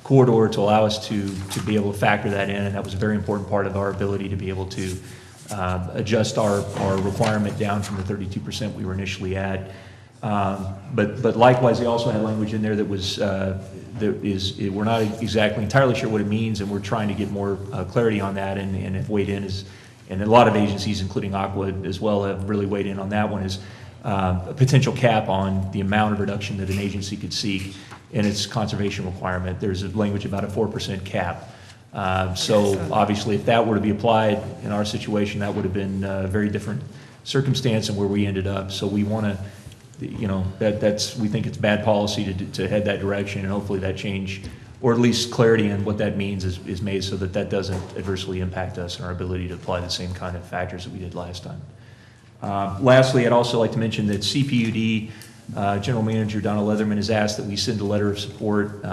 corridor, to allow us to be able to factor that in. And that was a very important part of our ability to be able to adjust our requirement down from the 32% we were initially at. But likewise, they also had language in there that was we're not exactly entirely sure what it means, and we're trying to get more clarity on that, and have weighed in and a lot of agencies, including Aqua as well, have really weighed in on that one, is a potential cap on the amount of reduction that an agency could seek in its conservation requirement. There's a language about a 4% cap. So obviously, if that were to be applied in our situation, that would have been a very different circumstance than where we ended up. So we want to, we think it's bad policy to head that direction, and hopefully that change, or at least clarity in what that means, is made so that doesn't adversely impact us and our ability to apply the same kind of factors that we did last time. Lastly, I'd also like to mention that CPUD General Manager Donna Leatherman has asked that we send a letter of support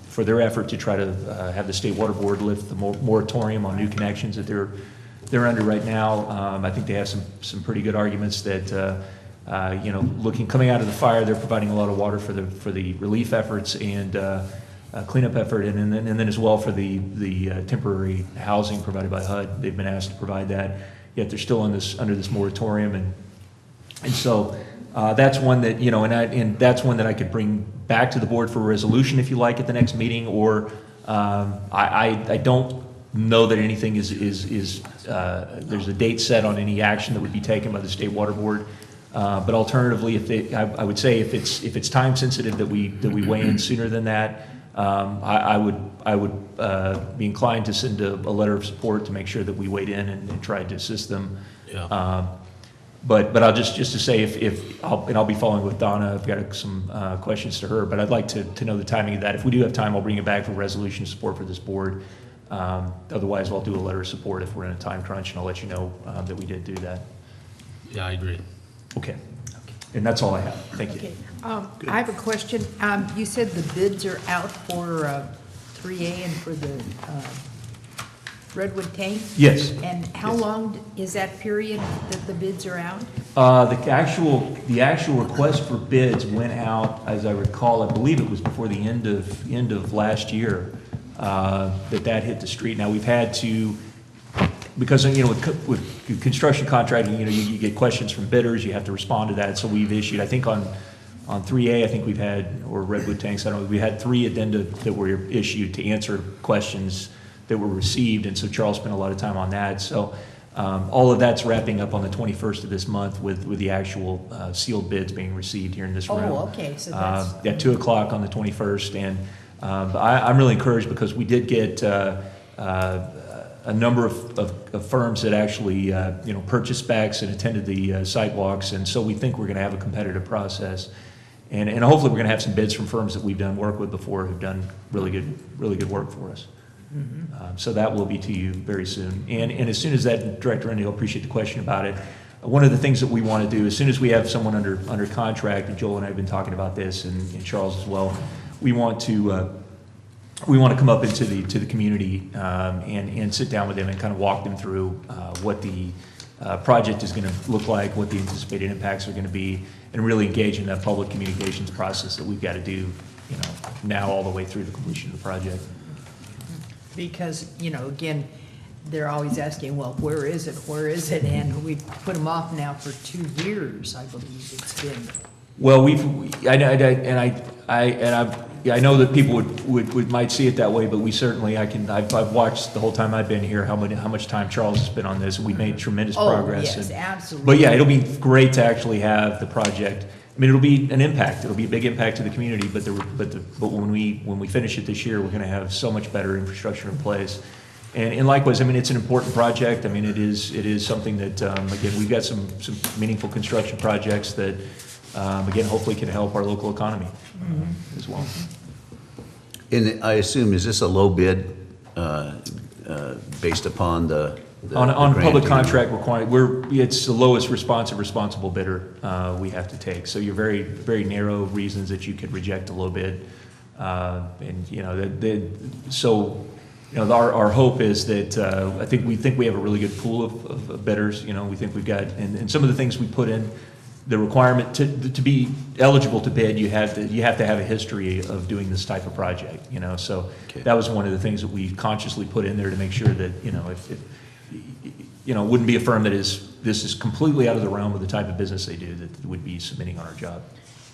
for their effort to try to have the State Water Board lift the moratorium on new connections that they're under right now. I think they have some pretty good arguments that coming out of the fire, they're providing a lot of water for the relief efforts and cleanup effort, and then as well for the temporary housing provided by HUD. They've been asked to provide that, yet they're still under this moratorium, and so that's one that and that's one that I could bring back to the board for a resolution if you like at the next meeting, or I don't know that anything is there's a date set on any action that would be taken by the State Water Board. But alternatively, I would say if it's time sensitive that we weigh in sooner than that, I would be inclined to send a letter of support to make sure that we weighed in and tried to assist them. Yeah. But I'll just to say I'll be following with Donna. I've got some questions to her, but I'd like to know the timing of that. If we do have time, I'll bring it back for resolution support for this board Otherwise, I'll do a letter of support if we're in a time crunch, and I'll let you know that we did do that. Yeah, I agree. Okay. And that's all I have. Thank you. Okay. I have a question. You said the bids are out for 3A and for the Redwood tank? Yes. And how Yes. long is that period that the bids are out? The actual request for bids went out, as I recall, I believe it was before the end of last year, that hit the street. Now, we've had to, because, with construction contracting, you get questions from bidders, you have to respond to that. So we've issued, I think on 3A, I think we've had, or Redwood tanks, I don't know, we had 3 addenda that were issued to answer questions that were received, and so Charles spent a lot of time on that. So all of that's wrapping up on the 21st of this month with the actual sealed bids being received here in this room. Oh, okay, so that's... At 2 o'clock on the 21st, and I'm really encouraged because we did get a number of firms that actually purchased specs and attended the sidewalks, and so we think we're going to have a competitive process. And hopefully we're going to have some bids from firms that we've done work with before who've done really good work for us. So that will be to you very soon. And as soon as that, Director Indy, I'll appreciate the question about it. One of the things that we want to do, as soon as we have someone under contract, and Joel and I have been talking about this, and Charles as well, we want to come up into the community and sit down with them and kind of walk them through what the project is going to look like, what the anticipated impacts are going to be, and really engage in that public communications process that we've got to do, now all the way through the completion of the project. Because, again, they're always asking, well, where is it? Where is it? And we put them off now for 2 years, I believe it's been. Well, I know that people might see it that way, but we certainly, I've watched the whole time I've been here how much time Charles has been on this, and we've made tremendous progress. Yes, absolutely. But yeah, it'll be great to actually have the project. I mean, it'll be an impact. It'll be a big impact to the community. But when we finish it this year, we're going to have so much better infrastructure in place. And likewise, I mean, it's an important project. I mean, it is something that again, we've got some meaningful construction projects that again, hopefully can help our local economy as well. And I assume, is this a low bid based upon the on grant public team? contract requirement, it's the lowest responsible bidder we have to take. So you're very, very narrow reasons that you could reject a low bid. Our hope is that we think we have a really good pool of bidders. We think we've got, and some of the things we put in, the requirement to be eligible to bid, you have to have a history of doing this type of project. So okay. That was one of the things that we consciously put in there to make sure that it wouldn't be a firm this is completely out of the realm of the type of business they do that would be submitting on our job.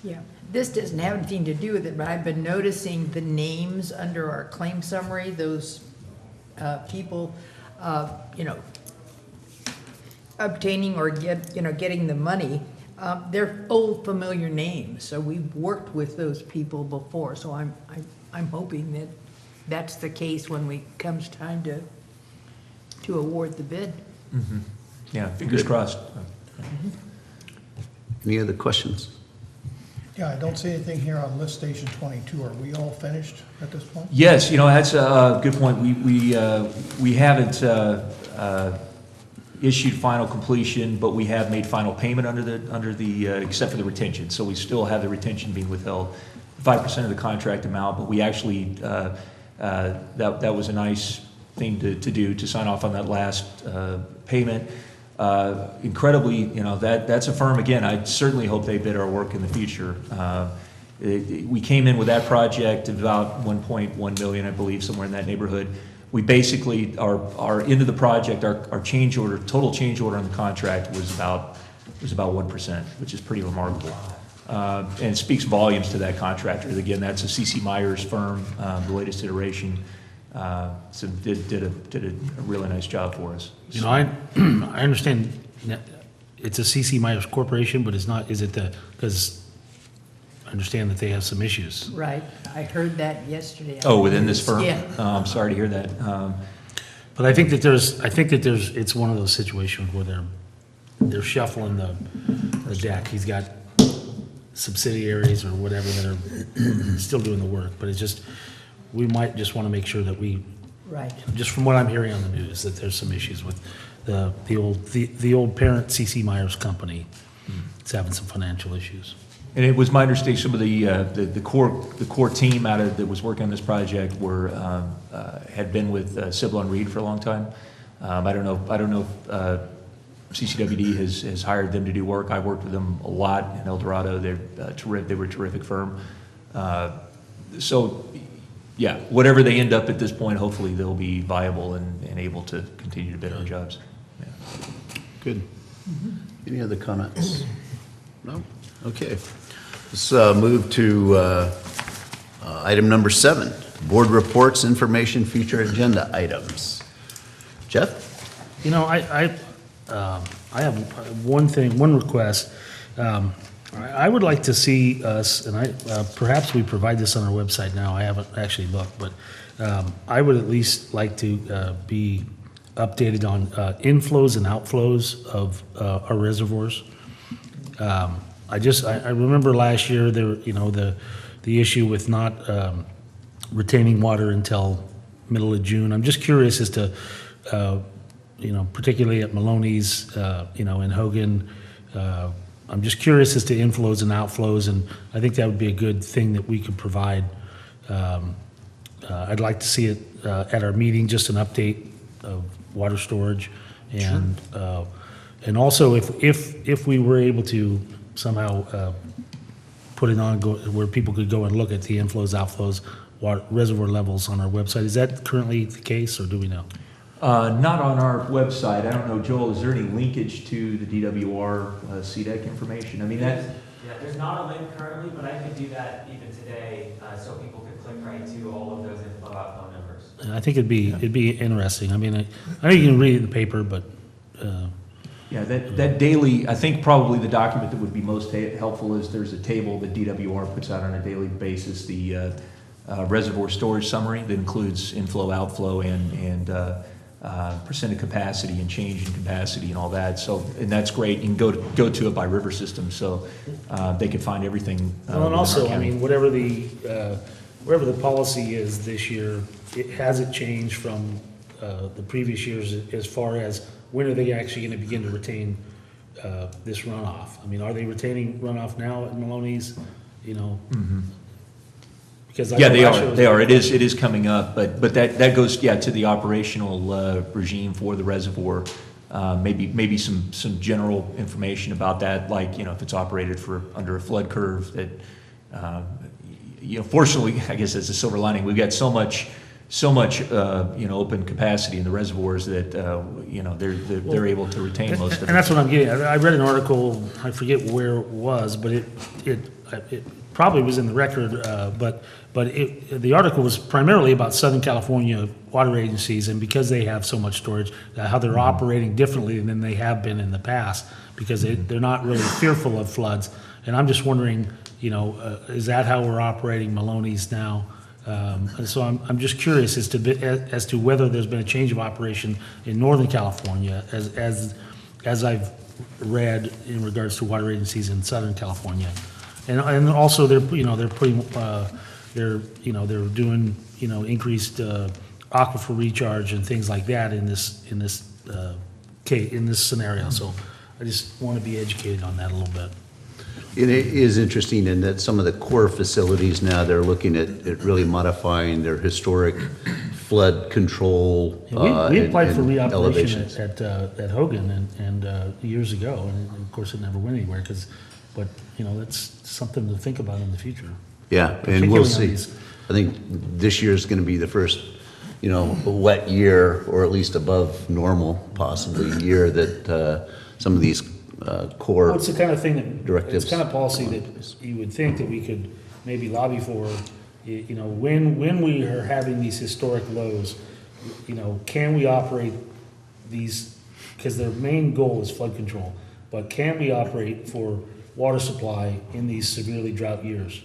Yeah, this doesn't have anything to do with it, but I've been noticing the names under our claim summary, those people, obtaining or getting the money. They're old familiar names, so we've worked with those people before. So I'm hoping that that's the case when it comes time to award the bid. Mm-hmm. Yeah, fingers crossed. Any other questions? Yeah, I don't see anything here on lift station 22. Are we all finished at this point? Yes, that's a good point. We haven't issued final completion, but we have made final payment under the except for the retention. So we still have the retention being withheld, 5% of the contract amount. But we actually that was a nice thing to do, to sign off on that last payment. Incredibly, that's a firm, again, I certainly hope they bid our work in the future. We came in with that project at about 1.1 million, I believe, somewhere in that neighborhood. We basically, our end of the project, our change order, total change order on the contract was about 1%, which is pretty remarkable. And it speaks volumes to that contractor. Again, that's a C.C. Myers firm, the latest iteration. So did a really nice job for us. I understand it's a C.C. Myers Corporation, but it's not, because I understand that they have some issues. Right, I heard that yesterday. Oh, within this firm? Yeah. I'm sorry to hear that. But I think that it's one of those situations where they're shuffling the deck. He's got subsidiaries or whatever that are still doing the work, but it's just, we might just want to make sure that we Right. Just from what I'm hearing on the news, that there's some issues with the old parent C.C. Myers company. It's having some financial issues. And it was my understanding some of the core team that was working on this project had been with Sybil and Reed for a long time. I don't know if CCWD has hired them to do work. I worked with them a lot in El Dorado. They were a terrific firm. So, yeah, whatever they end up at this point, hopefully they'll be viable and able to continue to bid on jobs. Yeah. Good. Any other comments? No? Okay. Let's move to item number 7, board reports, information, future agenda items. Jeff? You know, I have one request. I would like to see us, and perhaps we provide this on our website now. I haven't actually looked, but I would at least like to be updated on inflows and outflows of our reservoirs. I remember last year there, the issue with not retaining water until middle of June. I'm just curious as to, particularly at Maloney's, in Hogan. I'm just curious as to inflows and outflows, and I think that would be a good thing that we could provide. I'd like to see it at our meeting, just an update of water storage, and sure. And also if we were able to somehow put it on where people could go and look at the inflows, outflows, water, reservoir levels on our website. Is that currently the case, or do we know? Not on our website. I don't know, Joel, is there any linkage to the DWR CDEC information? I mean, yeah, there's not a link currently, but I could do that even today, so people could click right to all of those inflow outflow numbers. I think it'd be interesting. I mean, I know you can read it in the paper, but yeah, that daily, I think probably the document that would be most helpful is there's a table that DWR puts out on a daily basis, the reservoir storage summary that includes inflow, outflow, and percent of capacity and change in capacity and all that. So, and that's great. You can go to it by river system, so they can find everything. Well, and also, I mean, whatever the policy is this year, hasn't changed from the previous years as far as when are they actually going to begin to retain this runoff? I mean, are they retaining runoff now at Maloney's? Mm-hmm. Because yeah, they are. It is coming up, but that goes to the operational regime for the reservoir. Maybe some general information about that, like if it's operated under a flood curve. That fortunately, I guess as a silver lining, we've got so much open capacity in the reservoirs that they're able to retain most of it. And that's what I'm getting. I read an article. I forget where it was, but it probably was in the record, but the article was primarily about Southern California water agencies, and because they have so much storage, how they're operating differently than they have been in the past, because they're not really fearful of floods. And I'm just wondering, is that how we're operating Maloney's now? And so I'm just curious as to whether there's been a change of operation in Northern California, as I've read in regards to water agencies in Southern California. And also they're putting they're doing increased aquifer recharge and things like that in this scenario. So I just want to be educated on that a little bit. It is interesting in that some of the core facilities now, they're looking at really modifying their historic flood control. We applied for elevations. reoperation at Hogan and years ago, and of course it never went anywhere. But that's something to think about in the future. Yeah, and we'll see. I think this year is going to be the first, wet year, or at least above normal, possibly year that some of these core Well, it's the kind of thing that directives. It's the kind of policy that you would think that we could maybe lobby for. When we are having these historic lows, can we operate these? Because their main goal is flood control, but can we operate for water supply in these severely drought years?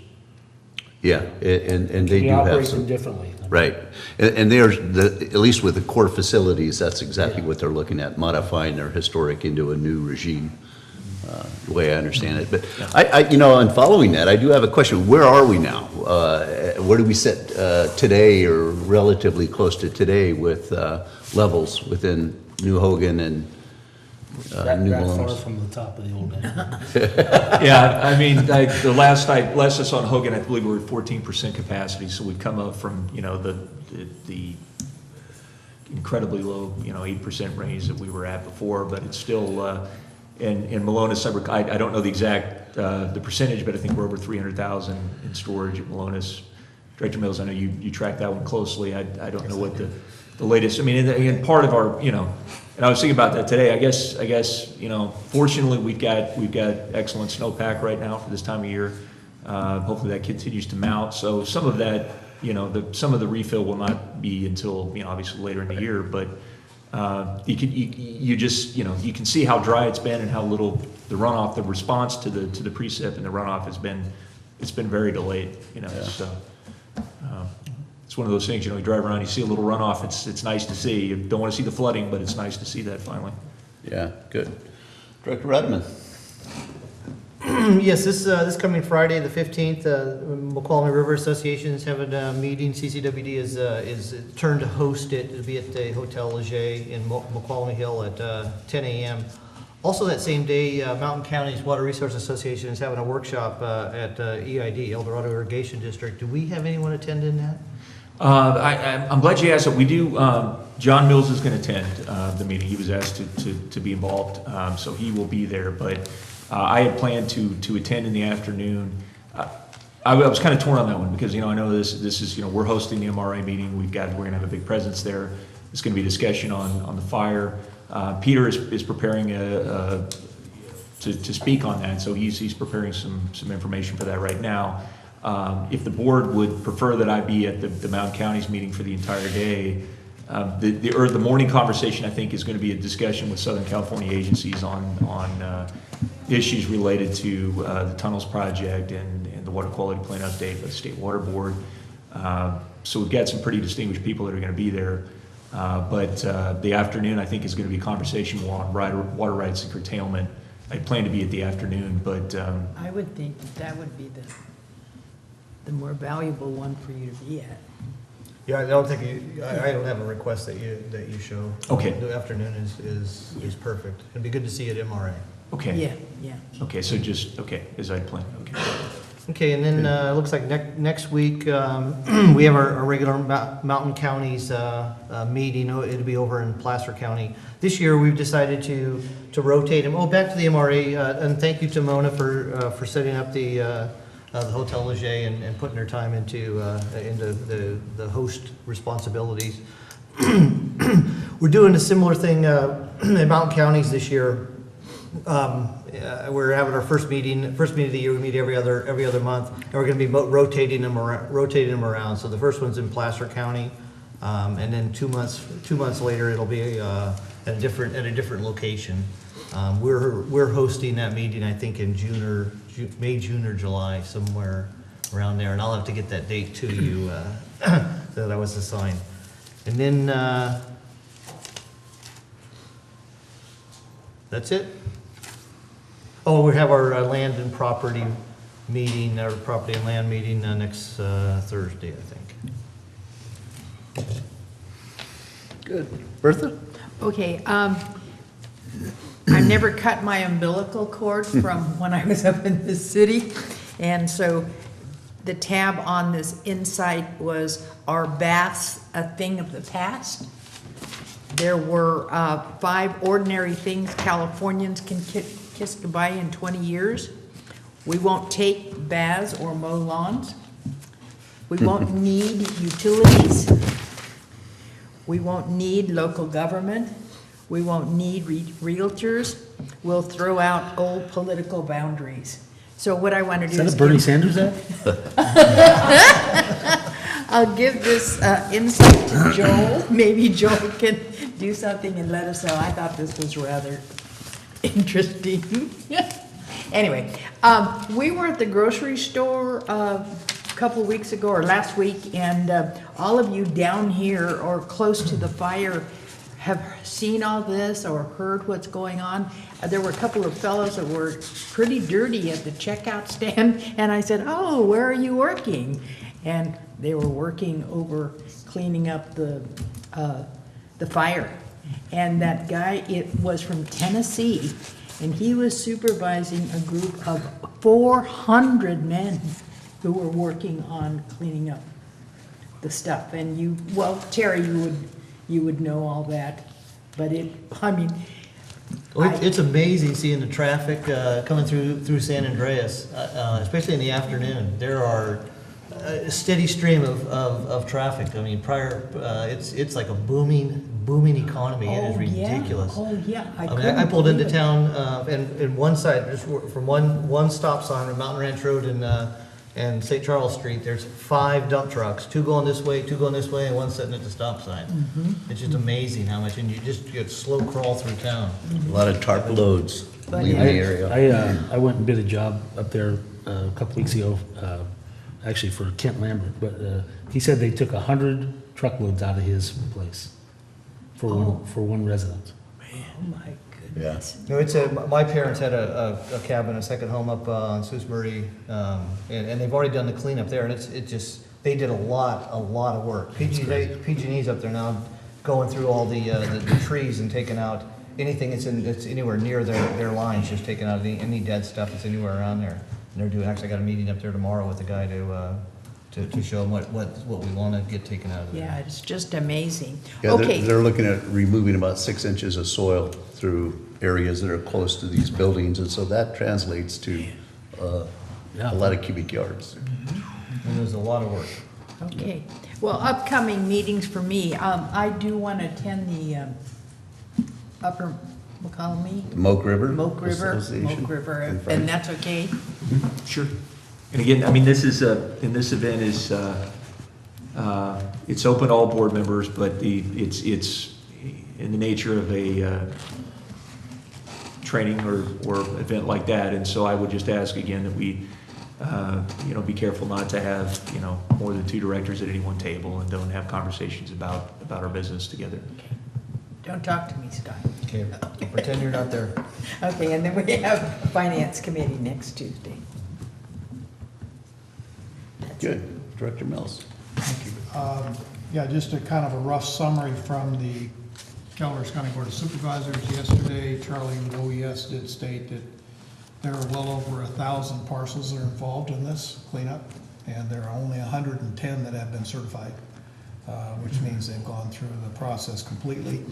Yeah, and they do have operate some them differently. Right, and there's at least with the core facilities, that's exactly what they're looking at, modifying their historic into a new regime. the way I understand it. But in following that, I do have a question. Where are we now? Where do we sit today, or relatively close to today, with levels within New Hogan and New Far Malones? from the top of the old days. Yeah, I mean, the last I saw in Hogan, I believe we were at 14% capacity, so we've come up from, the incredibly low, 8% range that we were at before, but it's still, in Malones, I don't know the exact, the percentage, but I think we're over 300,000 in storage at Malones. Director Mills, I know you track that one closely. I don't know what the latest, I mean, and part of our, and I was thinking about that today. I guess, fortunately, we've got excellent snowpack right now for this time of year. Hopefully that continues to mount. So some of that, some of the refill will not be until, obviously later in the year, but you can see how dry it's been and how little the runoff, the response to the precip and the runoff it's been very delayed, so. It's one of those things, you drive around, you see a little runoff, it's nice to see. You don't want to see the flooding, but it's nice to see that finally. Yeah, good. Director Rudman. Yes, this coming Friday, the 15th, Mokelumne River Association is having a meeting. CCWD is turned to host it. It'll be at the Hotel Leger in Mokelumne Hill at 10 a.m. Also that same day, Mountain County's Water Resource Association is having a workshop at EID, El Dorado Irrigation District. Do we have anyone attending that? I'm glad you asked that. We do. John Mills is going to attend the meeting. He was asked to be involved, so he will be there. But I had planned to attend in the afternoon. I was kind of torn on that one because I know this is we're hosting the MRA meeting. We're going to have a big presence there. There's going to be discussion on the fire. Peter is preparing to speak on that, so he's preparing some information for that right now. If the board would prefer that I be at the Mountain County's meeting for the entire day, the morning conversation, I think, is going to be a discussion with Southern California agencies on issues related to the tunnels project and the water quality plan update by the State Water Board. So we've got some pretty distinguished people that are going to be there. But the afternoon, I think, is going to be a conversation on water rights and curtailment. I plan to be at the afternoon, but I would think that would be the more valuable one for you to be at. Yeah, I don't have a request that you show. Okay. The afternoon is perfect. It'd be good to see you at MRA. okay. Yeah. Okay, so as I planned. Okay. Okay, and then it looks like next week we have our regular Mountain Counties meeting. It'll be over in Placer County. This year we've decided to rotate them. Back to the MRA, and thank you to Mona for setting up the Hotel Leger and putting their time into the host responsibilities. We're doing a similar thing in Mountain Counties this year. We're having our first meeting of the year. We meet every other month, and we're going to be rotating them around. So the first one's in Placer County, and then 2 months later it'll be at a different location. We're hosting that meeting, I think, in May, June, or July, somewhere around there, and I'll have to get that date to you that I was assigned. And then that's it. We have our land and property meeting, our property and land meeting next Thursday, I think. Good. Bertha? Okay, I've never cut my umbilical cord from when I was up in the city, and so the tab on this insight was, are baths a thing of the past? There were 5 ordinary things Californians can kiss goodbye in 20 years. We won't take baths or mow lawns. We won't need utilities. We won't need local government. We won't need realtors. We'll throw out old political boundaries. So what I want to do is... Is that a Bernie Sanders ad? I'll give this insight to Joel. Maybe Joel can do something and let us know. I thought this was rather interesting. Anyway, we were at the grocery store a couple of weeks ago or last week, and all of you down here or close to the fire have seen all this or heard what's going on. There were a couple of fellows that were pretty dirty at the checkout stand, and I said, "Oh, where are you working?" And they were working over cleaning up the fire. And that guy, it was from Tennessee, and he was supervising a group of 400 men who were working on cleaning up the stuff. And you, well, Terry, you would know all that, but I mean. It's amazing seeing the traffic coming through San Andreas, especially in the afternoon. There are a steady stream of traffic. I mean, it's like a booming economy. It is ridiculous. Oh, yeah. I pulled into town, and one side, just from one stop sign on Mountain Ranch Road and St. Charles Street, there's 5 dump trucks, 2 going this way, and one sitting at the stop sign. It's just amazing how much, and you just get slow crawl through town. A lot of tarp loads leaving the area. I went and bid a job up there a couple weeks ago, actually for Kent Lambert, but he said they took 100 truckloads out of his place for one resident. Oh, my goodness. No, it's my parents had a cabin, a second home up on Sus Murray, and they've already done the cleanup there, and they did a lot of work. PG&E's up there now going through all the trees and taking out anything that's anywhere near their lines, just taking out any dead stuff that's anywhere around there. And they're doing, actually, I got a meeting up there tomorrow with the guy to show them what we want to get taken out of there. Yeah, it's just amazing. Yeah, Okay. they're looking at removing about 6 inches of soil through areas that are close to these buildings, and so that translates to a lot of cubic yards. And there's a lot of work. Okay. Well, upcoming meetings for me, I do want to attend the Upper McCallum Moke River Association. Moke River, and that's okay? Sure. And again, I mean, this is, and this event is, it's open to all board members, but it's in the nature of a training or event like that. And so I would just ask again that we, be careful not to have, more than 2 directors at any one table and don't have conversations about our business together. Okay. Don't talk to me, Scott. Okay, pretend you're not there. Okay, and then we have Finance Committee next Tuesday. Good. Director Mills. Thank you. Yeah, just a kind of a rough summary from the Calaveras County Board of Supervisors yesterday. Charlie with OES did state that there are well over 1,000 parcels that are involved in this cleanup, and there are only 110 that have been certified, which means they've gone through the process completely.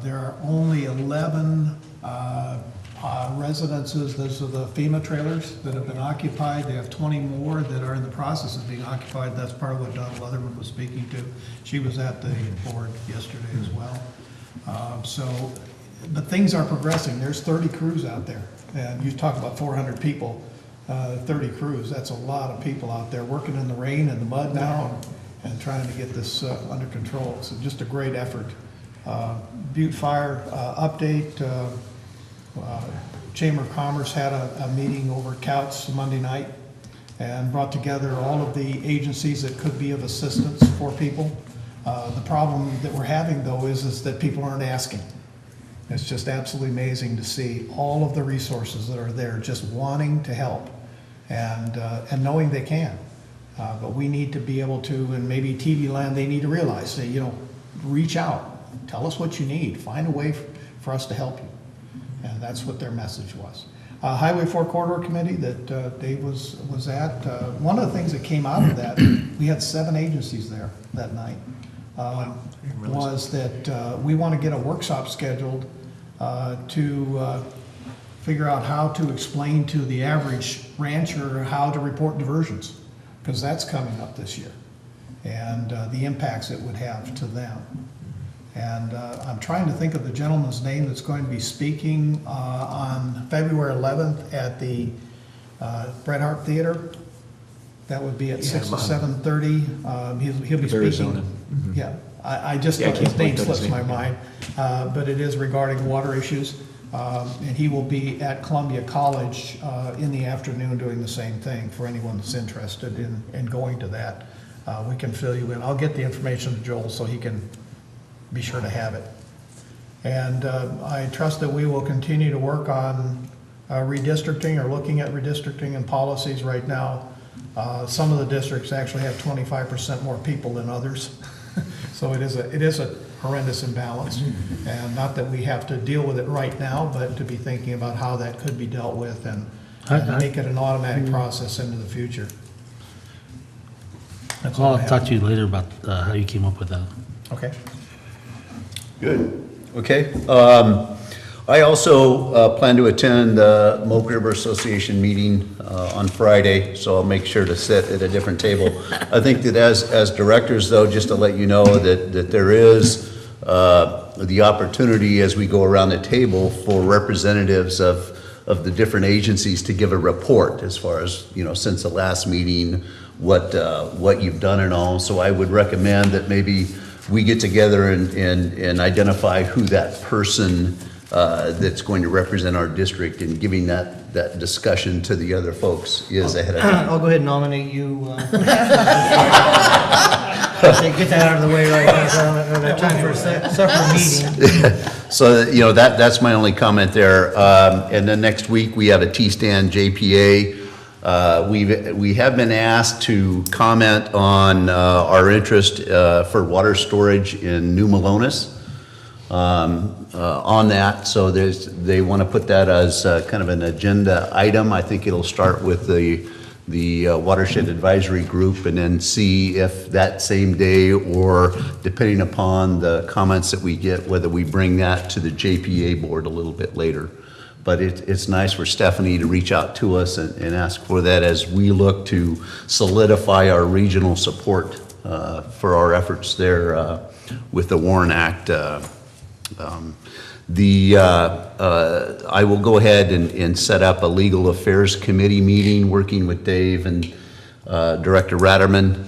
There are only 11 residences, those are the FEMA trailers that have been occupied. They have 20 more that are in the process of being occupied. That's part of what Donna Leatherman was speaking to. She was at the board yesterday as well. But things are progressing. There's 30 crews out there. And you talk about 400 people, 30 crews. That's a lot of people out there working in the rain and the mud now and trying to get this under control. So just a great effort. Butte Fire update. Chamber of Commerce had a meeting over at Couts Monday night and brought together all of the agencies that could be of assistance for people. The problem that we're having, though, is that people aren't asking. It's just absolutely amazing to see all of the resources that are there just wanting to help and knowing they can. But we need to be able to, and maybe TV land, they need to realize, say, reach out, tell us what you need, find a way for us to help you. And that's what their message was. Highway 4 Corridor Committee that Dave was at, one of the things that came out of that, we had 7 agencies there that night, was that we want to get a workshop scheduled to figure out how to explain to the average rancher how to report diversions, because that's coming up this year, and the impacts it would have to them. And I'm trying to think of the gentleman's name that's going to be speaking on February 11th at the Bret Hart Theater. That would be at 6 to 7:30. He'll be speaking. Yeah, I just, his name slips my mind, but it is regarding water issues. And he will be at Columbia College in the afternoon doing the same thing for anyone that's interested in going to that. We can fill you in. I'll get the information to Joel so he can be sure to have it. And I trust that we will continue to work on redistricting or looking at redistricting and policies right now. Some of the districts actually have 25% more people than others. So it is a horrendous imbalance. And not that we have to deal with it right now, but to be thinking about how that could be dealt with and make it an automatic process into the future. That's all I I'll have. talk to you later about how you came up with that. Okay. Good, okay. I also plan to attend the Moke River Association meeting on Friday, so I'll make sure to sit at a different table. I think that as directors, though, just to let you know that there is the opportunity as we go around the table for representatives of the different agencies to give a report as far as, you know, since the last meeting, what you've done and all. So I would recommend that maybe we get together and identify who that person that's going to represent our district and giving that discussion to the other folks is ahead of time. I'll go ahead and nominate you. Get that out of the way right now, so I don't have time for a separate meeting. So, you know, that's my only comment there. And then next week, we have a T-Stand JPA. We have been asked to comment on our interest for water storage in New Melones on that. So they want to put that as kind of an agenda item. I think it'll start with the Watershed Advisory Group and then see if that same day or depending upon the comments that we get, whether we bring that to the JPA board a little bit later. But it's nice for Stephanie to reach out to us and ask for that as we look to solidify our regional support for our efforts there with the Warren Act. I will go ahead and set up a legal affairs committee meeting, working with Dave and Director Ratterman.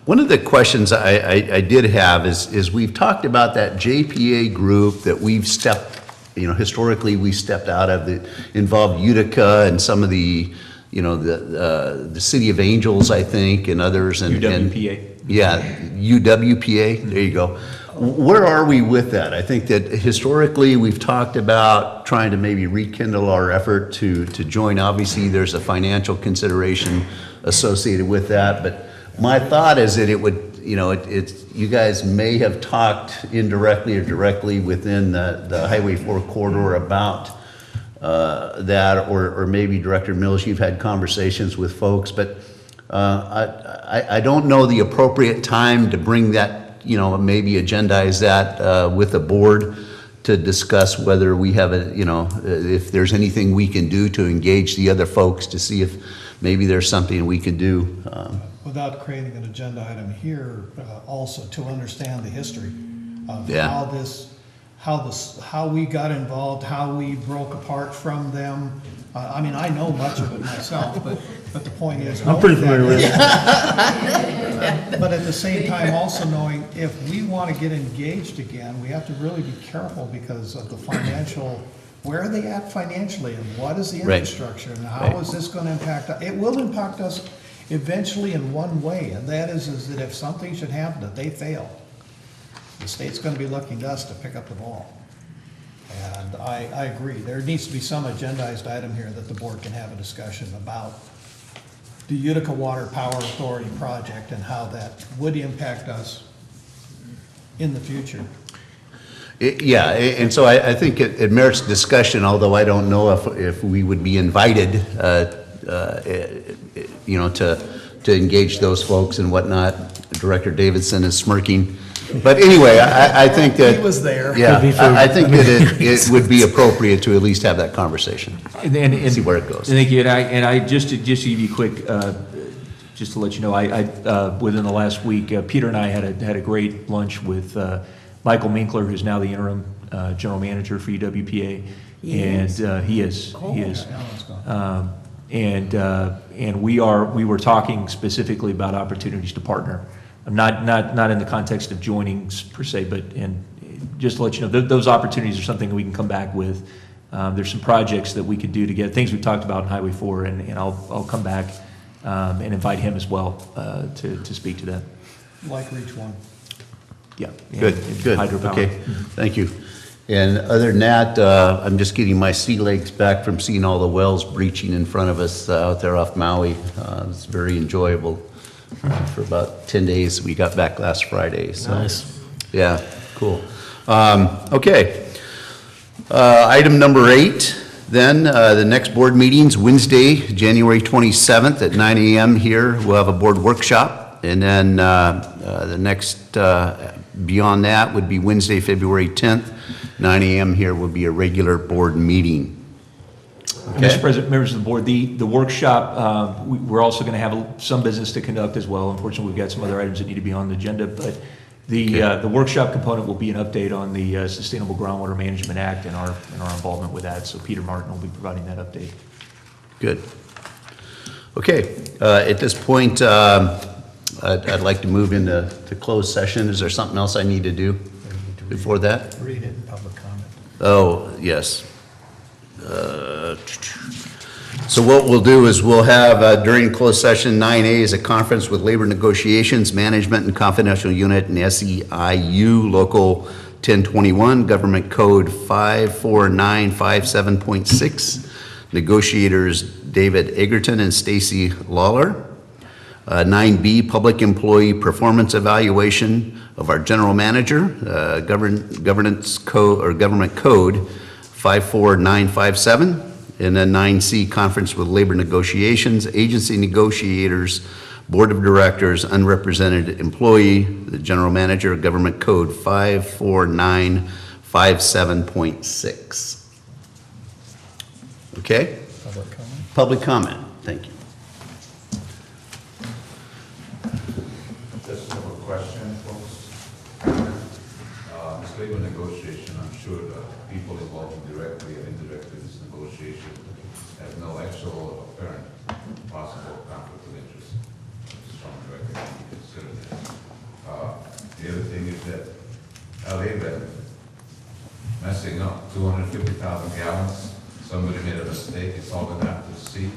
One of the questions I did have is we've talked about that JPA group that we've stepped, you know, historically we stepped out of that involved Utica and some of the, you know, the City of Angels, I think, and others. And UWPA. Yeah, UWPA, there you go. Where are we with that? I think that historically we've talked about trying to maybe rekindle our effort to join. Obviously, there's a financial consideration associated with that, but my thought is that it would, you know, you guys may have talked indirectly or directly within the Highway 4 corridor about that, or maybe Director Mills, you've had conversations with folks, but I don't know the appropriate time to bring that, you know, maybe agendize that with the board to discuss whether we have a, you know, if there's anything we can do to engage the other folks to see if maybe there's something we could do. Without creating an agenda item here, also to understand the history of how we got involved, how we broke apart from them. I mean, I know much of it myself, but the point is. I'm pretty familiar with it. But at the same time, also knowing if we want to get engaged again, we have to really be careful because of the financial, where are they at financially and what is the infrastructure and how is this going to impact us? It will impact us eventually in one way, and that is that if something should happen, that they fail, the state's going to be looking to us to pick up the ball. And I agree. There needs to be some agendized item here that the board can have a discussion about the Utica Water Power Authority project and how that would impact us in the future. Yeah, and so I think it merits discussion, although I don't know if we would be invited, you know, to engage those folks and whatnot. Director Davidson is smirking. But anyway, I think that. He was there. Yeah, I think that it would be appropriate to at least have that conversation and see where it goes. Thank you, and I just to give you a quick, just to let you know, I within the last week, Peter and I had a great lunch with Michael Minkler, who's now the interim general manager for UWPA, and he is. And we were talking specifically about opportunities to partner. Not in the context of joining per se, but just to let you know, those opportunities are something we can come back with. There's some projects that we could do together, things we've talked about in Highway 4, and I'll come back and invite him as well to speak to that. Like Reach 1. Yeah, good. Hydropower. Okay, thank you. And other than that, I'm just getting my sea legs back from seeing all the wells breaching in front of us out there off Maui. It's very enjoyable. For about 10 days, we got back last Friday, so. Nice. Yeah, cool. Okay. Item number 8, then, the next board meeting's Wednesday, January 27th at 9 a.m. here. We'll have a board workshop. And then the next, beyond that, would be Wednesday, February 10th, 9 a.m. here will be a regular board meeting. Okay. Mr. President, members of the board, the workshop, we're also going to have some business to conduct as well. Unfortunately, we've got some other items that need to be on the agenda, but the workshop component will be an update on the Sustainable Groundwater Management Act and our involvement with that. So Peter Martin will be providing that update. Good. Okay, at this point, I'd like to move into closed session. Is there something else I need to do before that? Read it in public comment. Oh, yes. So what we'll do is we'll have, during closed session, 9A is a conference with labor negotiations, management and confidential unit, and SEIU Local 1021, Government Code 54957.6. Negotiators David Egerton and Stacy Lawler. 9B, public employee performance evaluation of our general manager, governance code or government code 54957. And then 9C, conference with labor negotiations, agency negotiators, board of directors, unrepresented employee, the general manager, government code 54957.6. Okay? Public comment. Public comment, thank you. Just have a question, folks. This labor negotiation, I'm sure the people involved directly and indirectly in this negotiation have no actual or apparent possible conflict of interest. Strong record, consider that. The other thing is that LA been messing up 250,000 gallons. Somebody made a mistake, it's all gonna have to see.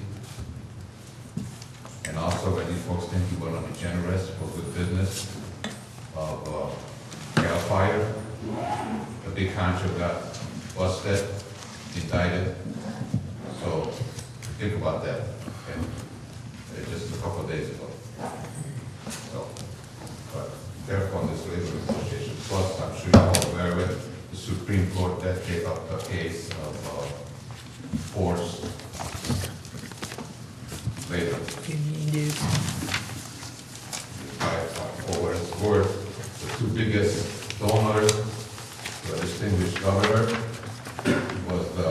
And also, when you folks think you want to be generous for good business of Cal Fire, a big honcho got busted, indicted. So think about that. Okay? Just a couple of days ago. So, but careful on this labor negotiation. Plus, I'm sure you're all aware of it, the Supreme Court that gave up the case of force labor. For what it's worth, the two biggest donors to a distinguished governor was the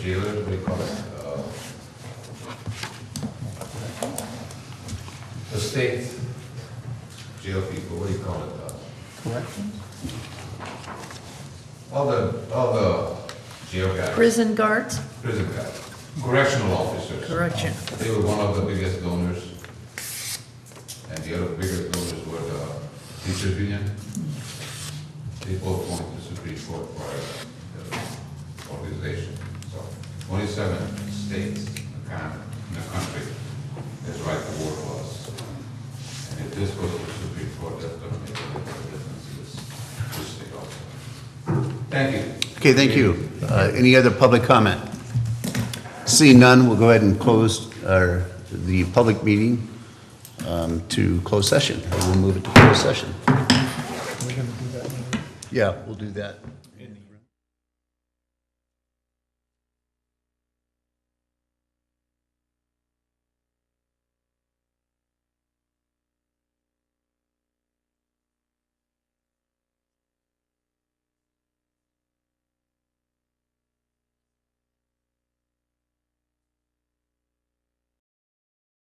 jailer, what do you call it? The state jail people, what do you call it? Corrections? All the jail guys. Prison guards? Prison guys. Correctional officers. Correction. They were one of the biggest donors. And the other biggest donors were the teachers union. They both went to the Supreme Court for the organization. So 27 states in the country has right to war laws. And if this goes to the Supreme Court, that's going to make a difference in this state also. Thank you. Okay, thank you. Any other public comment? Seeing none, we'll go ahead and close the public meeting to closed session. We'll move it to closed session. We're gonna do that now. Yeah, we'll do that.